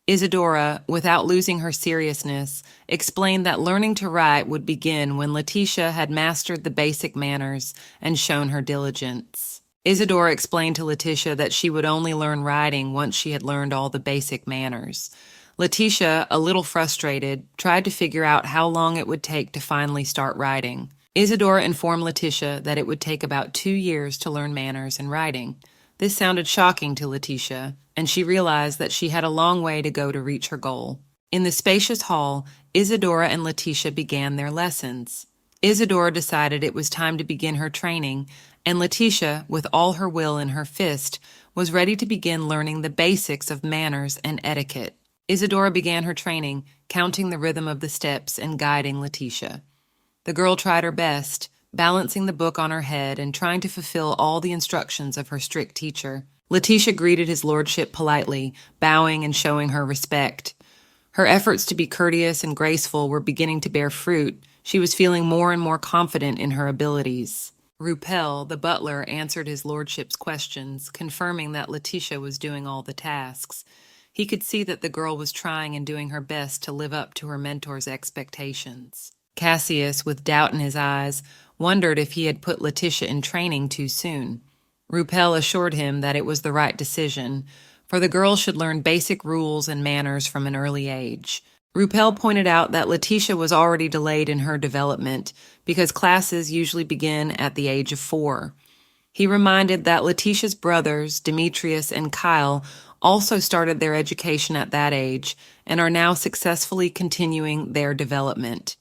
Isadora, without losing her seriousness, explained that learning to write would begin when Letitia had mastered the basic manners and shown her diligence. Isadora explained to Letitia that she would only learn writing once she had learned all the basic manners. Letitia, a little frustrated, tried to figure out how long it would take to finally start writing. Isadora informed Letitia that it would take about 2 years to learn manners and writing. This sounded shocking to Letitia, and she realized that she had a long way to go to reach her goal. In the spacious hall, Isadora and Letitia began their lessons. Isadora decided it was time to begin her training, and Letitia, with all her will in her fist, was ready to begin learning the basics of manners and etiquette. Isadora began her training, counting the rhythm of the steps and guiding Letitia. The girl tried her best, balancing the book on her head and trying to fulfill all the instructions of her strict teacher. Letitia greeted his lordship politely, bowing and showing her respect. Her efforts to be courteous and graceful were beginning to bear fruit. She was feeling more and more confident in her abilities. Rupel, the butler, answered his lordship's questions, confirming that Letitia was doing all the tasks. He could see that the girl was trying and doing her best to live up to her mentor's expectations. Cassius, with doubt in his eyes, wondered if he had put Letitia in training too soon. Rupel assured him that it was the right decision, for the girl should learn basic rules and manners from an early age. Rupel pointed out that Letitia was already delayed in her development because classes usually begin at the age of 4. He reminded that Letitia's brothers, Demetrius and Kyle, also started their education at that age and are now successfully continuing their development.